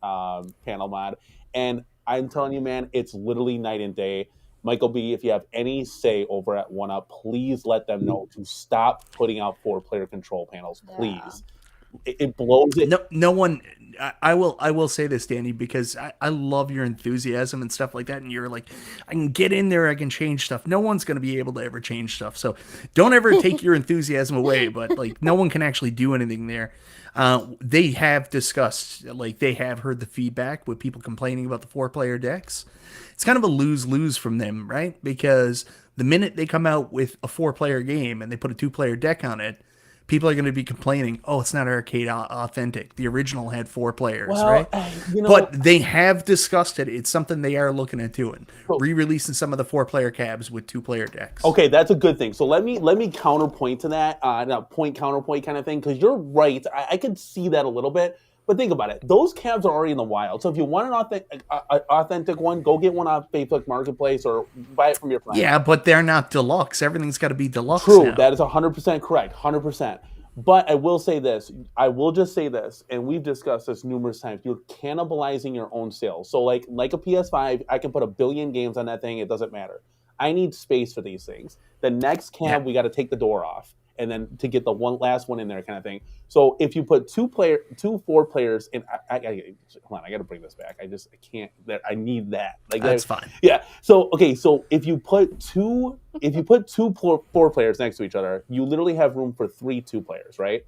panel mod, and I'm telling you, man, it's literally night and day. Michael B., if you have any say over at 1UP, please let them know to stop putting out 4-player control panels, please. Yeah. It blows it. No one. I will say this, Danny, because I love your enthusiasm and stuff like that. And you're like, I can get in there, I can change stuff. No one's going to be able to ever change stuff. So don't ever take your enthusiasm away. But like, no one can actually do anything there. They have discussed, like, they have heard the feedback with people complaining about the 4-player decks. It's kind of a lose-lose from them, right? Because the minute they come out with a 4-player game and they put a 2-player deck on it, people are going to be complaining, oh, it's not arcade authentic. The original had 4 players, right? But they have discussed it. It's something they are looking at doing. Re-releasing some of the 4-player cabs with 2-player decks. Okay, that's a good thing. So let me counterpoint to that, counterpoint kind of thing, because you're right. I could see that a little bit. But think about it. Those cabs are already in the wild. So if you want an authentic one, go get one off Facebook Marketplace or buy it from your friend. Yeah, but they're not deluxe. Everything's got to be deluxe. True. Now. That is 100% correct. 100%. But I will say this. I will just say this, and we've discussed this numerous times. You're cannibalizing your own sales. So like a PS5, I can put 1 billion games on that thing. It doesn't matter. I need space for these things. The next cab, we got to take the door off. And then to get the last one in there kind of thing. So if you put 2 4 players in, hold on, I got to bring this back. I can't, I need that. Like that's fine. Yeah. So, okay. So if you put 2 4 players next to each other, you literally have room for 3 2 players, right?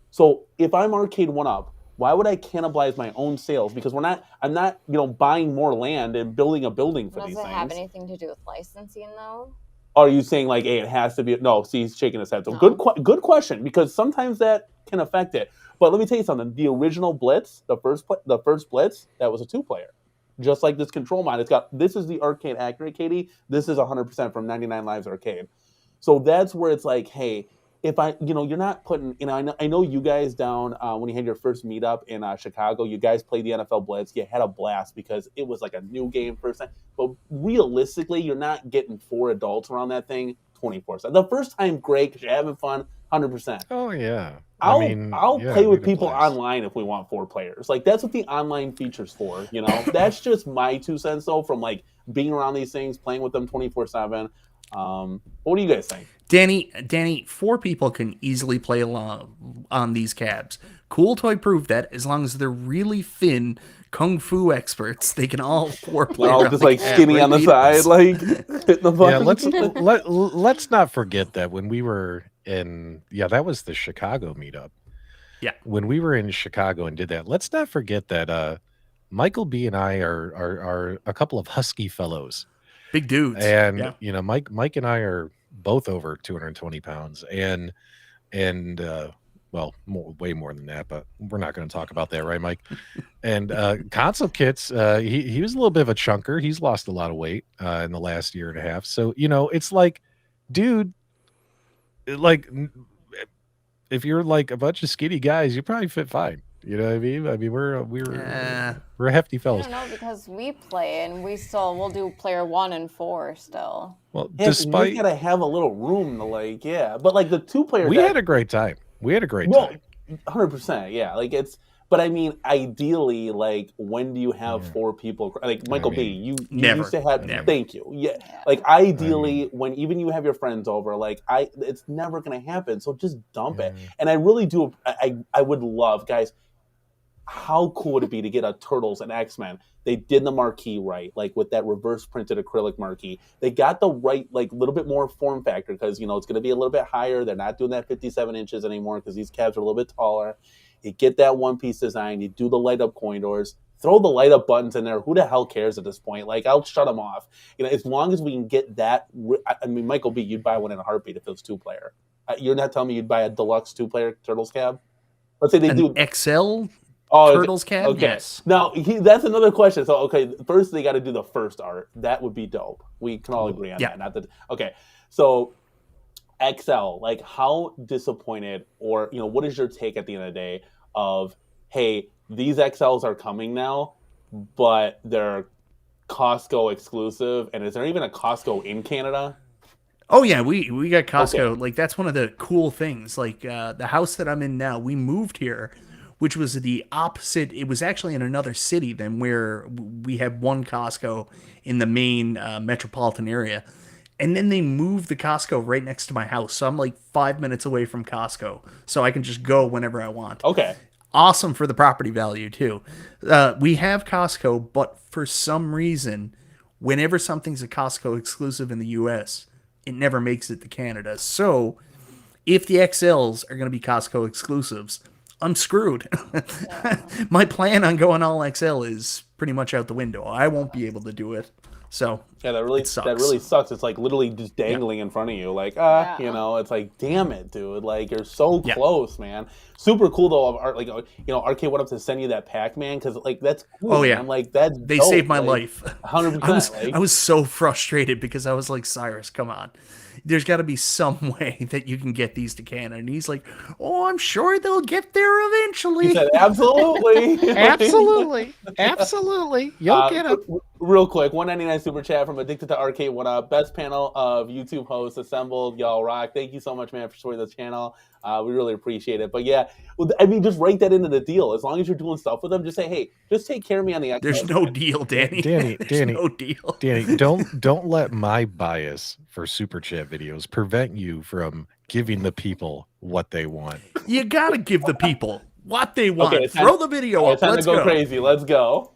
So if I'm Arcade1up, why would I cannibalize my own sales? Because I'm not, buying more land and building a building for these things. Does it have anything to do with licensing though? Are you saying like, hey, it has to be? No, see, he's shaking his head. So good question, because sometimes that can affect it. But let me tell you something. The original Blitz, the first Blitz, that was a 2-player. Just like this control mod. This is the arcade accurate, Katie. This is 100% from 99 Lives Arcade. So that's where it's like, hey, if you're not putting, I know you guys down when you had your first meetup in Chicago, you guys played the NFL Blitz. You had a blast because it was like a new game first time. But realistically, you're not getting 4 adults around that thing 24/7. The first time, great because you're having fun, 100%. Oh yeah, I'll play with people online if we want 4 players. Like that's what the online feature's for. That's just my 2 cents though. From like being around these things, playing with them 24/7. What do you guys think? Danny, 4 people can easily play along on these cabs. Cool Toy proved that as long as they're really thin kung fu experts, they can all 4 play. They're all just like skinny on the side, like hitting the button. Yeah, let's not forget that when we were in, that was the Chicago meetup. Yeah, when we were in Chicago and did that, let's not forget that Michael B and I are a couple of husky fellows. Big dudes. And Mike and I are both over 220 pounds and well, way more than that, but we're not going to talk about that, right, Mike? And Console Kits, he was a little bit of a chunker. He's lost a lot of weight in the last year and a half. So, it's like, dude, like if you're like a bunch of skinny guys, you probably fit fine. You know what I mean? I mean, we're hefty fellas. I don't know, because we play and we'll do player 1 and 4 still. Well, despite you gotta have a little room to but like the 2-player, we had a great time. We had a great time. 100%, yeah. Like but I mean, ideally, like when do you have 4 people? Like Michael B, you used to have. Never. Thank you. Yeah. Like ideally, when even you have your friends over, like it's never gonna happen. So just dump it. And I really do. I would love, guys. How cool would it be to get a Turtles and X-Men? They did the marquee right, like with that reverse printed acrylic marquee. They got the right, like, little bit more form factor because, it's going to be a little bit higher. They're not doing that 57 inches anymore because these cabs are a little bit taller. You get that one-piece design. You do the light-up coin doors. Throw the light-up buttons in there. Who the hell cares at this point? Like, I'll shut them off. As long as we can get that. I mean, Michael B., you'd buy one in a heartbeat if it was 2-player. You're not telling me you'd buy a deluxe 2-player Turtles cab? Let's say they do XL Turtles cab. Okay. Yes. Now that's another question. So first they got to do the first art. That would be dope. We can all agree on that. Okay. So XL, like how disappointed or what is your take at the end of the day of, hey, these XLs are coming now, but they're Costco exclusive, and is there even a Costco in Canada? Oh yeah, we got Costco. Okay. Like that's one of the cool things. Like the house that I'm in now, we moved here, which was the opposite. It was actually in another city than where we had one Costco in the main metropolitan area. And then they moved the Costco right next to my house. So I'm like 5 minutes away from Costco. So I can just go whenever I want. Okay. awesome for the property value too. We have Costco, but for some reason, whenever something's a Costco exclusive in the US, it never makes it to Canada. So if the XLs are going to be Costco exclusives, I'm screwed. My plan on going all XL is pretty much out the window. I won't be able to do it. So yeah, that really sucks. It's like literally just dangling in front of you. Like, you know, it's like, damn it, dude. Like, you're so close, man. Super cool though of like, you know, Arcade1up to send you that Pac-Man, because like that's cool. Oh yeah, man. Like that's they dope. saved my like, life. 100%. I was so frustrated because I was like, Cyrus, come on. There's got to be some way that you can get these to Canada. And he's like, oh, I'm sure they'll get there eventually. He said, absolutely. Absolutely. Absolutely. You'll get it. Real quick, 199 super chat from Addicted to Arcade1up. Best panel of YouTube hosts assembled. Y'all rock. Thank you so much, man, for supporting the channel. We really appreciate it. But yeah, I mean, just write that into the deal. As long as you're doing stuff with them, just say, hey, just take care of me on the Xbox. There's no deal, Danny. Danny, no deal. Danny, don't let my bias for super chat videos prevent you from giving the people what they want. You gotta give the people what they want. Okay, throw the video up. Let's go crazy. Let's go.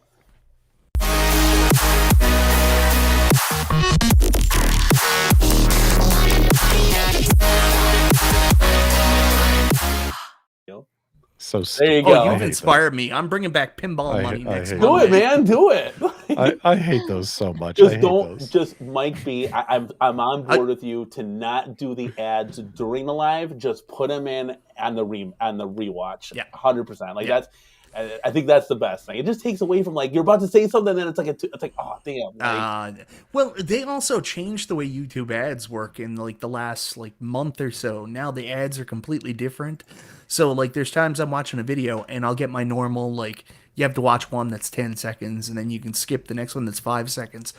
So there you go. You've inspired me. I'm bringing back pinball money next month. Do it, man. Do it. I hate those so much. Just Mike B. I'm on board with you to not do the ads during the live. Just put them in on the rewatch. Yeah, 100%. Like that's. I think that's the best thing. It just takes away from like you're about to say something, and then it's like oh damn. Like, well, they also changed the way YouTube ads work in like the last like month or so. Now the ads are completely different. So like there's times I'm watching a video and I'll get my normal like you have to watch one that's 10 seconds and then you can skip the next one that's 5 seconds.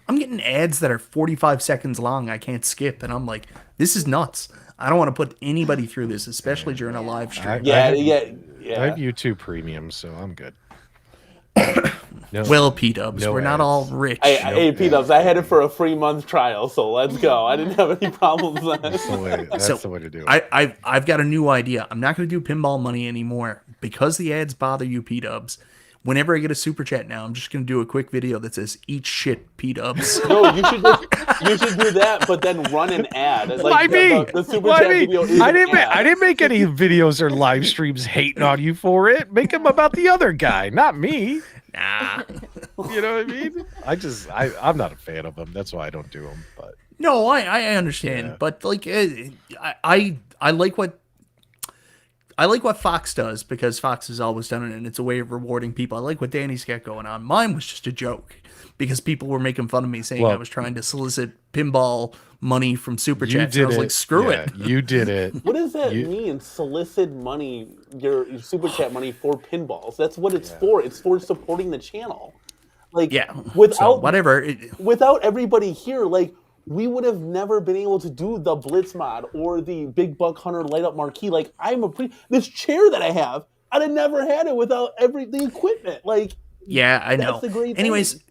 I'm getting ads that are 45 seconds long I can't skip, and I'm like, this is nuts. I don't want to put anybody through this, especially during a live stream. Yeah. I have YouTube Premium, so I'm good. Well, PDubz, we're not all rich. Hey, PDubz, I had it for a free month trial, so let's go. I didn't have any problems with that. That's the way to do it. I've got a new idea. I'm not going to do pinball money anymore because the ads bother you, PDubz. Whenever I get a super chat now, I'm just going to do a quick video that says "Eat shit, PDubz." No, you should do that, but then run an ad. It's like the super chat video. I didn't make any videos or live streams hating on you for it. Make them about the other guy, not me. Nah, you know what I mean? I'm not a fan of them. That's why I don't do them. But no, I understand. Yeah. But like, I like what. I like what Fox does because Fox has always done it, and it's a way of rewarding people. I like what Danny's got going on. Mine was just a joke because people were making fun of me saying I was trying to solicit pinball money from super chats. I was like, screw it. You did it. What does that mean? Solicit money, your super chat money for pinballs. That's what it's for. It's for supporting the channel. Like without everybody here, like. We would have never been able to do the Blitz mod or the Big Buck Hunter light up marquee. Like this chair that I have, I'd have never had it without the equipment. Like, yeah, I know. That's the great Anyways,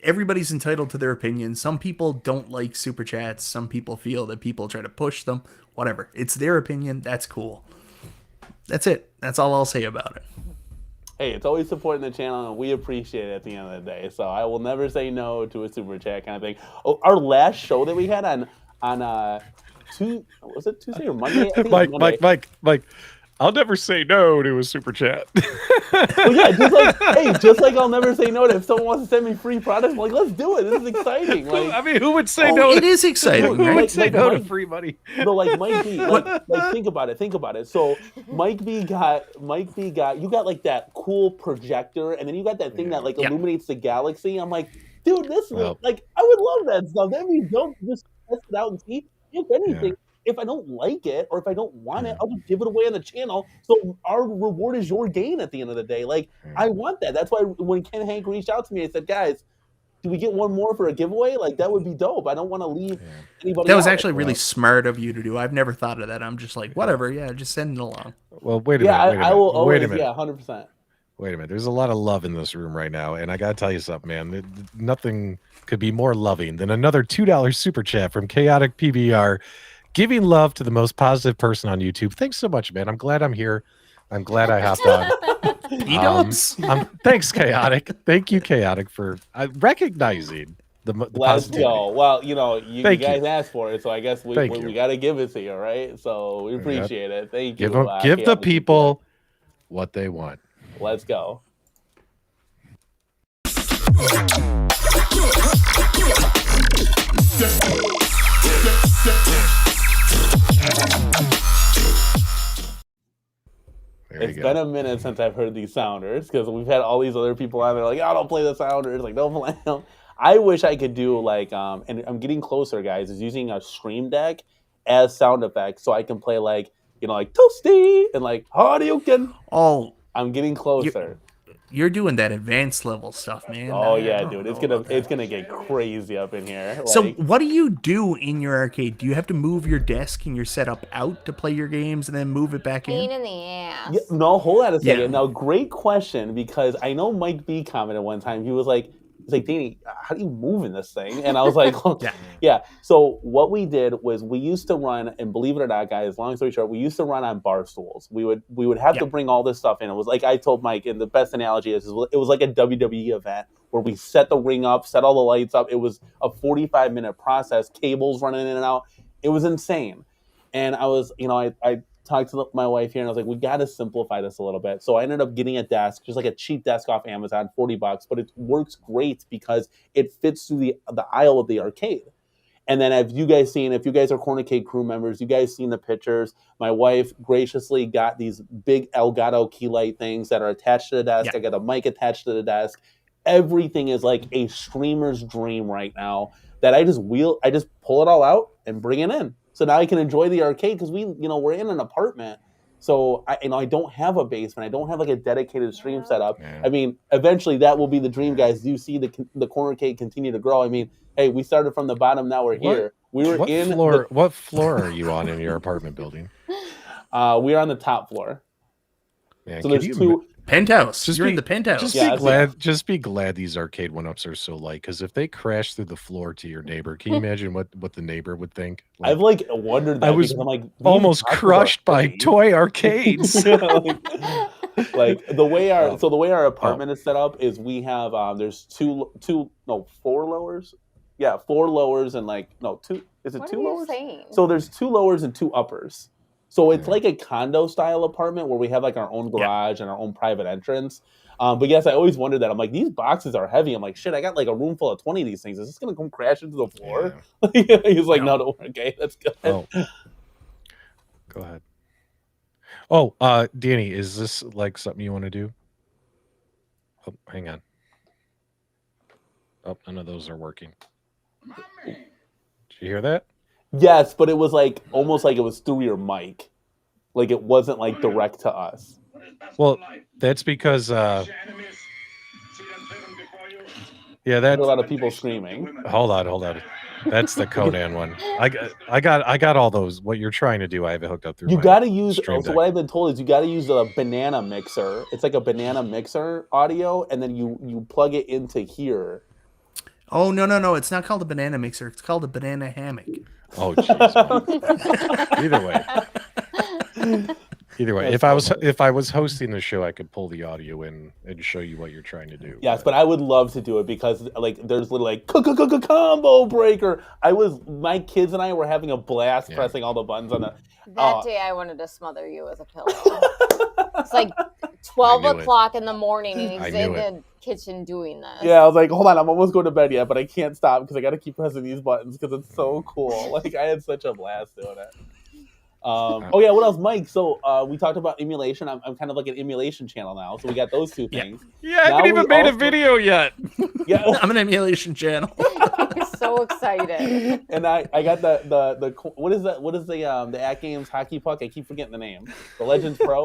everybody's entitled to their opinion. Some people don't like super chats. Some people feel that people try to push them. Whatever. It's their opinion. That's cool. That's it. That's all I'll say about it. Hey, it's always supporting the channel, and we appreciate it at the end of the day. So I will never say no to a super chat kind of thing. Oh, our last show that we had on Tuesday or Monday? Mike, I'll never say no to a super chat. Well, yeah, just like I'll never say no to if someone wants to send me free products. I'm like, let's do it. This is exciting. Like, I mean, who would say no? It is exciting. Who would say no to free money? No, like Mike B. Like think about it. So Mike B got you got like that cool projector, and then you got that thing that like illuminates the galaxy. I'm like, dude, this is like I would love that stuff. That'd be dope. Just test it out and see if anything. Yeah. If I don't like it or if I don't want it, I'll just give it away on the channel. So our reward is your gain at the end of the day. Like, I want that. That's why when KinHank reached out to me, I said, guys, do we get one more for a giveaway? Like, that would be dope. I don't want to leave anybody That was actually really smart of you to do. I've never thought of that. I'm just like, whatever. Yeah, just send it along. Well, wait a minute. I will always, 100%. Wait a minute. There's a lot of love in this room right now. And I got to tell you something, man. Nothing could be more loving than another $2 super chat from Chaotic PBR. Giving love to the most positive person on YouTube. Thanks so much, man. I'm glad I'm here I'm glad I hopped on. PDubz. Thanks, Chaotic. Thank you, Chaotic, for recognizing the Let's positivity. go. Well, you guys asked for it, so I guess we got to give it to you, right? So we appreciate it. Thank you. Give the people what they want. Let's go. It's been a minute since I've heard these sounders because we've had all these other people on there like, oh, don't play the sounders. Like, don't play them. I wish I could do like, and I'm getting closer, guys, is using a Stream Deck as sound effects so I can play like, like Toasty and like Hadouken. Oh, I'm getting closer. You're doing that advanced level stuff, man. Oh yeah, dude. It's gonna get crazy up in here. So what do you do in your arcade? Do you have to move your desk and your setup out to play your games and then move it back in? Pain in the ass. Yeah, no, hold on a second. Now, great question, because I know Mike B commented one time. He was like, Danny, how do you move in this thing? And I was like, yeah. So what we did was we used to run, and believe it or not, guys, long story short, we used to run on bar stools. We would have to bring all this stuff in. It was like I told Mike, and the best analogy is it was like a WWE event where we set the ring up, set all the lights up. It was a 45-minute process, cables running in and out. It was insane. And I was, I talked to my wife here and I was like, we got to simplify this a little bit. So I ended up getting a desk, just like a cheap desk off Amazon, $40, but it works great because it fits through the aisle of the arcade. And then if you guys are CornerCade crew members, you guys seen the pictures. My wife graciously got these big Elgato key light things that are attached to the desk. I got a mic attached to the desk. Everything is like a streamer's dream right now that I just pull it all out and bring it in. So now I can enjoy the arcade because we're in an apartment. So I don't have a basement. I don't have like a dedicated stream setup. Yeah. I mean, eventually that will be the dream, guys. You see the CornerCade continue to grow. I mean, hey, we started from the bottom. Now we're here. What floor are you on in your apartment building? We're on the top floor. Man, so there's two. Penthouse. You're in the penthouse. Just be glad these Arcade1ups are so light, because if they crash through the floor to your neighbor, can you imagine what the neighbor would think? Like, I've wondered that. I was almost crushed by toy arcades. Like the way our apartment is set up is we have there's four lowers. Yeah, 4 lowers and two. Is it what 2 are you lowers? Saying? So there's 2 lowers and 2 uppers. So it's like a condo style apartment where we have like our own garage and our own private entrance. But yes, I always wondered that. I'm like, these boxes are heavy. I'm like, shit, I got like a room full of 20 of these things. Is this going to come crash into the floor? Yeah. He's like, no, don't worry. Okay, that's good. Oh. Go ahead. Oh, Danny, is this like something you want to do? Oh, hang on. Oh, none of those are working. Did you hear that? Yes, but it was like almost like it was through your mic. Like it wasn't like direct to us. Well, that's because that's a lot of people screaming. Hold on. That's the Conan one. I got all those. What you're trying to do, I have it hooked up through. You got to use. So what I've been told is you got to use a banana mixer. It's like a banana mixer audio, and then you plug it into here. Oh no! It's not called a banana mixer. It's called a banana hammock. Oh, jeez. Either way, if I was hosting the show, I could pull the audio in and show you what you're trying to do. Yes, but I would love to do it because there's little combo breaker. My kids and I were having a blast pressing all the buttons on the. That day I wanted to smother you with a pillow. It's like 12 o'clock in the morning and he's in the kitchen doing this. Yeah, I was like, hold on, I'm almost going to bed yet, but I can't stop because I got to keep pressing these buttons because it's so cool. Like, I had such a blast doing it. Oh yeah, what else, Mike? So we talked about emulation. I'm kind of like an emulation channel now. So we got those 2 things. Yeah, I haven't even made a video yet. Yeah, I'm an emulation channel. I'm so excited. And I got the what is that? What is the At Games hockey puck? I keep forgetting the name. The Legends Pro.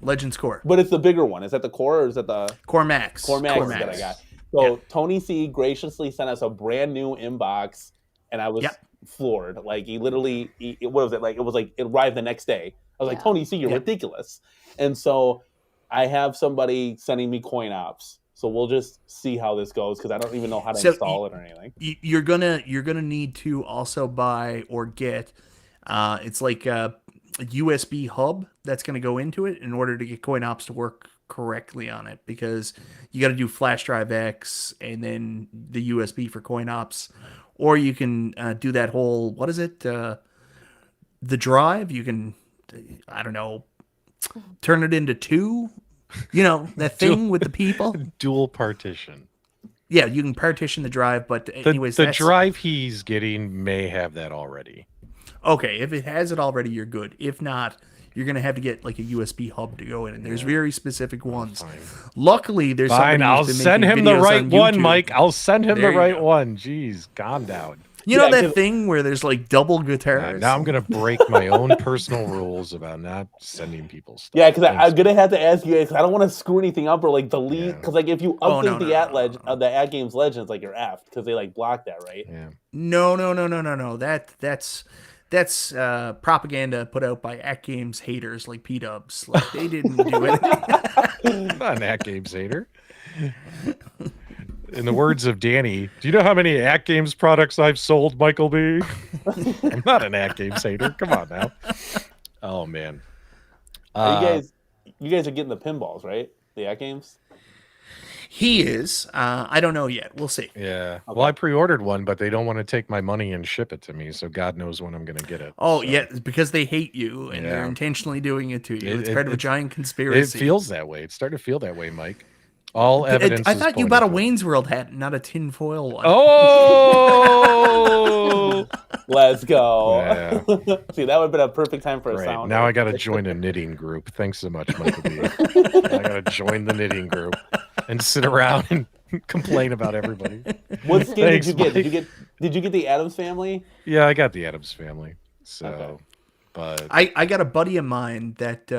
Legends Core. But it's the bigger one. Is that the Core or is that the Core Max? Core Max is that I got. So Tony C graciously sent us a brand new inbox, and I was. Floored. Like he literally what was it like? It was like it arrived the next day. I was like, Tony C, you're ridiculous. And so I have somebody sending me coin ops. So we'll just see how this goes because I don't even know how to install it or anything. You're gonna need to also buy or get it's like USB hub that's going to go into it in order to get CoinOps to work correctly on it, because you got to do flash drive X and then the USB for CoinOps, or you can do that whole, what is it? The drive, you can, I don't know, turn it into two, that thing with the people. Dual partition. Yeah, you can partition the drive, but anyways, the drive he's getting may have that already. Okay, if it has it already, you're good. If not, you're going to have to get like a USB hub to go in, and there's very specific ones. Fine. Luckily, there's Fine, I'll send him the right one, Mike. I'll send him the right one. Jeez, calm down. You know that thing where there's like double guitars? Now I'm going to break my own personal rules about not sending people stuff. Yeah, because I'm going to have to ask you guys, because I don't want to screw anything up or like delete, because like if you update the At Games Legends, like you're effed, because they like block that, right? Yeah. No. That's propaganda put out by At Games haters like PDubz. Like, they didn't do anything. I'm not an At Games hater. In the words of Danny, do you know how many At Games products I've sold, Michael B? I'm not an At Games hater. Come on now. Oh man. You guys are getting the pinballs, right? The At Games? He is. I don't know yet. We'll see. Yeah. Okay. Well, I pre-ordered one, but they don't want to take my money and ship it to me, so God knows when I'm going to get it. Oh, yeah, because they hate you, and they're intentionally doing it to you. It's part of a giant conspiracy. It feels that way. It's starting to feel that way, Mike. All evidence. I thought you bought a Wayne's World hat, not a tinfoil one. Oh, let's go! Yeah. See, that would have been a perfect time for a sound. Now I got to join a knitting group. Thanks so much, Michael B. I got to join the knitting group and sit around and complain about everybody. What skin did you get? Did you get the Addams Family? Yeah, I got the Addams Family. So, but I got a buddy of mine that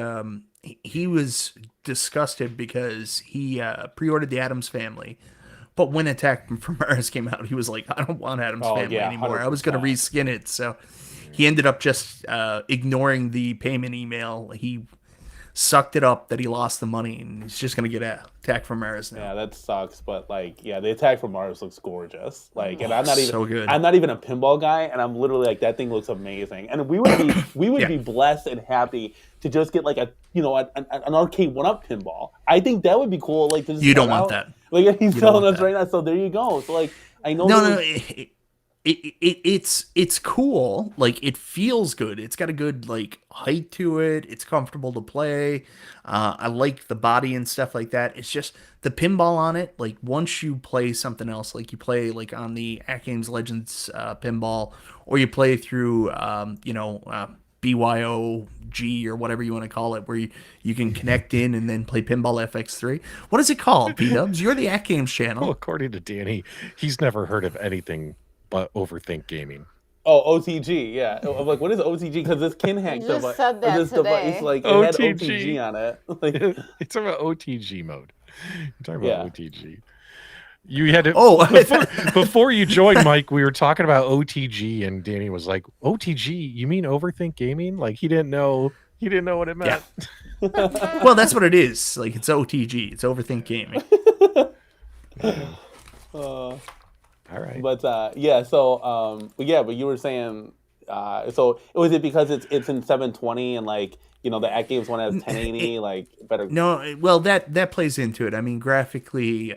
he was disgusted because he pre-ordered the Addams Family, but when Attack from Mars came out, he was like, I don't want Addams Family anymore. 100%. I was going to reskin it, so he ended up just ignoring the payment email. He sucked it up that he lost the money, and he's just going to get Attack from Mars now. Yeah, that sucks, but like, the Attack from Mars looks gorgeous. Like, and I'm not even so good. I'm not even a pinball guy, and I'm literally like, that thing looks amazing. And we would be blessed and happy to just get like an Arcade1up pinball. I think that would be cool. Like, you don't want that. Like, he's telling us right now. So there you go. So like, I know. It's cool. Like, it feels good. It's got a good like height to it. It's comfortable to play. I like the body and stuff like that. It's just the pinball on it. Like, once you play something else, like you play like on the At Games Legends pinball, or you play through BYOG or whatever you want to call it, where you can connect in and then play Pinball FX3. What is it called, PDubz? You're the At Games channel. Well, according to Danny, he's never heard of anything but Overthink Gaming. Oh, OTG, yeah. I'm like, what is OTG? Because this KinHank device, said that this today. Device, like, OTG. It had OTG on it. Like, it's about OTG mode. You're talking about OTG. You had to before you joined, Mike. We were talking about OTG, and Danny was like, "OTG? You mean Overthink Gaming?" Like, he didn't know what it meant. Yeah. Well, that's what it is. Like, it's OTG. It's Overthink Gaming. All right. But but you were saying, so was it because it's in 720 and like, the At Games one has 1080, like better? No, well, that plays into it. I mean, graphically,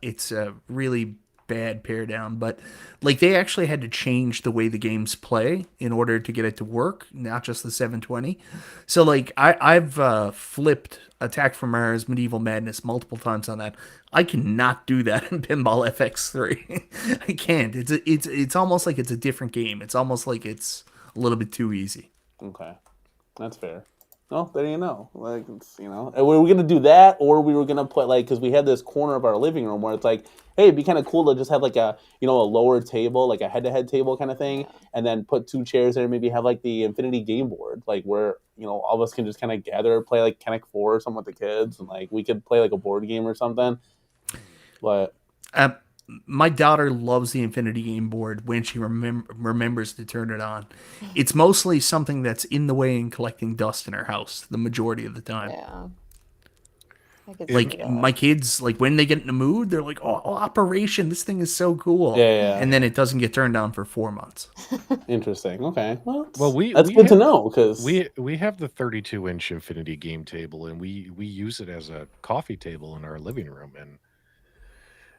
it's a really bad pair down, but like, they actually had to change the way the games play in order to get it to work, not just the 720. So like, I've flipped Attack from Mars, Medieval Madness multiple times on that. I cannot do that in Pinball FX3. I can't. It's almost like it's a different game. It's almost like it's a little bit too easy. Okay, that's fair. Well, there you know. Like, it's, and we were gonna do that, or we were gonna put like, because we had this corner of our living room where it's like, hey, it'd be kind of cool to just have like a a lower table, like a head-to-head table kind of thing, and then put two chairs there, maybe have like the infinity game board, like where all of us can just kind of gather, play like KinHank 4 or something with the kids, and like we could play like a board game or something. But my daughter loves the infinity game board when she remembers to turn it on. It's mostly something that's in the way and collecting dust in her house the majority of the time. Yeah. Like my kids, like when they get in the mood, they're like, "Oh, Operation! This thing is so cool!" Yeah. And then it doesn't get turned on for 4 months. Interesting. Okay. Well, that's good to know because we have the 32-inch Infinity game table, and we use it as a coffee table in our living room, and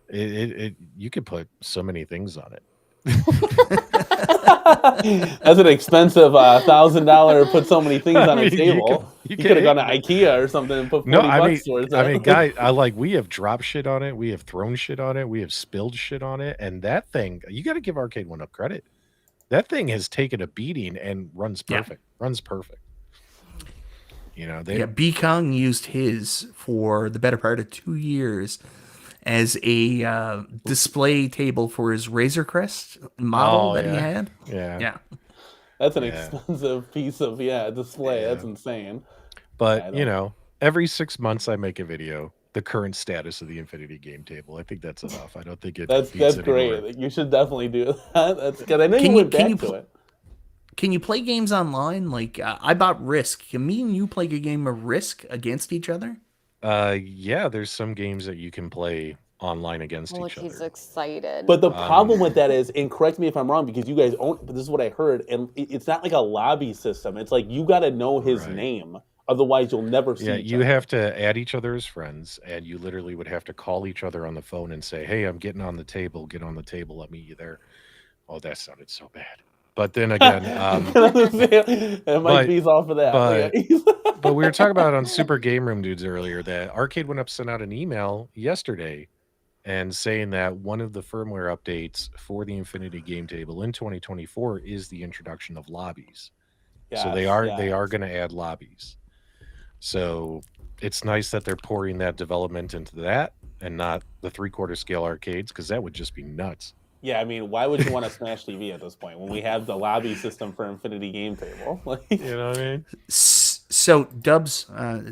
it you could put so many things on it. That's an expensive $1,000. Put so many things on a table. You could have gone to IKEA or something and put 40 bucks towards it. I mean, guys, we have dropped shit on it. We have thrown shit on it. We have spilled shit on it. And that thing, you got to give Arcade1up credit. That thing has taken a beating and runs perfect. Runs perfect. You know, B. Kong used his for the better part of 2 years as a display table for his Razor Crest model that he had. Yeah. That's an expensive piece of display. Yeah. That's insane. But you know, every 6 months I make a video, the current status of the Infinity game table. I think that's enough. I don't think that's great. Anymore. You should definitely do that. That's good. I know you went back to it. Can you play games online? Like I bought Risk. Can me and you play a game of Risk against each other? Yeah, there's some games that you can play online against each other. He's excited. But the problem with that is, and correct me if I'm wrong, because you guys own, but this is what I heard, and it's not like a lobby system. It's like you got to know his name, otherwise you'll never see. Yeah, you have to add each other as friends, and you literally would have to call each other on the phone and say, "Hey, I'm getting on the table. Get on the table. Let me meet you there." Oh, that sounded so bad. But then again, Mike B's off of that. But we were talking about on Super Game Room Dudes earlier that Arcade1up sent out an email yesterday and saying that one of the firmware updates for the Infinity game table in 2024 is the introduction of lobbies. Yes, so they are going to add lobbies. So it's nice that they're pouring that development into that and not the 3/4 scale arcades, because that would just be nuts. Yeah, I mean, why would you want to smash TV at this point when we have the lobby system for Infinity game table? You know what I mean? So, Dubs,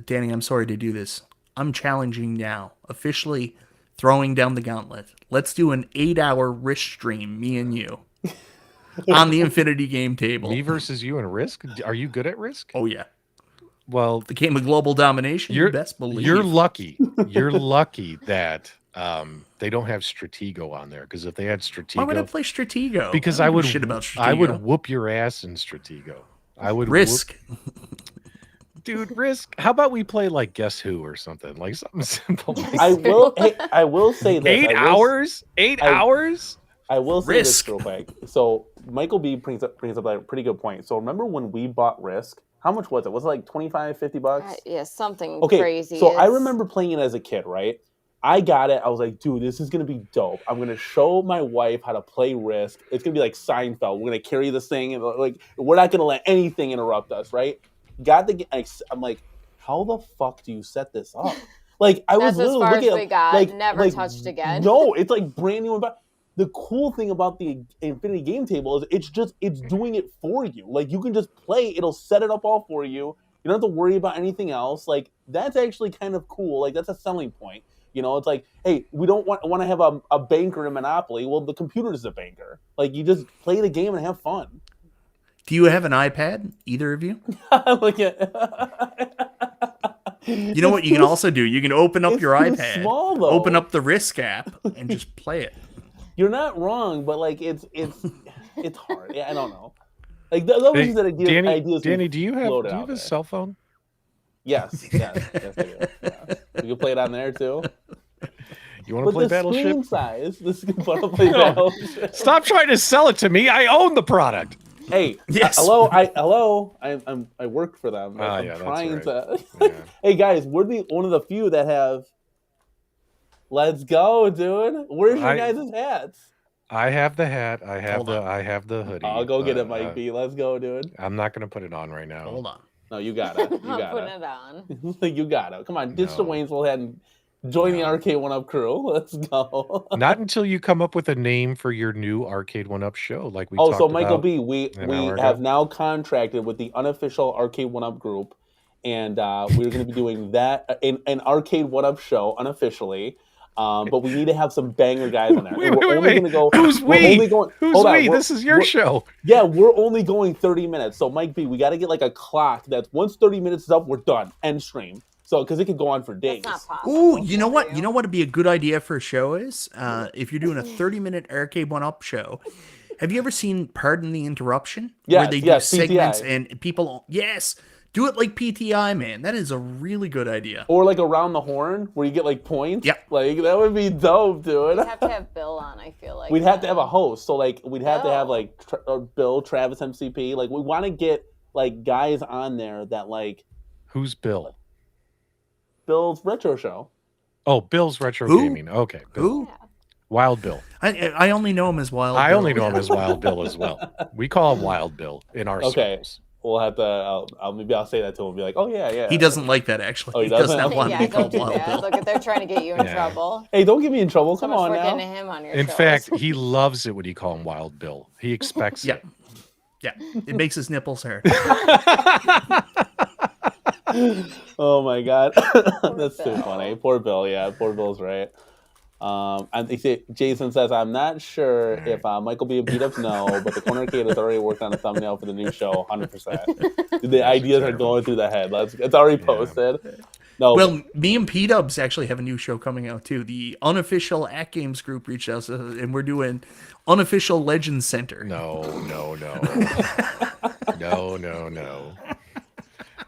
Danny, I'm sorry to do this. I'm challenging now, officially throwing down the gauntlet. Let's do an 8-hour Risk stream, me and you, on the Infinity game table. Me versus you in Risk? Are you good at Risk? Oh, yeah. Well, the game of global domination, you best believe. You're lucky. You're lucky that they don't have Stratego on there, because if they had Stratego, why would I play Stratego? Because I would shit about Stratego. I would whoop your ass in Stratego. I would Risk. Dude, Risk. How about we play like Guess Who or something, like something simple? I will say this. 8 hours. 8 hours. I will say Risk. this real quick. So Michael B brings up a pretty good point. So remember when we bought Risk? How much was it? Was it like $25-$50? Yeah, something okay, crazy. So I remember playing it as a kid, right? I got it. I was like, dude, this is going to be dope. I'm going to show my wife how to play Risk. It's going to be like Seinfeld. We're going to carry this thing. And like, we're not going to let anything interrupt us, right? Got the. I'm like, how the fuck do you set this up? Like, I was literally looking at, we got. like, never touched again. No, it's like brand new. The cool thing about the Infinity game table is it's doing it for you. Like, you can just play. It'll set it up all for you. You don't have to worry about anything else. Like, that's actually kind of cool. Like, that's a selling point. You know, it's like, hey, we don't want to have a banker in Monopoly. Well, the computer is a banker. Like, you just play the game and have fun. Do you have an iPad, either of you? Look at. You know what you can also do? You can open up your iPad, small, though. Open up the Risk app, and just play it. You're not wrong, but like it's hard. Yeah, I don't know. Like those are ideas. Danny, do you have a cell phone? Yes, I do. Yeah. You can play it on there too. You want to play Battleship? Screen size. Battleship. Stop trying to sell it to me. I own the product. Hey, yes. Hello. I work for them. I'm trying to. Yeah. Hey guys, we're one of the few that have. Let's go, dude. Where's your guys' hats? I have the hat. I have the hoodie. I'll go get it, Mike B. Let's go, dude. I'm not gonna put it on right now. Hold on. No, you got it. I'm putting it on. You got it. Come on, ditch the Waynesville head and join the Arcade1up crew. Let's go. Not until you come up with a name for your new Arcade1up show, like we. So Michael B, we have now contracted with the unofficial Arcade1up group, and we're going to be doing that an Arcade1up show unofficially. But we need to have some banger guys on there. Wait. Who's we? Who's we? This is your show. Yeah, we're only going 30 minutes. So Mike B, we got to get like a clock that's once 30 minutes is up, we're done. End stream. So, because it could go on for days. That's not possible. Ooh, you know what? You know what would be a good idea for a show is? If you're doing a 30-minute Arcade1up show, have you ever seen Pardon the Interruption? Yes, Where they do segments and people... Yes! Do it like PTI, man. That is a really good idea. Or like Around the Horn, where you get like points. Yep. Like, that would be dope, dude. We'd have to have Bill on, I feel like. We'd have to have a host. So, like, we'd have to have, like, Bill, Travis, MCP. Like, we want to get, like, guys on there that, like... Who's Bill? Bill's Retro Show. Oh, Bill's Retro Gaming. Okay. Bill. Who? Yeah. Wild Bill. I only know him as Wild Bill. I only know him as Wild Bill as well. We call him Wild Bill in our circles. We'll have to. Maybe I'll say that to him and be like, "Oh yeah." He doesn't like that actually. Oh, he does not want to be don't called do Wild that. Bill. Look, they're trying to get you in trouble. Hey, don't get me in trouble. So Come much on work now. into him on your In shows. fact, he loves it when you call him Wild Bill. He expects it. Yeah, it makes his nipples hurt. Oh my god, that's too funny. Poor Bill. Yeah, poor Bill's right. And Jason says, I'm not sure if Michael B. and PDubz know, but the CornerCade has already worked on a thumbnail for the new show, 100%. The ideas are going through the head. It's already posted. No. Well, me and PDubz actually have a new show coming out too. The unofficial At Games group reached out, and we're doing unofficial Legends Center. No.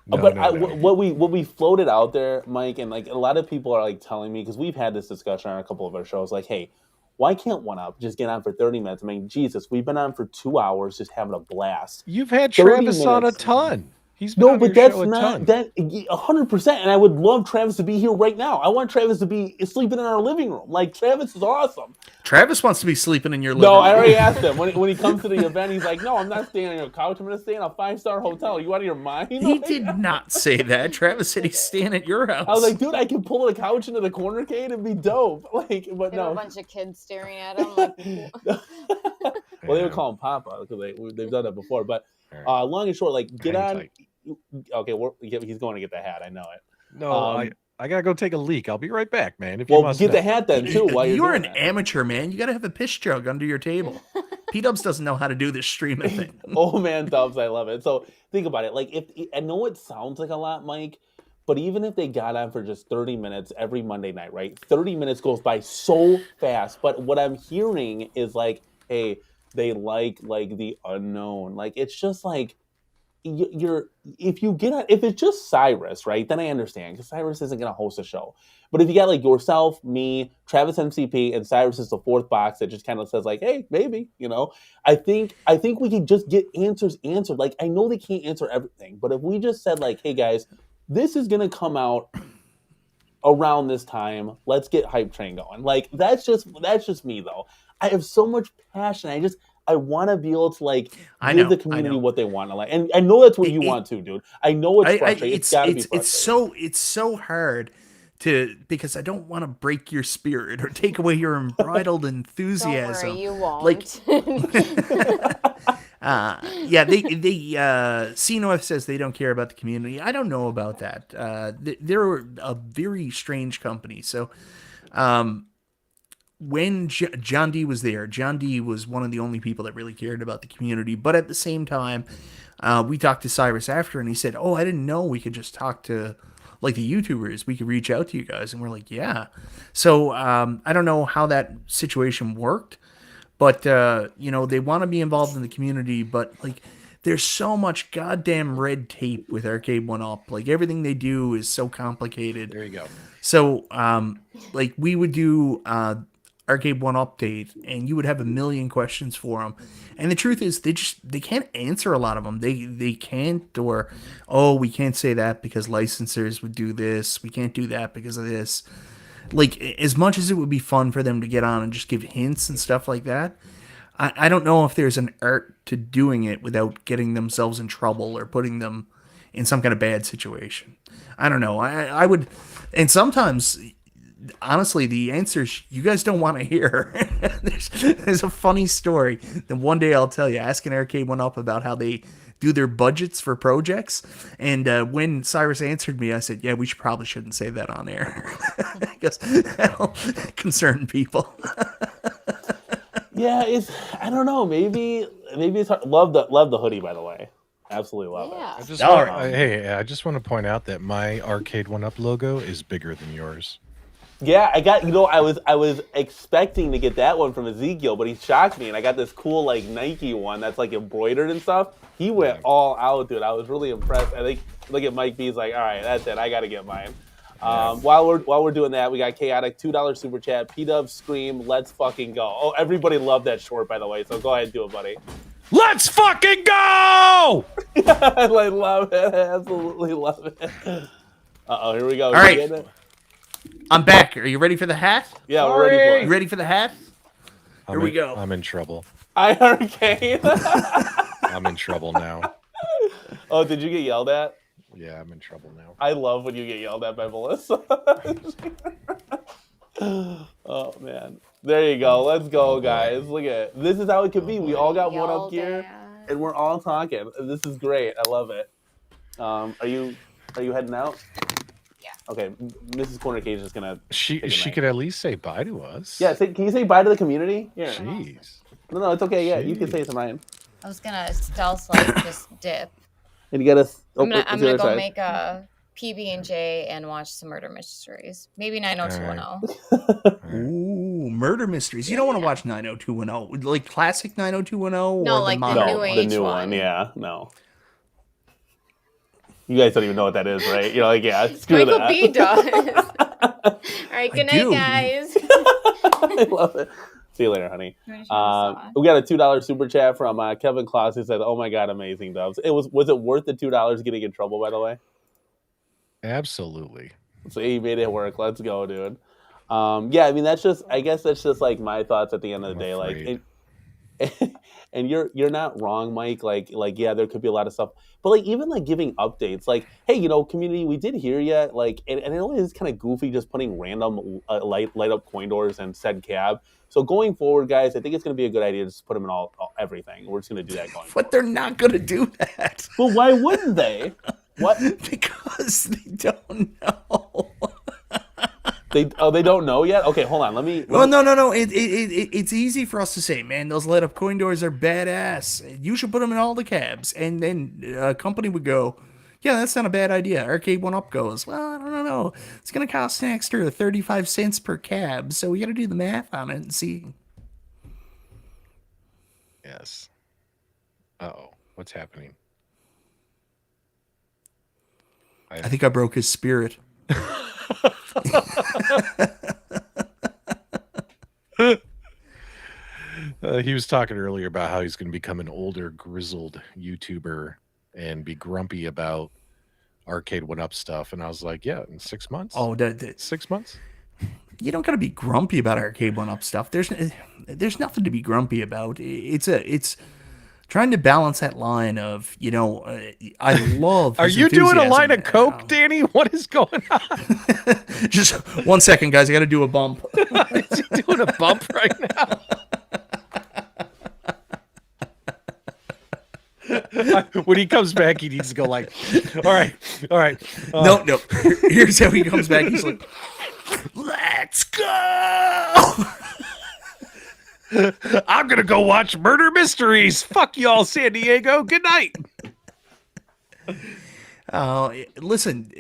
What we floated out there, Mike, and like a lot of people are like telling me, because we've had this discussion on a couple of our shows, like, hey, why can't 1UP just get on for 30 minutes? I mean, Jesus, we've been on for 2 hours just having a blast. You've had Travis on a ton. He's been No, on but your that's show a not ton. that 100%. And I would love Travis to be here right now. I want Travis to be sleeping in our living room. Like, Travis is awesome. Travis wants to be sleeping in your living room. No, I already asked him. When he comes to the event, he's like, no, I'm not staying on your couch. I'm going to stay in a 5-star hotel. Are you out of your mind? He did not say that. Travis said he's staying at your house. I was like, dude, I can pull the couch into the CornerCade and be dope. Like, but They no. have a bunch of kids staring at him. Like, Well, they would call him Papa because they've done that before. But long and short, like, get on. Tight. Okay, he's going to get the hat. I know it. No, I gotta go take a leak. I'll be right back, man. If Well, you must get know. the hat then too. While You're an doing that. amateur, man. You got to have a piss jug under your table. PDubz doesn't know how to do this streaming thing. Oh man, Dubs, I love it. So think about it. Like, if I know it sounds like a lot, Mike, but even if they got on for just 30 minutes every Monday night, right? 30 minutes goes by so fast. But what I'm hearing is like, hey, they like the unknown. Like, it's just like. If it's just Cyrus, right, then I understand, because Cyrus isn't going to host a show. But if you got like yourself, me, Travis MCP, and Cyrus is the fourth box that just kind of says like, hey, maybe, I think we can just get answers answered. Like, I know they can't answer everything, but if we just said like, hey guys, this is going to come out around this time, let's get Hype Train going. Like, that's just me though. I have so much passion. I want to be able to like give the community what they want to like, and I know that's what you want to, dude. I know it's frustrating. It's gotta be frustrating. It's so hard because I don't want to break your spirit or take away your unbridled enthusiasm. Don't worry, you won't. Like, they C North says they don't care about the community. I don't know about that. They're a very strange company. So, when John D was there, John D was one of the only people that really cared about the community. But at the same time, we talked to Cyrus after, and he said, oh, I didn't know we could just talk to, like, the YouTubers. We could reach out to you guys. And we're like, yeah. So I don't know how that situation worked. But, they want to be involved in the community. But, like, there's so much goddamn red tape with Arcade1up. Like, everything they do is so complicated. There you go. So, like, we would do... Arcade1up update, and you would have a million questions for them. And the truth is, they can't answer a lot of them. They can't, or, oh, we can't say that because licensors would do this. We can't do that because of this. Like, as much as it would be fun for them to get on and just give hints and stuff like that, I don't know if there's an art to doing it without getting themselves in trouble or putting them in some kind of bad situation. I don't know. I would, and sometimes... honestly, the answers you guys don't want to hear. There's a funny story that one day I'll tell you, asking Arcade1up about how they do their budgets for projects. And when Cyrus answered me, I said, yeah, we probably shouldn't say that on air. Because that'll concern people. Yeah, I don't know. Maybe it's hard. Love the hoodie, by the way. Absolutely love it. Yeah. I just want to point out that my Arcade1up logo is bigger than yours. Yeah, I got, I was expecting to get that one from Ezekiel, but he shocked me, and I got this cool like Nike one that's like embroidered and stuff. He went all out, dude. I was really impressed. I think look at Mike B's like, all right, that's it. I got to get mine. While we're doing that, we got Chaotic $2 super chat. PDubz scream, let's fucking go. Oh, everybody loved that short, by the way. So go ahead and do it, buddy. Let's fucking go! I love it. I absolutely love it. Here we go. All right. I'm back. Are you ready for the hat? Yeah, we're ready for it. You ready for the hat? Here we go. I'm in trouble. Arcade. I'm in trouble now. Oh, did you get yelled at? Yeah, I'm in trouble now. I love when you get yelled at by Melissa. Oh, man. There you go. Let's go, guys. Look at it. This is how it could be. We all got one up gear, and we're all talking. This is great. I love it. Are you heading out? Yeah. Okay. Mrs. CornerCade is just gonna. She could at least say bye to us. Yeah. Can you say bye to the community? Yeah. Jeez. No, it's okay. Yeah, you can say it to mine. I was gonna stealth like just dip. And you gotta. I'm gonna go make a PB&J and watch some murder mysteries. Maybe 90210. Ooh, murder mysteries. You don't want to watch 90210, like classic 90210. No, or like the new age the new one. Yeah, no. You guys don't even know what that is, right? You're like, yeah, screw Michael that. B does. All right, good night, guys. I love it. See you later, honey. We got a $2 super chat from Kevin Kloss who said, "Oh my god, amazing Dubs." Was it worth the $2 getting in trouble? By the way, absolutely. So he made it work. Let's go, dude. Yeah, I mean I guess that's just like my thoughts at the end of the day. Like, and you're not wrong, Mike. Like yeah, there could be a lot of stuff, but like even like giving updates, like, hey, community, we did hear you. Like, and it only is kind of goofy just putting random light up coin doors and said cab. So going forward, guys, I think it's going to be a good idea to just put them in everything. We're just going to do that going forward. But they're not going to do that. Well, why wouldn't they? What? Because they don't know. They don't know yet? Okay, hold on. Let me. No. It's easy for us to say, man, those light up coin doors are badass. You should put them in all the cabs. And then a company would go, yeah, that's not a bad idea. Arcade1up goes, well, I don't know. It's going to cost an extra 35 cents per cab. So we got to do the math on it and see. Yes. Uh-oh. What's happening? I think I broke his spirit. He was talking earlier about how he's going to become an older, grizzled YouTuber and be grumpy about Arcade1up stuff. And I was like, yeah, in 6 months. Oh, 6 months? You don't got to be grumpy about Arcade1up stuff. There's nothing to be grumpy about. It's trying to balance that line of, I love. Are you doing a line of coke, Danny? What is going on? Just 1 second, guys. I got to do a bump. Is he doing a bump right now? When he comes back, he needs to go like, all right. No. Here's how he comes back. He's like, let's go. I'm going to go watch Murder Mysteries. Fuck y'all, San Diego. Good night. Listen,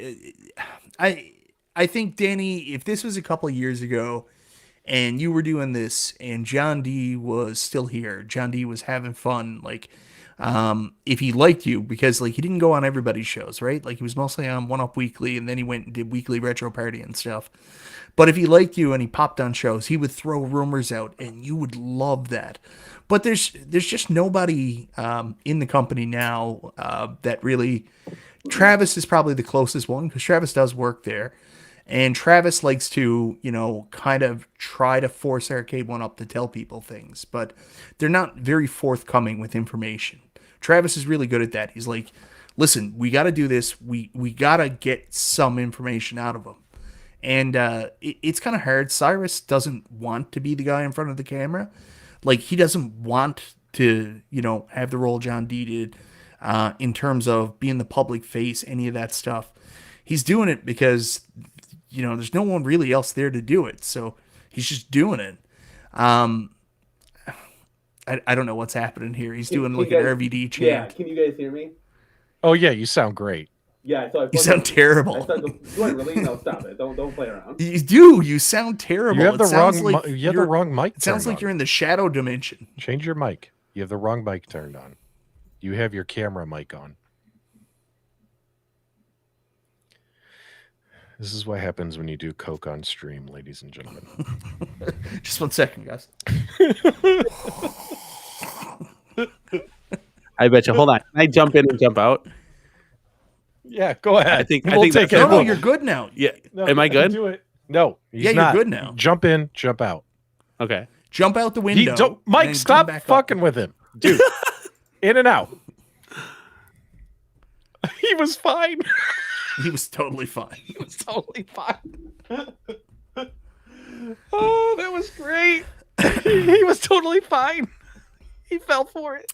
I think, Danny, if this was a couple of years ago and you were doing this and John D was still here, John D was having fun, like, if he liked you, because like he didn't go on everybody's shows, right? Like he was mostly on 1UP Weekly, and then he went and did Weekly Retro Party and stuff. But if he liked you and he popped on shows, he would throw rumors out, and you would love that. But there's just nobody in the company now that really. Travis is probably the closest one, because Travis does work there, and Travis likes to kind of try to force Arcade1up to tell people things, but they're not very forthcoming with information. Travis is really good at that. He's like, listen, we got to do this. We got to get some information out of them. And it's kind of hard. Cyrus doesn't want to be the guy in front of the camera. Like, he doesn't want to, have the role John D did in terms of being the public face, any of that stuff. He's doing it because, there's no one really else there to do it. So he's just doing it. I don't know what's happening here. He's doing like an RVD chant. Yeah, can you guys hear me? Oh yeah, you sound great. Yeah, so you sound terrible. Do I really? No, stop it. Don't play around. You do. You sound terrible. You have the wrong mic. It sounds like you're in the shadow dimension. Change your mic. You have the wrong mic turned on. You have your camera mic on. This is what happens when you do coke on stream, ladies and gentlemen. Just 1 second, guys. I bet you. Hold on. Can I jump in and jump out? Yeah, go ahead. I think take it. No, you're good now. Yeah. No, Am I good? Do it. No. Yeah, you're good now. Jump in, jump out. Okay. Jump out the window. Mike, stop fucking with him. Dude. In and out. He was fine. He was totally fine. He was totally fine. Oh, that was great. He was totally fine. He fell for it.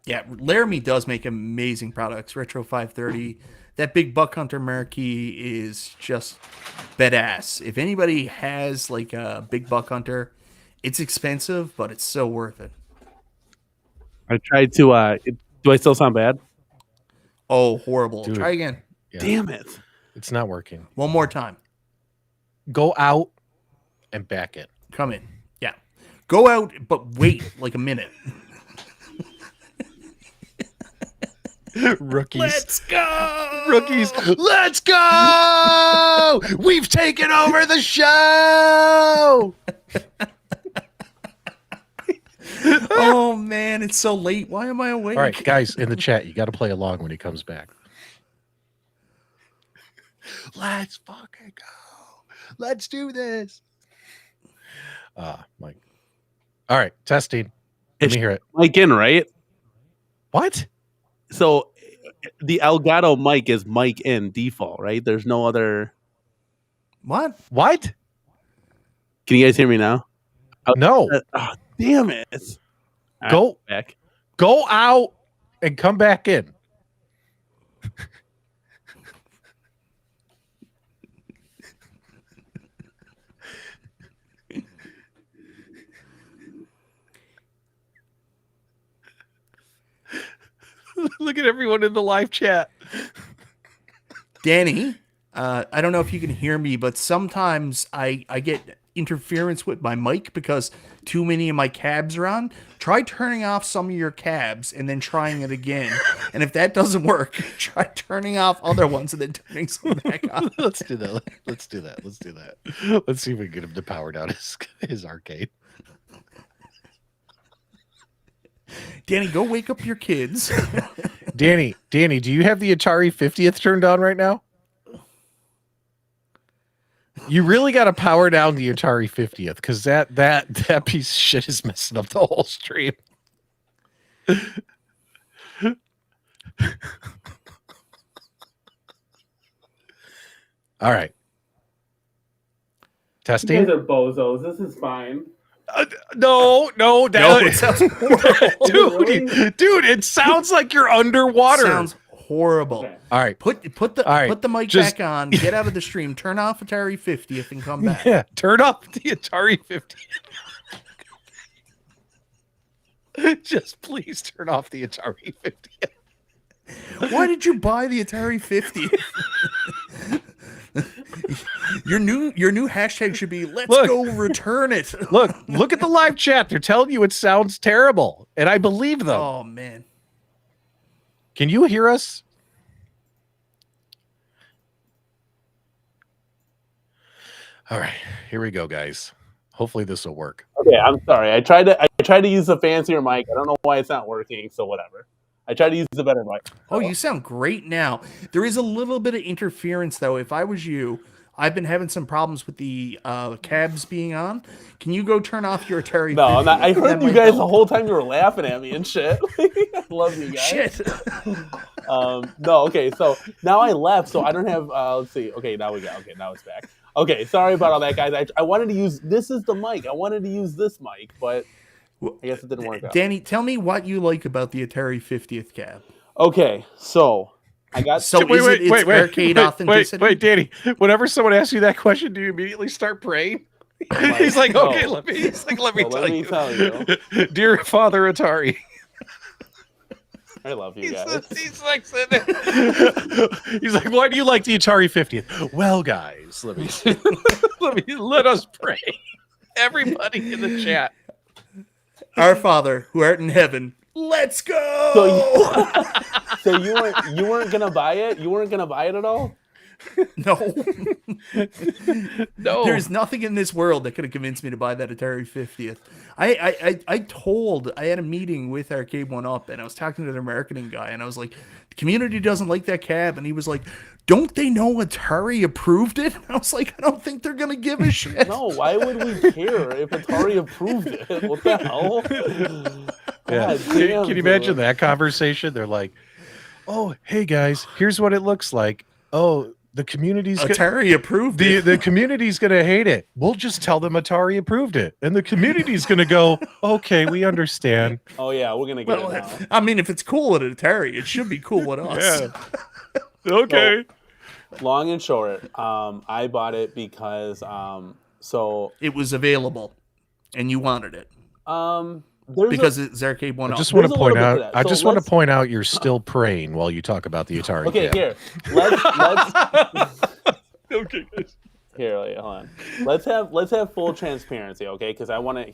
Yeah, Laramie does make amazing products. Retro 530. That big Buck Hunter marquee is just badass. If anybody has like a big Buck Hunter, it's expensive, but it's so worth it. I tried to. Do I still sound bad? Oh, horrible. Dude. Try again. Yeah. Damn it. It's not working. One more time. Go out and back in. Come in. Yeah. Go out, but wait like a minute. Rookies. Let's go! Rookies. Let's go! We've taken over the show! Oh, man, it's so late. Why am I awake? All right, guys, in the chat, you got to play along when he comes back. Let's fucking go. Let's do this. Mike. All right, testing. Let me hear it. Mic in, right? What? So the Elgato mic is mic in default, right? There's no other. What? Can you guys hear me now? No. Oh, damn it. Go back. Go out and come back in. Look at everyone in the live chat. Danny, I don't know if you can hear me, but sometimes I get interference with my mic because too many of my cabs are on. Try turning off some of your cabs and then trying it again. And if that doesn't work, try turning off other ones and then turning some back on. Let's do that. Let's do that. Let's see if we can get him to power down his arcade. Danny, go wake up your kids. Danny, do you have the Atari 50th turned on right now? You really got to power down the Atari 50th because that piece of shit is messing up the whole stream. All right. Testing. You guys are bozos. This is fine. No, it sounds horrible. dude, it sounds like you're underwater. Sounds horrible. Okay. All right, put the mic back on. Get out of the stream. Turn off Atari 50th and come back. Yeah, turn off the Atari 50th. Just please turn off the Atari 50th. Why did you buy the Atari 50th? Your new hashtag should be let's go return it. Look at the live chat. They're telling you it sounds terrible, and I believe them. Oh man. Can you hear us? All right, here we go, guys. Hopefully this will work. Okay, I'm sorry. I tried to use a fancier mic. I don't know why it's not working, so whatever. I tried to use a better mic. Oh, you sound great now. There is a little bit of interference, though. If I was you, I've been having some problems with the cabs being on. Can you go turn off your Atari? No, I'm not. I heard you guys the whole time you were laughing at me and shit. I love you guys. Shit. No, okay. So now I left, so I don't have. Let's see. Okay, now we go. Okay, now it's back. Okay, sorry about all that, guys. I wanted to use. This is the mic. I wanted to use this mic, but I guess it didn't work out. Danny, tell me what you like about the Atari 50th cab. Okay, so I got. So wait, arcade authenticity? Wait, Danny. Whenever someone asks you that question, do you immediately start praying? He's like, no. okay, let me Let me tell you. Dear Father Atari. I love you guys. He's like, why do you like the Atari 50th? Well, guys, let us pray. Everybody in the chat. Our Father who art in heaven, let's go. So you weren't gonna buy it? You weren't gonna buy it at all? No. No. There's nothing in this world that could have convinced me to buy that Atari 50th. I had a meeting with Arcade1up, and I was talking to their marketing guy, and I was like, the community doesn't like that cab. And he was like, don't they know Atari approved it? And I was like, I don't think they're going to give a shit. No, why would we care if Atari approved it? What the hell? Yeah. Can you imagine that conversation? They're like, oh, hey guys, here's what it looks like. Oh, the community's Atari approved it. The community's gonna hate it. We'll just tell them Atari approved it, and the community's gonna go, okay, we understand. Oh yeah, we're gonna get it now. I mean, if it's cool at Atari, it should be cool with us. Yeah. Okay. So, long and short, I bought it because so it was available, and you wanted it. Because it's Arcade1up. I just want to point out. I just want to point out you're still praying while you talk about the Atari. Okay, cab. here. Let's Okay, guys. Here, wait, hold on. Let's have full transparency, okay? Because I want to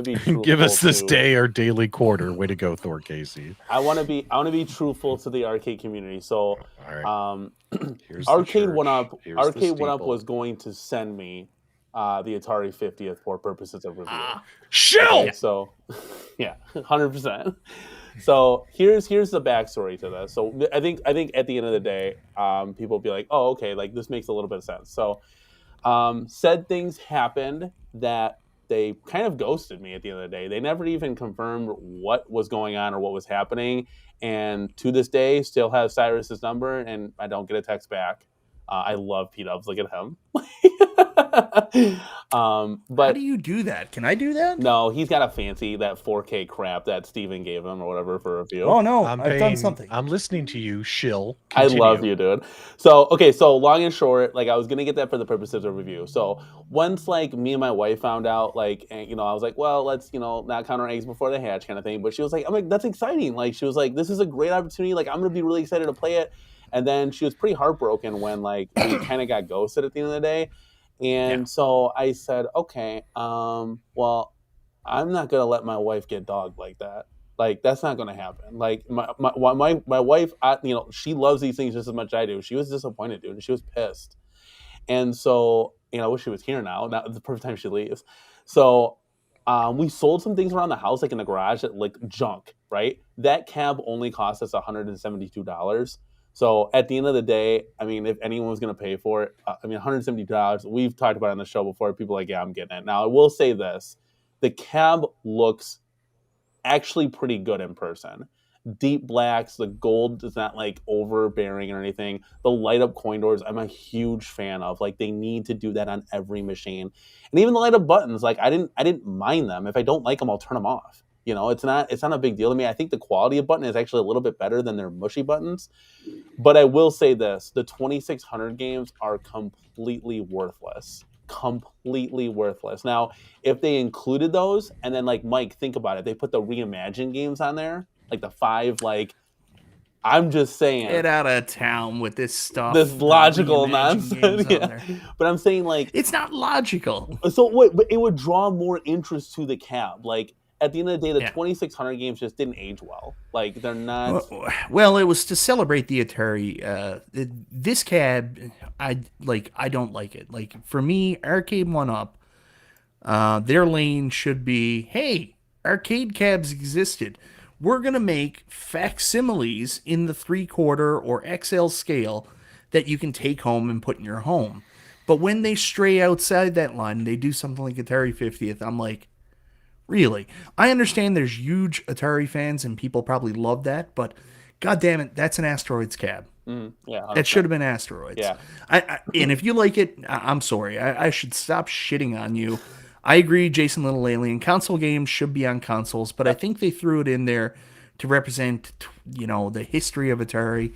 be truthful. Give us this day or daily quarter. Way to go, Thor Casey. I want to be truthful to the arcade community. So, right. Arcade1up was going to send me the Atari 50th for purposes of review. Shill! Okay, so, yeah, 100%. So here's the backstory to this. So I think at the end of the day, people will be like, oh, okay, like this makes a little bit of sense. So said things happened that they kind of ghosted me at the end of the day. They never even confirmed what was going on or what was happening. And to this day, still have Cyrus's number, and I don't get a text back. I love PDubz. Look at him. But how do you do that? Can I do that? No, he's got a fancy that 4K crap that Steven gave him or whatever for review. Oh no, I've done something. I'm listening to you, shill. Continue. I love you, dude. So okay, so long and short, like I was gonna get that for the purposes of review. So once like me and my wife found out, like, and, I was like, well, let's not count our eggs before they hatch, kind of thing. But she was like, I'm like, that's exciting. Like she was like, this is a great opportunity. Like I'm gonna be really excited to play it. And then she was pretty heartbroken when like we kind of got ghosted at the end of the day. And so I said, okay, well, I'm not going to let my wife get dogged like that. Like, that's not going to happen. Like, my wife, she loves these things just as much as I do. She was disappointed, dude. And she was pissed. And so, I wish she was here now. Now, the perfect time she leaves. So we sold some things around the house, like in the garage, that like junk, right? That cab only cost us $172. So at the end of the day, I mean, if anyone was going to pay for it, $170, we've talked about it on the show before. People are like, yeah, I'm getting it. Now, I will say this. The cab looks actually pretty good in person. Deep blacks, the gold is not like overbearing or anything. The light up coin doors, I'm a huge fan of. Like they need to do that on every machine. And even the light up buttons, like I didn't mind them. If I don't like them, I'll turn them off. It's not a big deal to me. I think the quality of button is actually a little bit better than their mushy buttons. But I will say this, the 2600 games are completely worthless. Completely worthless. Now, if they included those, and then like Mike, think about it, they put the reimagined games on there, like the 5, like I'm just saying, get out of town with this stuff. This logical nonsense. Yeah. But I'm saying like it's not logical. So but it would draw more interest to the cab. Like at the end of the day, the 2600 games just didn't age well. Like they're not. Well, it was to celebrate the Atari. This cab, I don't like it. Like for me, Arcade1up, their lane should be, hey, arcade cabs existed. We're gonna make facsimiles in the 3/4 or XL scale that you can take home and put in your home. But when they stray outside that line, they do something like Atari 50th. I'm like, really? I understand there's huge Atari fans and people probably love that, but god damn it, that's an Asteroids cab. Yeah, that should have been Asteroids. Yeah. And if you like it, I'm sorry. I should stop shitting on you. I agree, Jason Little Alien. Console games should be on consoles, but I think they threw it in there to represent, the history of Atari.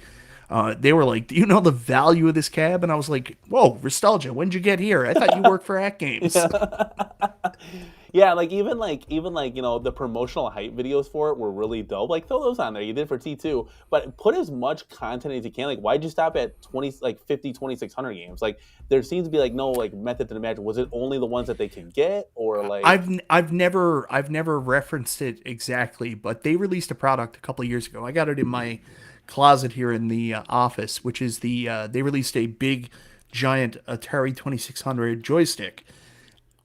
They were like, do you know the value of this cab? And I was like, whoa, nostalgia. When did you get here? I thought you worked for Hack Games. Yeah, like even you know, the promotional hype videos for it were really dope. Like throw those on there. You did for T2, but put as much content as you can. Like why'd you stop at 50 2600 games? Like there seems to be like no like method to the madness. Was it only the ones that they can get, or like I've never referenced it exactly, but they released a product a couple of years ago. I got it in my closet here in the office, which is they released a big giant Atari 2600 joystick.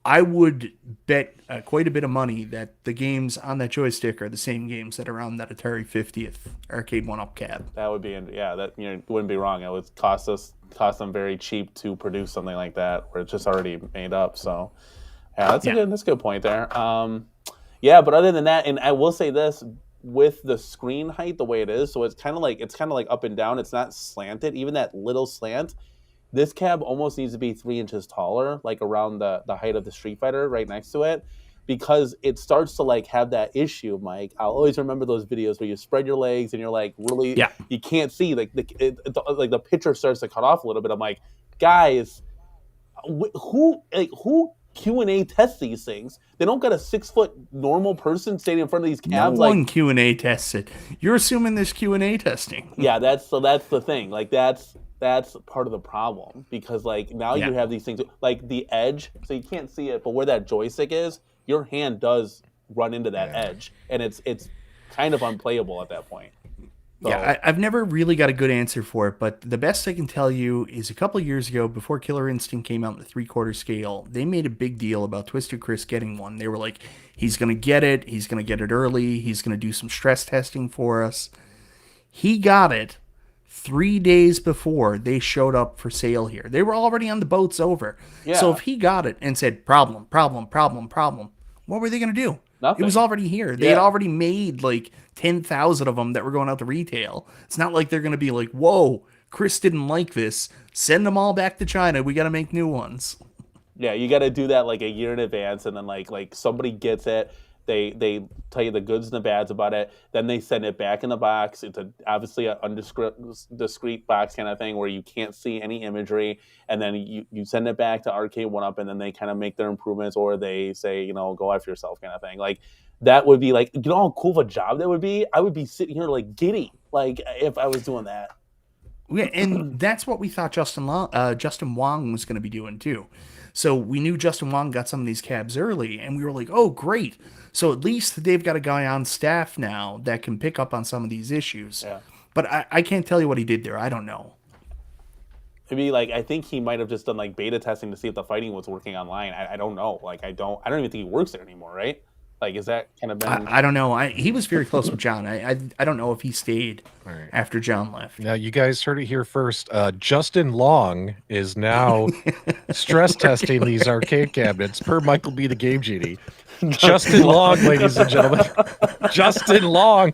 I would bet quite a bit of money that the games on that joystick are the same games that are on that Atari 50th Arcade1up cab. That would be, yeah, that you know, wouldn't be wrong. It would cost them very cheap to produce something like that, where it's just already made up. So, yeah, that's a good point there. Yeah, but other than that, and I will say this, with the screen height the way it is, so it's kind of like up and down. It's not slanted. Even that little slant. This cab almost needs to be 3 inches taller, like around the height of the Street Fighter right next to it, because it starts to like have that issue, Mike. I'll always remember those videos where you spread your legs and you're like really, you can't see, like the picture starts to cut off a little bit. I'm like, guys, who Q&A tests these things? They don't got a 6-foot normal person standing in front of these cabs. No one Q&A tests it. You're assuming there's Q&A testing. Yeah, that's the thing. Like that's part of the problem, because like now you have these things like the edge, so you can't see it, but where that joystick is, your hand does run into that edge, and it's kind of unplayable at that point. So, yeah, I've never really got a good answer for it, but the best I can tell you is a couple of years ago, before Killer Instinct came out in the 3/4 scale, they made a big deal about Twisted Chris getting one. They were like, he's going to get it early, he's going to do some stress testing for us. He got it 3 days before they showed up for sale here. They were already on the boats over. Yeah. So if he got it and said, problem, what were they going to do? Nothing. It was already here. They had already made like 10,000 of them that were going out to retail. It's not like they're going to be like, whoa, Chris didn't like this. Send them all back to China. We got to make new ones. Yeah, you got to do that like a year in advance, and then like somebody gets it. They tell you the goods and the bads about it. Then they send it back in the box. It's obviously an discrete box kind of thing where you can't see any imagery. And then you send it back to Arcade1up, and then they kind of make their improvements, or they say, you know, go after yourself kind of thing. Like that would be like, you know how cool of a job that would be? I would be sitting here like giddy, like if I was doing that. Yeah, and that's what we thought Justin Wong was going to be doing too. So we knew Justin Wong got some of these cabs early, and we were like, oh, great. So at least they've got a guy on staff now that can pick up on some of these issues. Yeah. But I can't tell you what he did there. I don't know. Maybe like I think he might have just done like beta testing to see if the fighting was working online. I don't know. Like I don't even think he works there anymore, right? Like, is that kind of been... I don't know. He was very close with John. I don't know if he stayed after John left. Now, you guys heard it here first. Justin Long is now stress testing these arcade cabinets per Michael B. the Game Genie. Justin Long, ladies and gentlemen. Justin Long.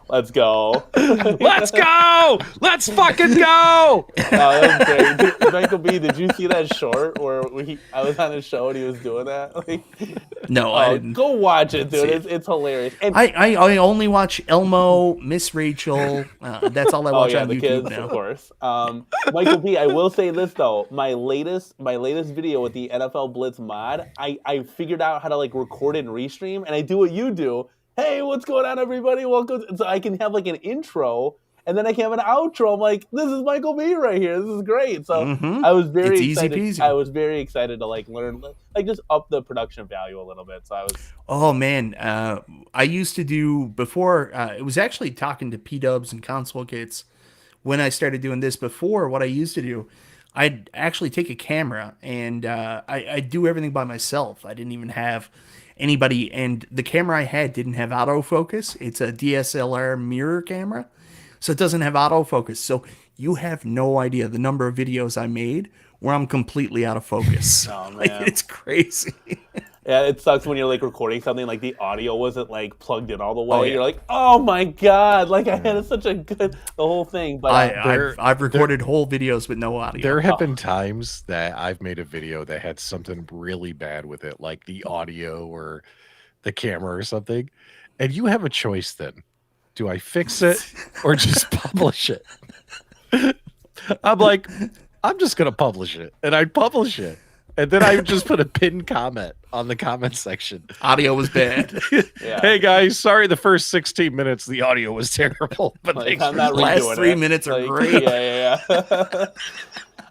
Let's go. Let's go. Let's fucking go. That was great. Michael B., did you see that short where I was on his show and he was doing that? Like, no, I didn't. Go watch it, dude. It's hilarious. And I only watch Elmo, Miss Rachel. That's all I watch on YouTube kids, now. Of course. Michael B., I will say this, though. My latest video with the NFL Blitz mod, I figured out how to like record and restream, and I do what you do. Hey, what's going on, everybody? Welcome. So I can have like an intro, and then I can have an outro. I'm like, this is Michael B. right here. This is great. So I was very excited. Easy peasy. I was very excited to like learn, like just up the production value a little bit. So I was. Oh man, I used to do before. It was actually talking to PDubz and Console Kits when I started doing this. Before, what I used to do, I'd actually take a camera and I'd do everything by myself. I didn't even have anybody, and the camera I had didn't have autofocus. It's a DSLR mirror camera, so it doesn't have autofocus. So you have no idea the number of videos I made where I'm completely out of focus. Oh man, like, it's crazy. Yeah, it sucks when you're like recording something like the audio wasn't like plugged in all the way. Oh, yeah. You're like, oh my god, like I had such a good the whole thing. But I've recorded whole videos with no audio. There have been times that I've made a video that had something really bad with it, like the audio or the camera or something, and you have a choice then. Do I fix it or just publish it? I'm like, I'm just gonna publish it, and I publish it. And then I just put a pinned comment on the comment section. Audio was bad. Hey guys, sorry the first 16 minutes the audio was terrible, but Like, thanks I'm not last redoing 3 it. minutes are Like, great. Yeah.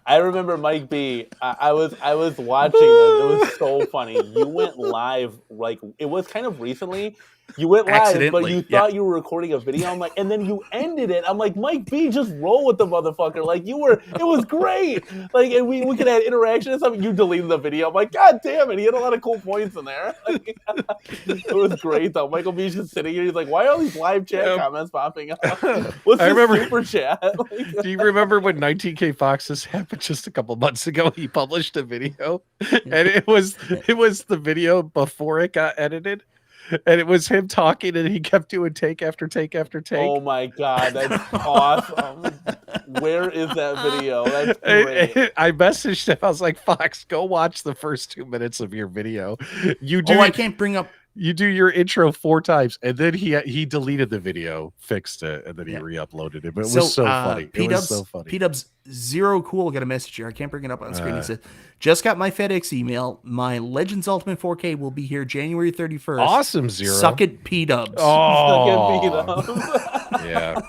I remember Mike B. I was watching this. It was so funny. You went live, like it was kind of recently. You went live, but you thought you were recording a video. I'm like, and then you ended it. I'm like, Mike B, just roll with the motherfucker. Like it was great. Like, and we could have interaction and stuff. You deleted the video. I'm like, God damn it. He had a lot of cool points in there. Like, it was great though. Michael B's just sitting here. He's like, why are all these live chat comments popping up? What's this super chat? Do you remember when 19K Foxes happened just a couple months ago? He published a video, and it was the video before it got edited. And it was him talking, and he kept doing take after take after take. Oh my God, that's awesome. Where is that video? That's great. I messaged him. I was like, Fox, go watch the first 2 minutes of your video. I can't bring up. You do your intro 4 times, and then he deleted the video, fixed it, and then he re-uploaded it. But it was so funny. It was so funny. PDubz Zero Cool got a message here. I can't bring it up on screen. He said, just got my FedEx email. My Legends Ultimate 4K will be here January 31st. Awesome, Zero. Suck it, PDubz. Oh, suck it, PDubz. Yeah.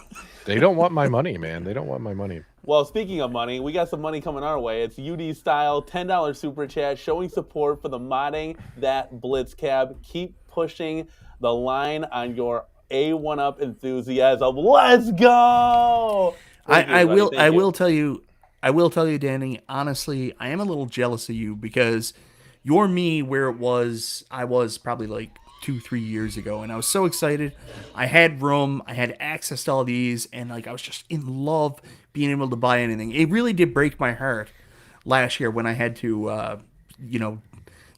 They don't want my money, man. They don't want my money. Well, speaking of money, we got some money coming our way. It's UD style, $10 super chat, showing support for the modding that Blitz cab. Keep pushing the line on your A1up enthusiasm. Let's go! I will tell you, Danny, honestly, I am a little jealous of you because you're me where I was probably like 2-3 years ago, and I was so excited. I had room, I had access to all these, and like I was just in love being able to buy anything. It really did break my heart last year when I had to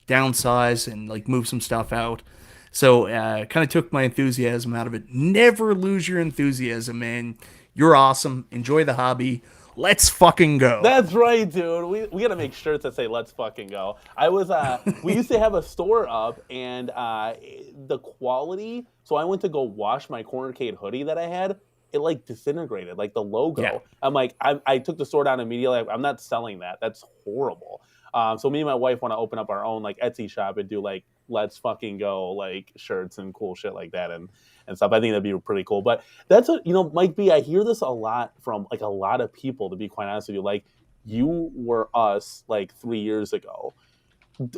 downsize and like move some stuff out. So kind of took my enthusiasm out of it. Never lose your enthusiasm, man. You're awesome. Enjoy the hobby. Let's fucking go. That's right, dude. We gotta make shirts that say "Let's fucking go." I was we used to have a store up, and the quality. So I went to go wash my CornerCade hoodie that I had. It like disintegrated, like the logo. Yeah. I'm like, I took the store down immediately. I'm not selling that. That's horrible. So me and my wife want to open up our own like Etsy shop and do like "Let's fucking go" like shirts and cool shit like that and stuff. I think that'd be pretty cool. But that's what, Mike B, I hear this a lot from like a lot of people, to be quite honest with you. Like, you were us like 3 years ago.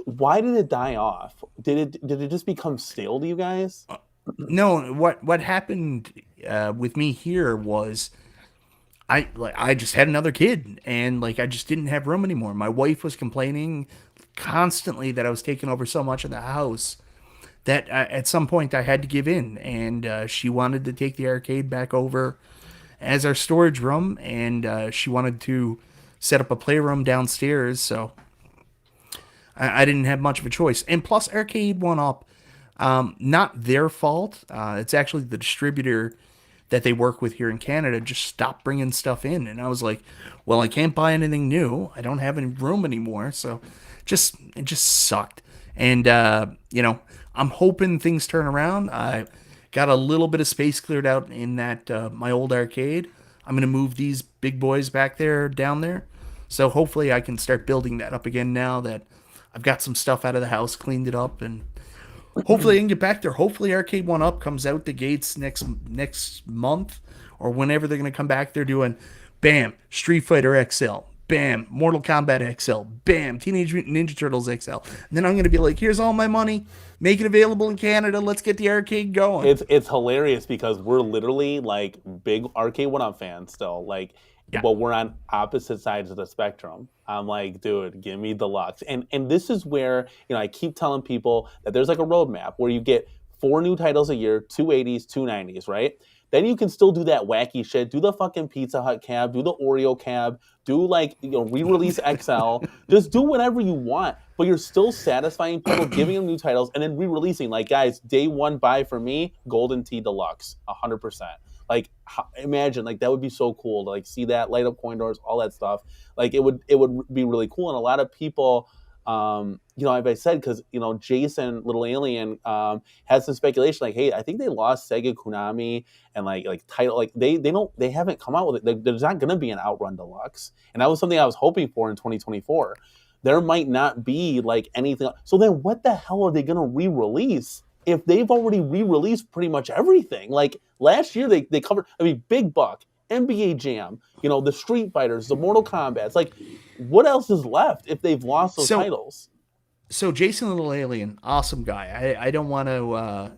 Why did it die off? Did it just become stale to you guys? No, what happened with me here was I just had another kid, and like I just didn't have room anymore. My wife was complaining constantly that I was taking over so much of the house that at some point I had to give in, and she wanted to take the arcade back over as our storage room, and she wanted to set up a playroom downstairs, so I didn't have much of a choice. And plus, Arcade1up, not their fault. It's actually the distributor that they work with here in Canada just stopped bringing stuff in, and I was like, well, I can't buy anything new. I don't have any room anymore, so it just sucked. And I'm hoping things turn around. I got a little bit of space cleared out in that my old arcade. I'm gonna move these big boys down there. So hopefully I can start building that up again now that I've got some stuff out of the house, cleaned it up, and hopefully I can get back there. Hopefully Arcade1up comes out the gates next month or whenever they're gonna come back. They're doing, bam, Street Fighter XL. Bam, Mortal Kombat XL. Bam, Teenage Mutant Ninja Turtles XL. And then I'm going to be like, here's all my money. Make it available in Canada. Let's get the arcade going. It's hilarious because we're literally like big Arcade1up fans still. Like, yeah. But we're on opposite sides of the spectrum. I'm like, dude, give me deluxe. And this is where, I keep telling people that there's like a roadmap where you get 4 new titles a year, 2 80s, 2 90s, right? Then you can still do that wacky shit. Do the fucking Pizza Hut cab. Do the Oreo cab. Do like, re-release XL. Just do whatever you want. But you're still satisfying people, giving them new titles, and then re-releasing. Like, guys, day one buy for me, Golden Tee Deluxe, 100%. Like, imagine, like, that would be so cool to like see that, light up coin doors, all that stuff. Like, it would be really cool. And a lot of people, like I said, because Jason, Little Alien, has some speculation like, hey, I think they lost Sega Konami and like title, like they haven't come out with it. There's not going to be an Outrun Deluxe, and that was something I was hoping for in 2024. there might not be like anything. So then what the hell are they going to re-release if they've already re-released pretty much everything? Like last year they covered, I mean, Big Buck, NBA Jam, you know, the Street Fighters, the Mortal Kombats. Like, what else is left if they've lost those titles? So Jason Little Alien, awesome guy. I don't want to,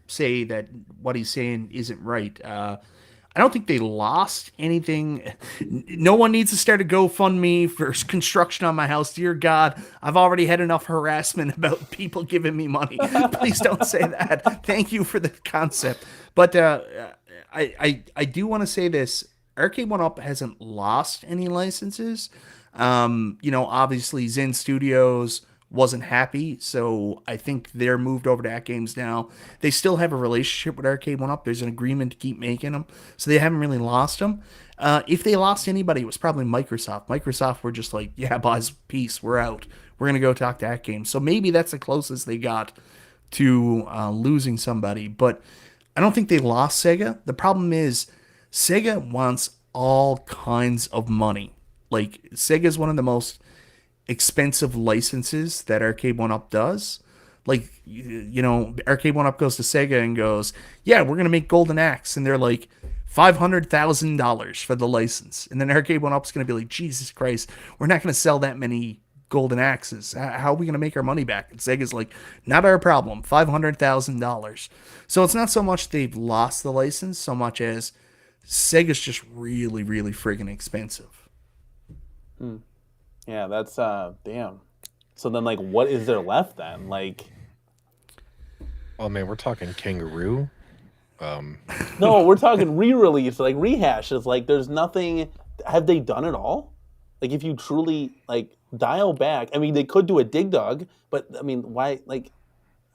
say that what he's saying isn't right. I don't think they lost anything. No one needs to start a GoFundMe for construction on my house. Dear God, I've already had enough harassment about people giving me money. Please don't say that. Thank you for the concept. But I do want to say this. Arcade1up hasn't lost any licenses. Obviously Zen Studios wasn't happy, so I think they're moved over to AtGames now. They still have a relationship with Arcade1up. There's an agreement to keep making them, so they haven't really lost them. If they lost anybody, it was probably Microsoft. Microsoft were just like, yeah, boys, peace, we're out. We're going to go talk to AtGames. So maybe that's the closest they got to losing somebody, but I don't think they lost Sega. The problem is Sega wants all kinds of money. Like, Sega is one of the most expensive licenses that Arcade1up does. Like, Arcade1up goes to Sega and goes, yeah, we're going to make Golden Axe. And they're like, $500,000 for the license. And then Arcade1up's going to be like, Jesus Christ, we're not going to sell that many Golden Axes. How are we going to make our money back? And Sega's like, not our problem, $500,000. So it's not so much they've lost the license, so much as Sega's just really, really friggin' expensive. Yeah, that's damn. So then, like, what is there left then? Like, oh man, we're talking Kangaroo. No, we're talking re-release, like rehashes. Like, there's nothing. Have they done it all? Like, if you truly like dial back, I mean, they could do a Dig Dug, but I mean, why? Like,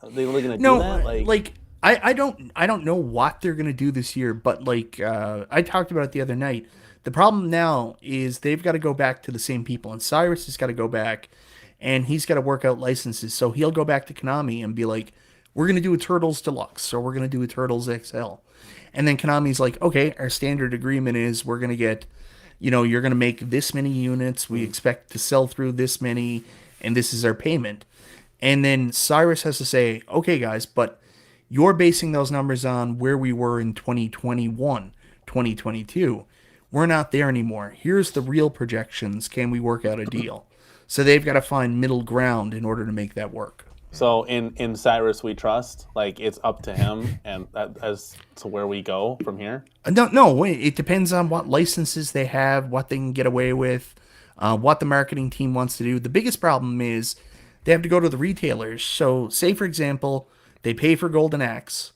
are they really gonna do that? Like I don't know what they're gonna do this year, but like I talked about it the other night. The problem now is they've got to go back to the same people, and Cyrus has got to go back, and he's got to work out licenses. So he'll go back to Konami and be like, we're going to do a Turtles Deluxe, or we're going to do a Turtles XL. And then Konami's like, okay, our standard agreement is we're going to get, you're going to make this many units. We expect to sell through this many, and this is our payment. And then Cyrus has to say, okay, guys, but you're basing those numbers on where we were in 2021, 2022. We're not there anymore. Here's the real projections. Can we work out a deal? So they've got to find middle ground in order to make that work. So in Cyrus we trust. Like, it's up to him, and as to where we go from here. No. It depends on what licenses they have, what they can get away with, what the marketing team wants to do. The biggest problem is they have to go to the retailers. So, say for example, they pay for Golden Axe,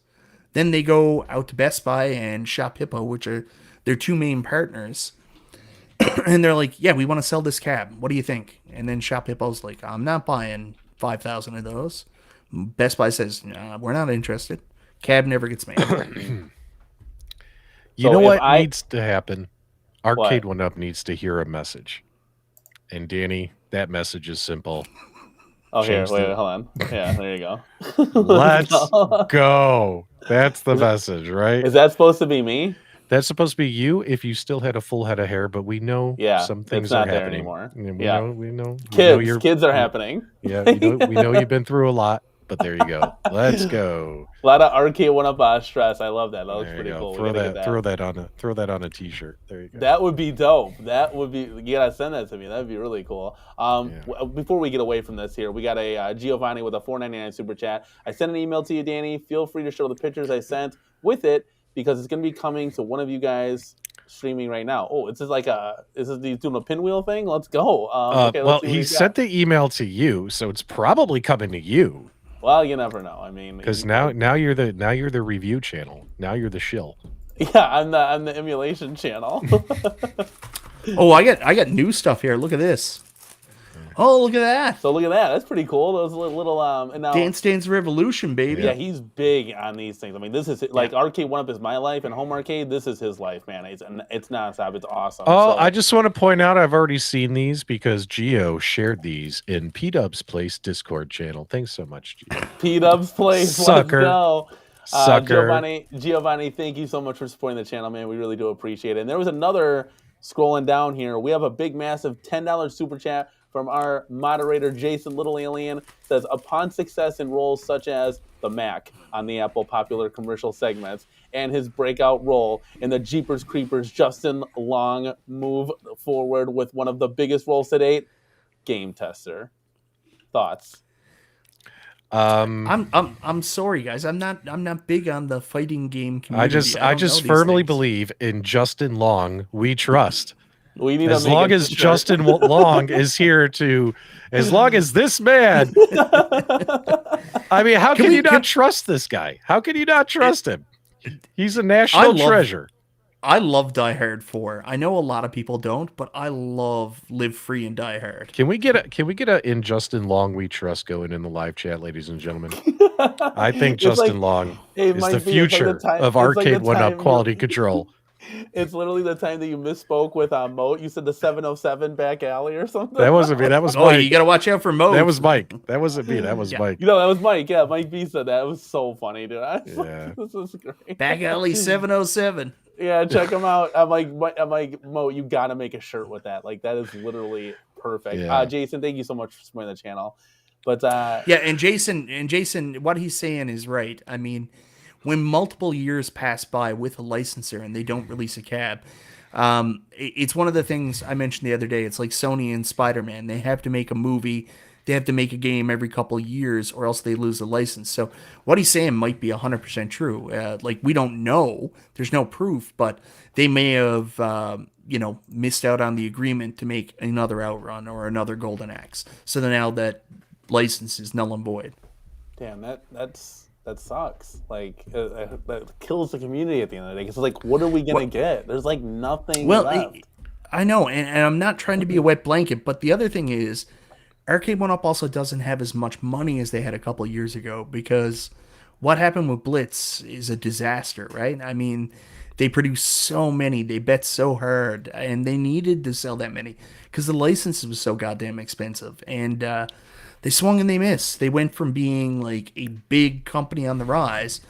then they go out to Best Buy and Shop Hippo, which are their two main partners, and they're like, yeah, we want to sell this cab. What do you think? And then Shop Hippo's like, I'm not buying 5,000 of those. Best Buy says, nah, we're not interested. Cab never gets made. You know what needs to happen? Arcade1up needs to hear a message. And Danny, that message is simple. Oh, here, wait, hold on. Yeah, there you go. Let's go. That's the message, right? Is that supposed to be me? That's supposed to be you if you still had a full head of hair, but we know some things are happening anymore. We know. Kids are happening. Yeah, we know you've been through a lot, but there you go. Let's go. A lot of Arcade1up stress. I love that. That looks pretty cool. Throw that on a t-shirt. There you go. That would be dope. That would be. You gotta send that to me. That'd be really cool. Before we get away from this here, we got a Giovanni with a $4.99 super chat. I sent an email to you, Danny. Feel free to show the pictures I sent with it, because it's going to be coming to one of you guys streaming right now. Oh, it's just like he's doing a pinwheel thing? Let's go. Okay, well, he sent the email to you, so it's probably coming to you. Well, you never know. I mean, because now you're the review channel. Now you're the shill. Yeah, I'm the emulation channel. Oh, I got new stuff here. Look at this. Oh, look at that. So look at that. That's pretty cool. Those little and now Dance Dance Revolution, baby. Yeah, he's big on these things. I mean, this is like Arcade1up is my life, and Home Arcade, this is his life, man. It's nonstop. It's awesome. Oh, so, I just want to point out I've already seen these because Gio shared these in PDubz Place Discord channel. Thanks so much, Gio. PDubz Place. Sucker. Let's go. Sucker. Giovanni, thank you so much for supporting the channel, man. We really do appreciate it. And there was another scrolling down here, we have a big, massive $10 super chat from our moderator, Jason Little Alien. Says, upon success in roles such as the Mac on the Apple popular commercial segments and his breakout role in the Jeepers Creepers Justin Long move forward with one of the biggest roles to date, game tester. Thoughts? I'm sorry, guys. I'm not big on the fighting game community. I just firmly believe in Justin Long. We trust. We need as long as Justin Long is here to, as long as this man. I mean, how can you not trust this guy? How can you not trust him? He's a national treasure. I love Die Hard 4. I know a lot of people don't, but I love Live Free and Die Hard. Can we get a in Justin Long we trust going in the live chat, ladies and gentlemen? I think Justin Long is the future of Arcade1up quality control. It's literally the time that you misspoke with Moat. You said the 707 back alley or something. That wasn't me. That was Mike. You got to watch out for Moat. That was Mike. That wasn't me. That was Mike. You know, that was Mike. Yeah, Mike B said that. It was so funny, dude. This is great. Back alley 707. Yeah, check him out. I'm like, Mo, you got to make a shirt with that. Like, that is literally perfect. Yeah. Jason, thank you so much for supporting the channel. But yeah, and Jason, what he's saying is right. I mean, when multiple years pass by with a licensor and they don't release a cab, it's one of the things I mentioned the other day. It's like Sony and Spider-Man. They have to make a movie. They have to make a game every couple of years or else they lose the license. So what he's saying might be 100% true. Like, we don't know. There's no proof, but they may have, missed out on the agreement to make another Outrun or another Golden Axe. So then now that license is null and void. Damn, that sucks. Like, that kills the community at the end of the day. Because, like, what are we going to get? There's, like, nothing left. I know, and I'm not trying to be a wet blanket, but the other thing is, Arcade1up also doesn't have as much money as they had a couple of years ago, because what happened with Blitz is a disaster, right? I mean, they produced so many, they bet so hard, and they needed to sell that many because the license was so goddamn expensive. And they swung and they missed. They went from being like a big company on the rise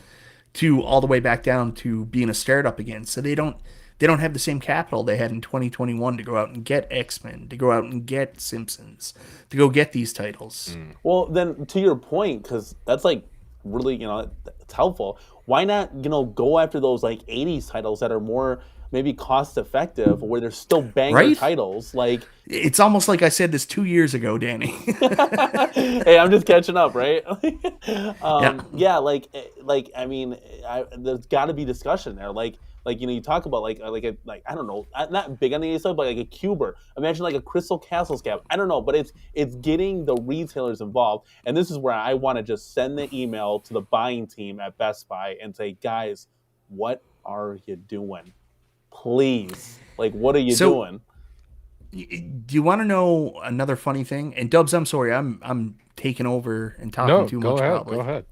to all the way back down to being a startup again. So they don't have the same capital they had in 2021 to go out and get X-Men, to go out and get Simpsons, to go get these titles. Well, then to your point, because that's like really, it's helpful. Why not, go after those like 80s titles that are more maybe cost effective, where they're still banger titles? Like, it's almost like I said this 2 years ago, Danny. Hey, I'm just catching up, right? Yeah, I mean, there's got to be discussion there, like you talk about like I don't know, not big on the side, but like a Cuber. Imagine like a Crystal Castles cap. I don't know, but it's getting the retailers involved, and this is where I want to just send the email to the buying team at Best Buy and say, guys, what are you doing? Please, like, what are you doing? Do you want to know another funny thing? And Dubs, I'm sorry, I'm taking over and talking too much. Go ahead.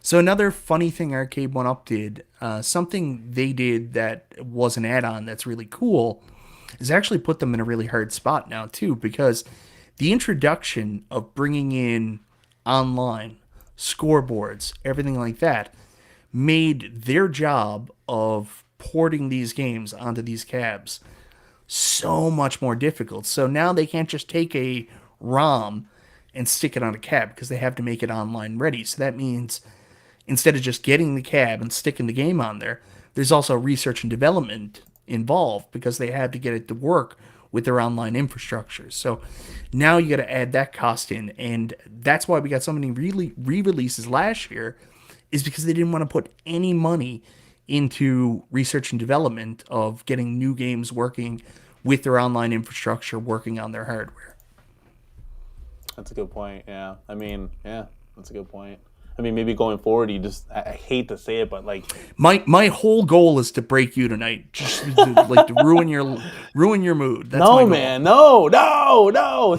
So another funny thing Arcade1up did, something they did that was an add-on that's really cool, is actually put them in a really hard spot now too, because the introduction of bringing in online scoreboards, everything like that, made their job of porting these games onto these cabs so much more difficult. So now they can't just take a ROM and stick it on a cab because they have to make it online ready. So that means instead of just getting the cab and sticking the game on there, there's also research and development involved because they have to get it to work with their online infrastructure. So now you got to add that cost in, and that's why we got so many re-releases last year, is because they didn't want to put any money into research and development of getting new games working with their online infrastructure, working on their hardware. That's a good point. Yeah. I mean, yeah, that's a good point. I mean, maybe going forward, I hate to say it, but like my whole goal is to break you tonight, just to ruin your mood. That's no, man, no,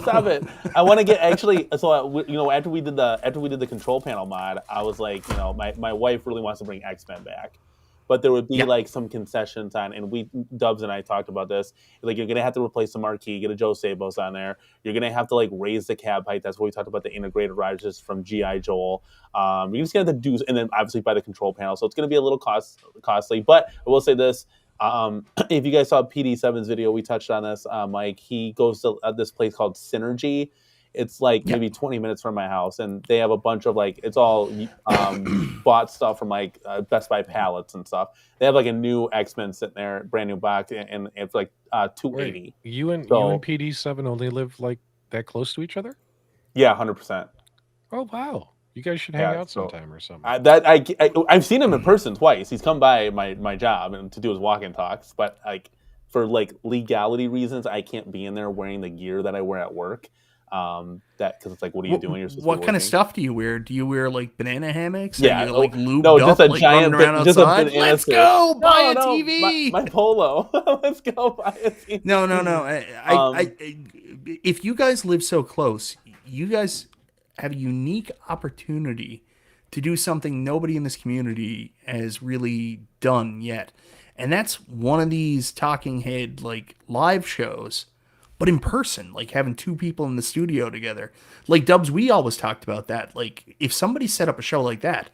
stop it. I want to get so after we did the control panel mod, I was like, my wife really wants to bring X-Men back. But there would be like some concessions on, and Dubs and I talked about this. Like, you're gonna have to replace the marquee, get a Joe Sabos on there. You're gonna have to like raise the cab height. That's what we talked about, the integrated rises from GI Joel. You're just gonna have to do, and then obviously buy the control panel. So it's gonna be a little costly. But I will say this: If you guys saw PD7's video, we touched on this. Mike, he goes to this place called Synergy. It's like maybe 20 minutes from my house, and they have a bunch of like, it's all bought stuff from like Best Buy pallets and stuff. They have like a new X-Men sitting there, brand new box, and it's like $280. Wait, you and PD7 only live like that close to each other? Yeah, 100%. Oh wow, you guys should hang out sometime or something. I've seen him in person twice. He's come by my job and to do his walk-in talks, but like for like legality reasons, I can't be in there wearing the gear that I wear at work. Because it's like, what are you doing? You're supposed what to be kind of stuff do you wear? Do you wear like banana hammocks? Yeah, Are you, like lubed no, up, just a like, giant, running around just outside? a Let's go buy a TV. My polo. Let's go buy a TV. No. If you guys live so close, you guys have a unique opportunity to do something nobody in this community has really done yet, and that's one of these talking head like live shows. But in person, like having two people in the studio together. Like Dubs, we always talked about that. Like if somebody set up a show like that,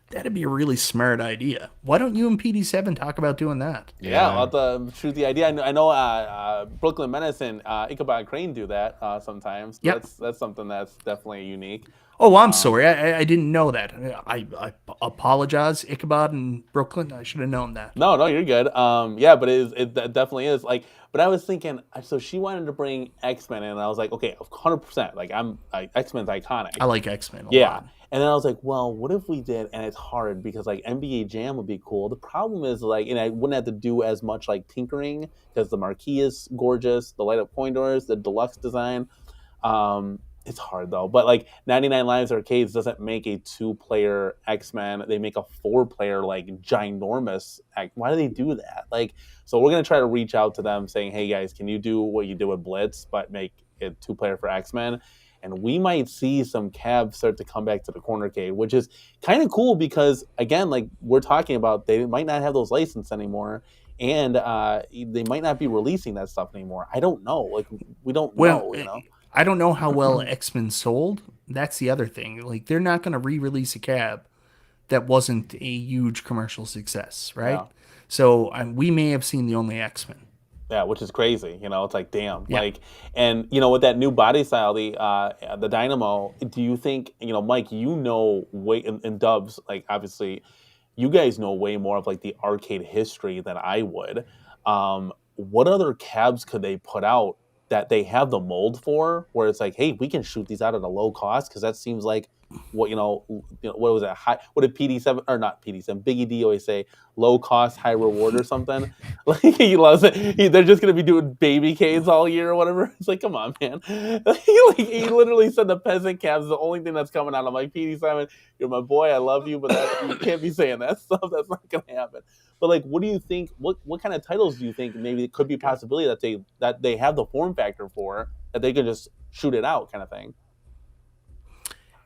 that'd be a really smart idea. Why don't you and PD7 talk about doing that? Yeah, I'll have to shoot the idea. I know Brooklyn Menace and Ichabod Crane do that sometimes. Yep. That's something that's definitely unique. Oh, I'm sorry. I didn't know that. I apologize, Ichabod and Brooklyn. I should have known that. No, you're good. Yeah, but it definitely is. Like, but I was thinking, so she wanted to bring X-Men in, and I was like, okay, 100%. Like, X-Men's iconic. I like X-Men a lot. And then I was like, well, what if we did, and it's hard because like NBA Jam would be cool. The problem is like, and I wouldn't have to do as much like tinkering because the marquee is gorgeous, the light up coin doors, the deluxe design. It's hard though, but like 99 Lives Arcades doesn't make a 2-player X-Men. They make a 4-player like ginormous. Why do they do that? Like, so we're gonna try to reach out to them saying, hey guys, can you do what you did with Blitz, but make it 2-player for X-Men? And we might see some cabs start to come back to the CornerCade, which is kind of cool because again, like we're talking about, they might not have those licenses anymore. And they might not be releasing that stuff anymore. I don't know. Like we don't know, you know. I don't know how well X-Men sold. That's the other thing. Like, they're not going to re-release a cab that wasn't a huge commercial success, right? Yeah. So we may have seen the only X-Men. Yeah, which is crazy. You know, it's like, damn. Yeah. Like, and, you know, with that new body style, the Dynamo, do you think, you know, Mike, you know, in Dubs, like, obviously, you guys know way more of, like, the arcade history than I would. What other cabs could they put out that they have the mold for, where it's like, hey, we can shoot these out at a low cost? Because that seems like what, you know, what was it? What did PD7, or not PD7, Biggie D always say, low cost, high reward or something? Like, he loves it. They're just going to be doing baby cades all year or whatever. It's like, come on, man. He literally said the peasant cabs is the only thing that's coming out. I'm like, PD7, you're my boy, I love you, but you can't be saying that stuff. That's not going to happen. But like, what do you think? What kind of titles do you think maybe it could be a possibility that they have the form factor for, that they could just shoot it out, kind of thing?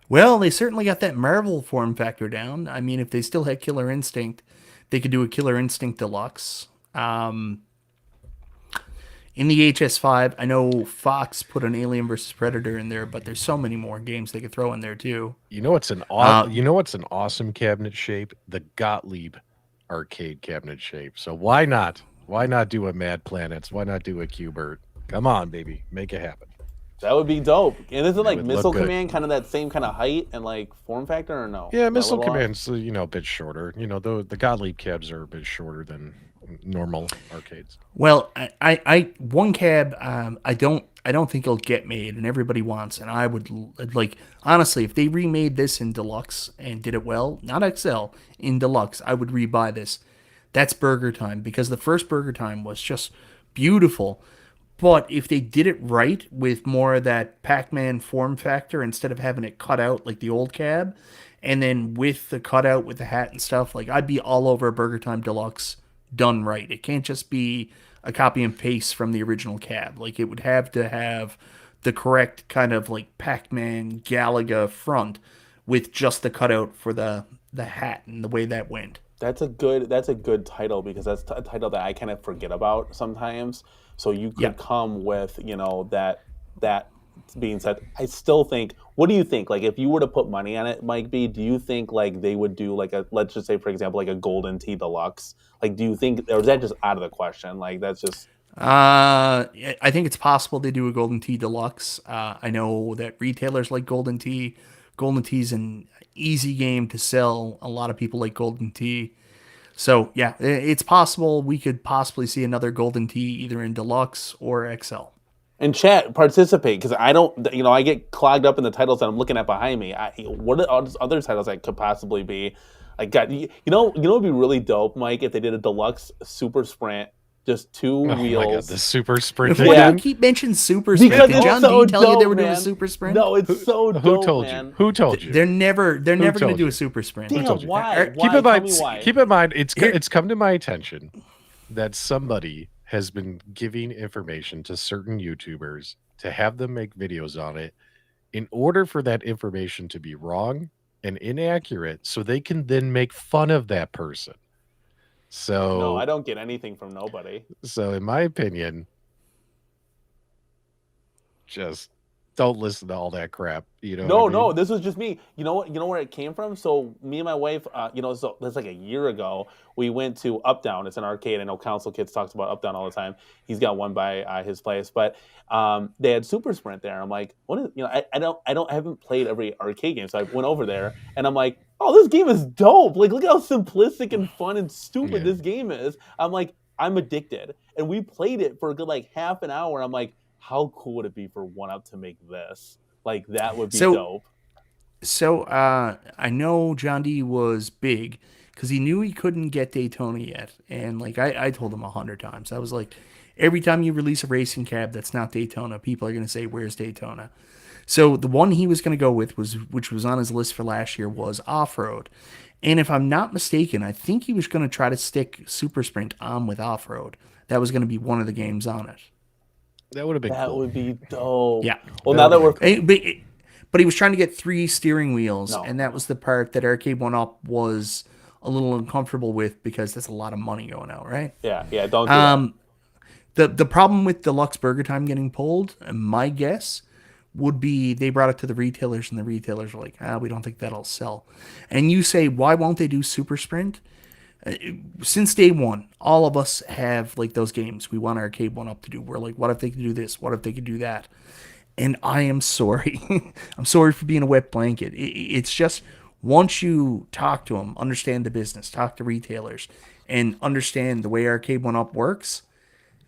Well, they certainly got that Marvel form factor down. I mean, if they still had Killer Instinct, they could do a Killer Instinct Deluxe. In the HS5, I know Fox put an Alien vs. Predator in there, but there's so many more games they could throw in there too. You know what's an awesome cabinet shape? The Gottlieb arcade cabinet shape. So why not do a Mad Planets? Why not do a Q*bert? Come on, baby, make it happen. That would be dope. And isn't like Missile Command kind of that same kind of height and like form factor, or no? Yeah, Missile Command's a bit shorter. You know, the Gottlieb cabs are a bit shorter than normal arcades. Well, I one cab I don't think it'll get made, and everybody wants, and I would like, honestly, if they remade this in Deluxe and did it well, not XL, in Deluxe, I would rebuy this. That's Burger Time, because the first Burger Time was just beautiful. But if they did it right with more of that Pac-Man form factor, instead of having it cut out like the old cab, and then with the cutout with the hat and stuff, like, I'd be all over Burger Time Deluxe done right. It can't just be a copy and paste from the original cab. Like, it would have to have the correct kind of like Pac-Man Galaga front with just the cutout for the hat and the way that went. That's a good title, because that's a title that I kind of forget about sometimes. So you could come with, you know, that being said, I still think. What do you think? Like, if you were to put money on it, Mike B, do you think like they would do like a, let's just say for example, like a Golden Tee Deluxe? Like, do you think, or is that just out of the question? Like, that's just. I think it's possible they do a Golden Tee Deluxe. I know that retailers like Golden Tee. Golden Tee's an easy game to sell. A lot of people like Golden Tee. So, yeah, it's possible we could possibly see another Golden Tee either in Deluxe or XL. And chat, participate, because I don't, I get clogged up in the titles that I'm looking at behind me. What are other titles that could possibly be? Like, God, it'd be really dope, Mike, if they did a Deluxe Super Sprint. Just two wheels. My God, the Super Sprint. Why do you keep mentioning Super Sprint? Because Did John so D tell you they were dope, doing a man. Super Sprint? No, it's so dope. Who told man. you? Who told you? They're never going to do you? a Super Sprint. Damn, Who told you? why? Keep in Tell mind. me why. Keep in mind. It's come to my attention that somebody has been giving information to certain YouTubers to have them make videos on it in order for that information to be wrong and inaccurate, so they can then make fun of that person. So No, I don't get anything from nobody. So in my opinion, just don't listen to all that crap. No, this was just me. You know what? You know where it came from? So me and my wife, so that's like a year ago, we went to Up Down. It's an arcade. I know Council Kids talks about Up Down all the time. He's got one by his place, but they had Super Sprint there. I'm like, what is? I haven't played every arcade game, so I went over there and I'm like, oh, this game is dope. Like, look how simplistic and fun and stupid this game is. I'm like, I'm addicted, and we played it for a good like half an hour. I'm like, how cool would it be for 1UP to make this? Like, that would be dope. So I know John D was big because he knew he couldn't get Daytona yet. And like I told him 100 times. I was like, every time you release a racing cab that's not Daytona, people are going to say, where's Daytona? So the one he was going to go with, which was on his list for last year, was Off-Road. And if I'm not mistaken, I think he was going to try to stick Super Sprint on with Off-Road. That was going to be one of the games on it. That would have been cool. That would be dope. Yeah. Well, now that we're... But he was trying to get 3 steering wheels, and that was the part that Arcade1up was a little uncomfortable with because that's a lot of money going out, right? Yeah, don't do that. The problem with Deluxe Burger Time getting pulled, my guess, would be they brought it to the retailers, and the retailers were like, we don't think that'll sell. And you say, why won't they do Super Sprint? Since day one, all of us have like those games we want Arcade1up to do. We're like, what if they could do this? What if they could do that? And I am sorry. I'm sorry for being a wet blanket. It's just once you talk to them, understand the business, talk to retailers, and understand the way Arcade1up works,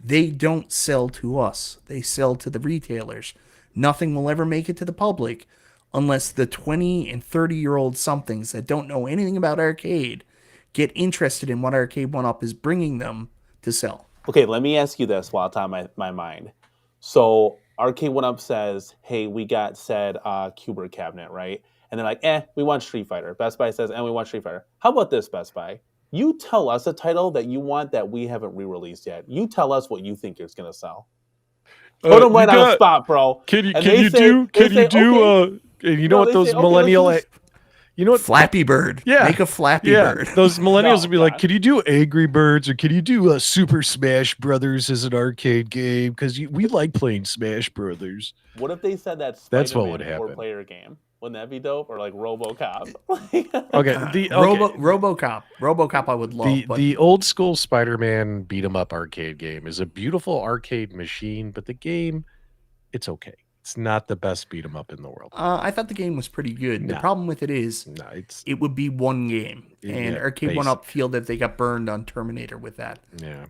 they don't sell to us. They sell to the retailers. Nothing will ever make it to the public unless the 20 and 30-year-old somethings that don't know anything about arcade get interested in what Arcade1up is bringing them to sell. Okay, let me ask you this while it's on my mind. So Arcade1up says, hey, we got said Cuber cabinet, right? And they're like, we want Street Fighter. Best Buy says, we want Street Fighter. How about this, Best Buy? You tell us a title that you want that we haven't re-released yet. You tell us what you think it's going to sell. Put them right on the spot, bro. Can you do those millennial... You know what? Flappy Bird. Yeah. Make a Flappy Bird. Those millennials would be like, can you do Angry Birds, or can you do Super Smash Brothers as an arcade game? Because we like playing Smash Brothers. What if they said that's what would happen. 4-player game? Wouldn't that be dope? Or like RoboCop? RoboCop I would love. The old school Spider-Man beat 'em up arcade game is a beautiful arcade machine, but the game, it's okay. It's not the best beat 'em up in the world. I thought the game was pretty good. The problem with it is it would be one game. And Arcade1up feel that they got burned on Terminator with that. Yeah.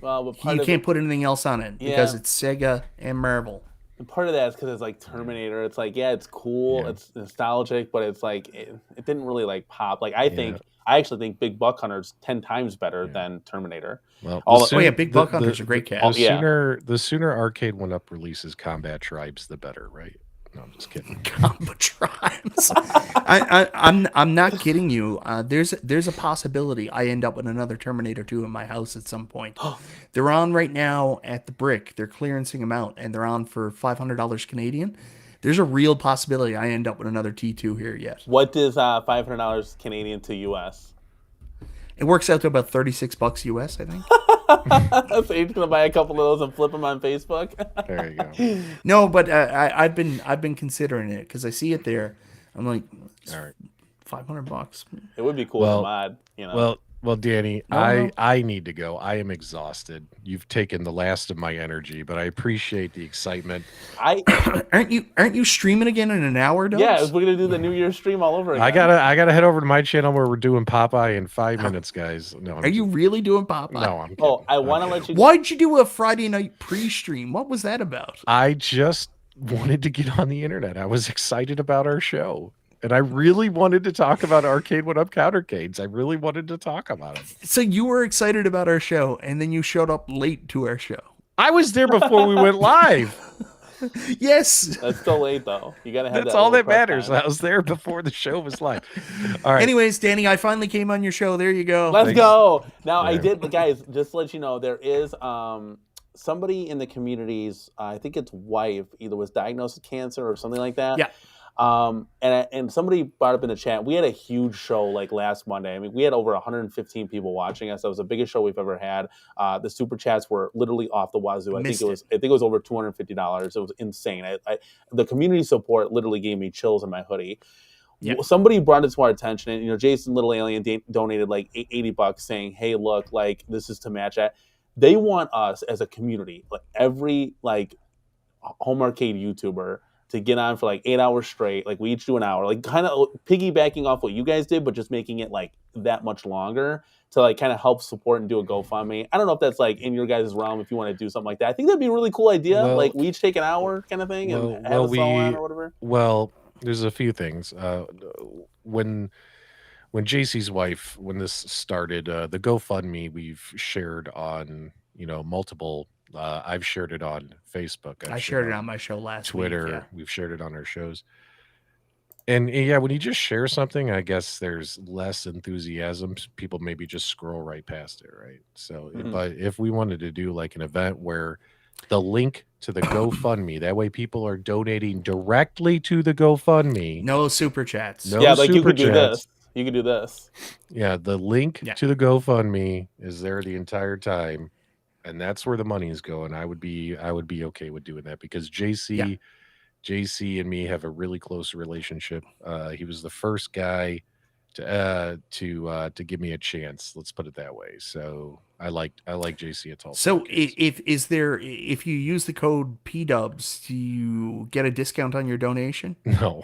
Well, but you can't put anything else on it because it's Sega and Marvel. And part of that is because it's like Terminator. It's like, it's cool. It's nostalgic, but it's like, it didn't really like pop. Like, I actually think Big Buck Hunter's 10 times better than Terminator. Well, Big Buck Hunter's a great cat. The sooner Arcade1up releases Combat Tribes, the better, right? No, I'm just kidding. Combat Tribes. I'm not kidding you. There's a possibility I end up with another Terminator 2 in my house at some point. They're on right now at the Brick. They're clearancing them out, and they're on for $500 Canadian. There's a real possibility I end up with another T2 here yet. What is $500 Canadian to US? It works out to about $36 US, I think. So you're gonna buy a couple of those and flip them on Facebook. There you go. No, but I've been considering it because I see it there. I'm like, All right. $500. It would be cool to mod, you know. Well, Danny, I need to go. I am exhausted. You've taken the last of my energy, but I appreciate the excitement. Aren't you streaming again in an hour, Dubs? Yeah, we're gonna do the New Year's stream all over again. I gotta head over to my channel where we're doing Popeye in 5 minutes, guys. No, Are you really doing Popeye? No, I'm kidding. Oh, I want to let you. Why'd you do a Friday night pre-stream? What was that about? I just wanted to get on the internet. I was excited about our show. And I really wanted to talk about Arcade1up countercades. I really wanted to talk about it. So you were excited about our show, and then you showed up late to our show. I was there before we went live. Yes. That's still late, though. You got to have That's all that matters. I was there before the show was live. All right. Anyways, Danny, I finally came on your show. There you go. Let's go. Now, I did, guys, just to let you know, there is somebody in the community's, I think it's wife, either was diagnosed with cancer or something like that. Yeah. And somebody brought up in the chat, we had a huge show like last Monday. I mean, we had over 115 people watching us. That was the biggest show we've ever had. The super chats were literally off the wazoo. I think it was over $250. It was insane. The community support literally gave me chills in my hoodie. Yeah. Somebody brought it to our attention, and Jason Little Alien donated like $80 saying, "Hey, look, like this is to match that." They want us as a community, like every like home arcade YouTuber, to get on for like 8 hours straight. Like we each do an hour, like kind of piggybacking off what you guys did, but just making it like that much longer to like kind of help support and do a GoFundMe. I don't know if that's like in your guys' realm if you want to do something like that. I think that'd be a really cool idea. Well, like we each take an hour kind of thing and have a song on or whatever. Well, there's a few things. When JC's wife, when this started, the GoFundMe we've shared on, multiple. I've shared it on Facebook. I shared it on my show last Twitter. week. Yeah. We've shared it on our shows. And yeah, when you just share something, I guess there's less enthusiasm. People maybe just scroll right past it, right? So, but if we wanted to do like an event where the link to the GoFundMe, that way people are donating directly to the GoFundMe. No super chats. No like you could do this. You could do this. Yeah, the link to the GoFundMe is there the entire time. And that's where the money is going. I would be okay with doing that because JC and me have a really close relationship. He was the first guy to give me a chance. Let's put it that way. So I like JC at all. So if you use the code PDubz, do you get a discount on your donation? No.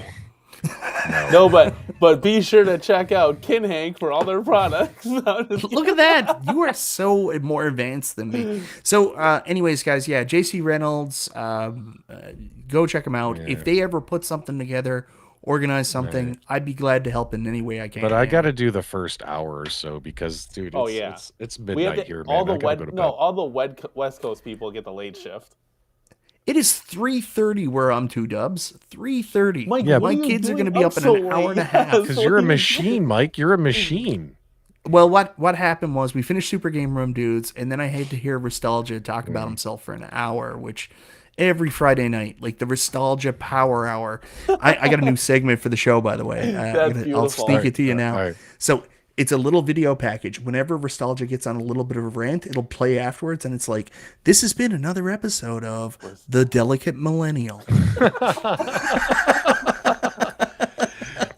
No, but be sure to check out KinHank for all their products. Look at that. You are so more advanced than me. So anyways, guys, JC Reynolds, go check them out. If they ever put something together, organize something, I'd be glad to help in any way I can. But I got to do the first hour or so because, dude, it's midnight here, man. All the West Coast people get the late shift. It is 3:30 where I'm to, Dubs. 3:30. Mike, my kids are going to be up in an hour and a half. Because you're a machine, Mike. You're a machine. Well, what happened was we finished Super Game Room Dudes, and then I had to hear Nostalgia talk about himself for an hour, which every Friday night, like the Nostalgia Power Hour. I got a new segment for the show, by the way. I'll sneak it to you now. Right. So it's a little video package. Whenever Nostalgia gets on a little bit of a rant, it'll play afterwards, and it's like, this has been another episode of The Delicate Millennial.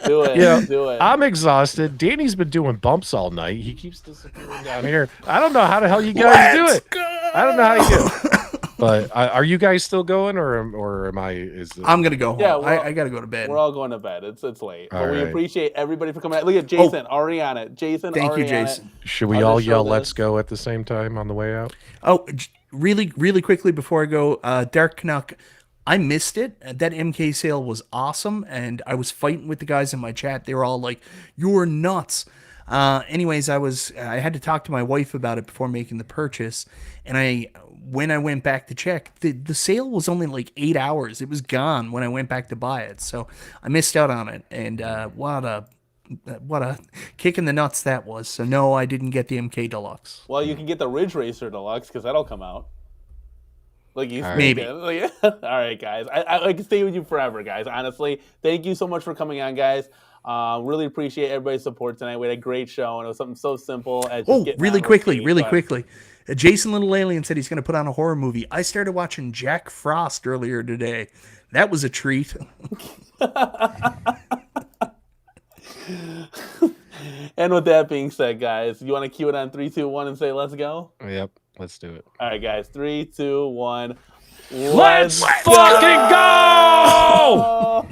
Do it. Do it. I'm exhausted. Danny's been doing bumps all night. He keeps disappearing down here. I don't know how the hell you guys do it. I don't know how you do it. But are you guys still going, or am I? I'm gonna go home. Yeah, I gotta go to bed. We're all going to bed. It's late, but we appreciate everybody for coming out. Look at Jason already on it. Thank you, Jason. Should we all yell "Let's go" at the same time on the way out? Oh, really, really quickly before I go, Dark Canuck, I missed it. That MK sale was awesome, and I was fighting with the guys in my chat. They were all like, "You're nuts." Anyways, I had to talk to my wife about it before making the purchase, and when I went back to check, the sale was only like 8 hours. It was gone when I went back to buy it, so I missed out on it. And what a kick in the nuts that was. So no, I didn't get the MK Deluxe. Well, you can get the Ridge Racer Deluxe because that'll come out. Like he's maybe. Like, all right, guys. I can stay with you forever, guys. Honestly, thank you so much for coming on, guys. Really appreciate everybody's support tonight. We had a great show, and it was something so simple as just getting really on quickly, Arcade, quickly. Jason Little Alien said he's going to put on a horror movie. I started watching Jack Frost earlier today. That was a treat. And with that being said, guys, you want to cue it on 3, 2, 1 and say let's go? Yep, let's do it. All right, guys. 3, 2, 1. Let's fucking go!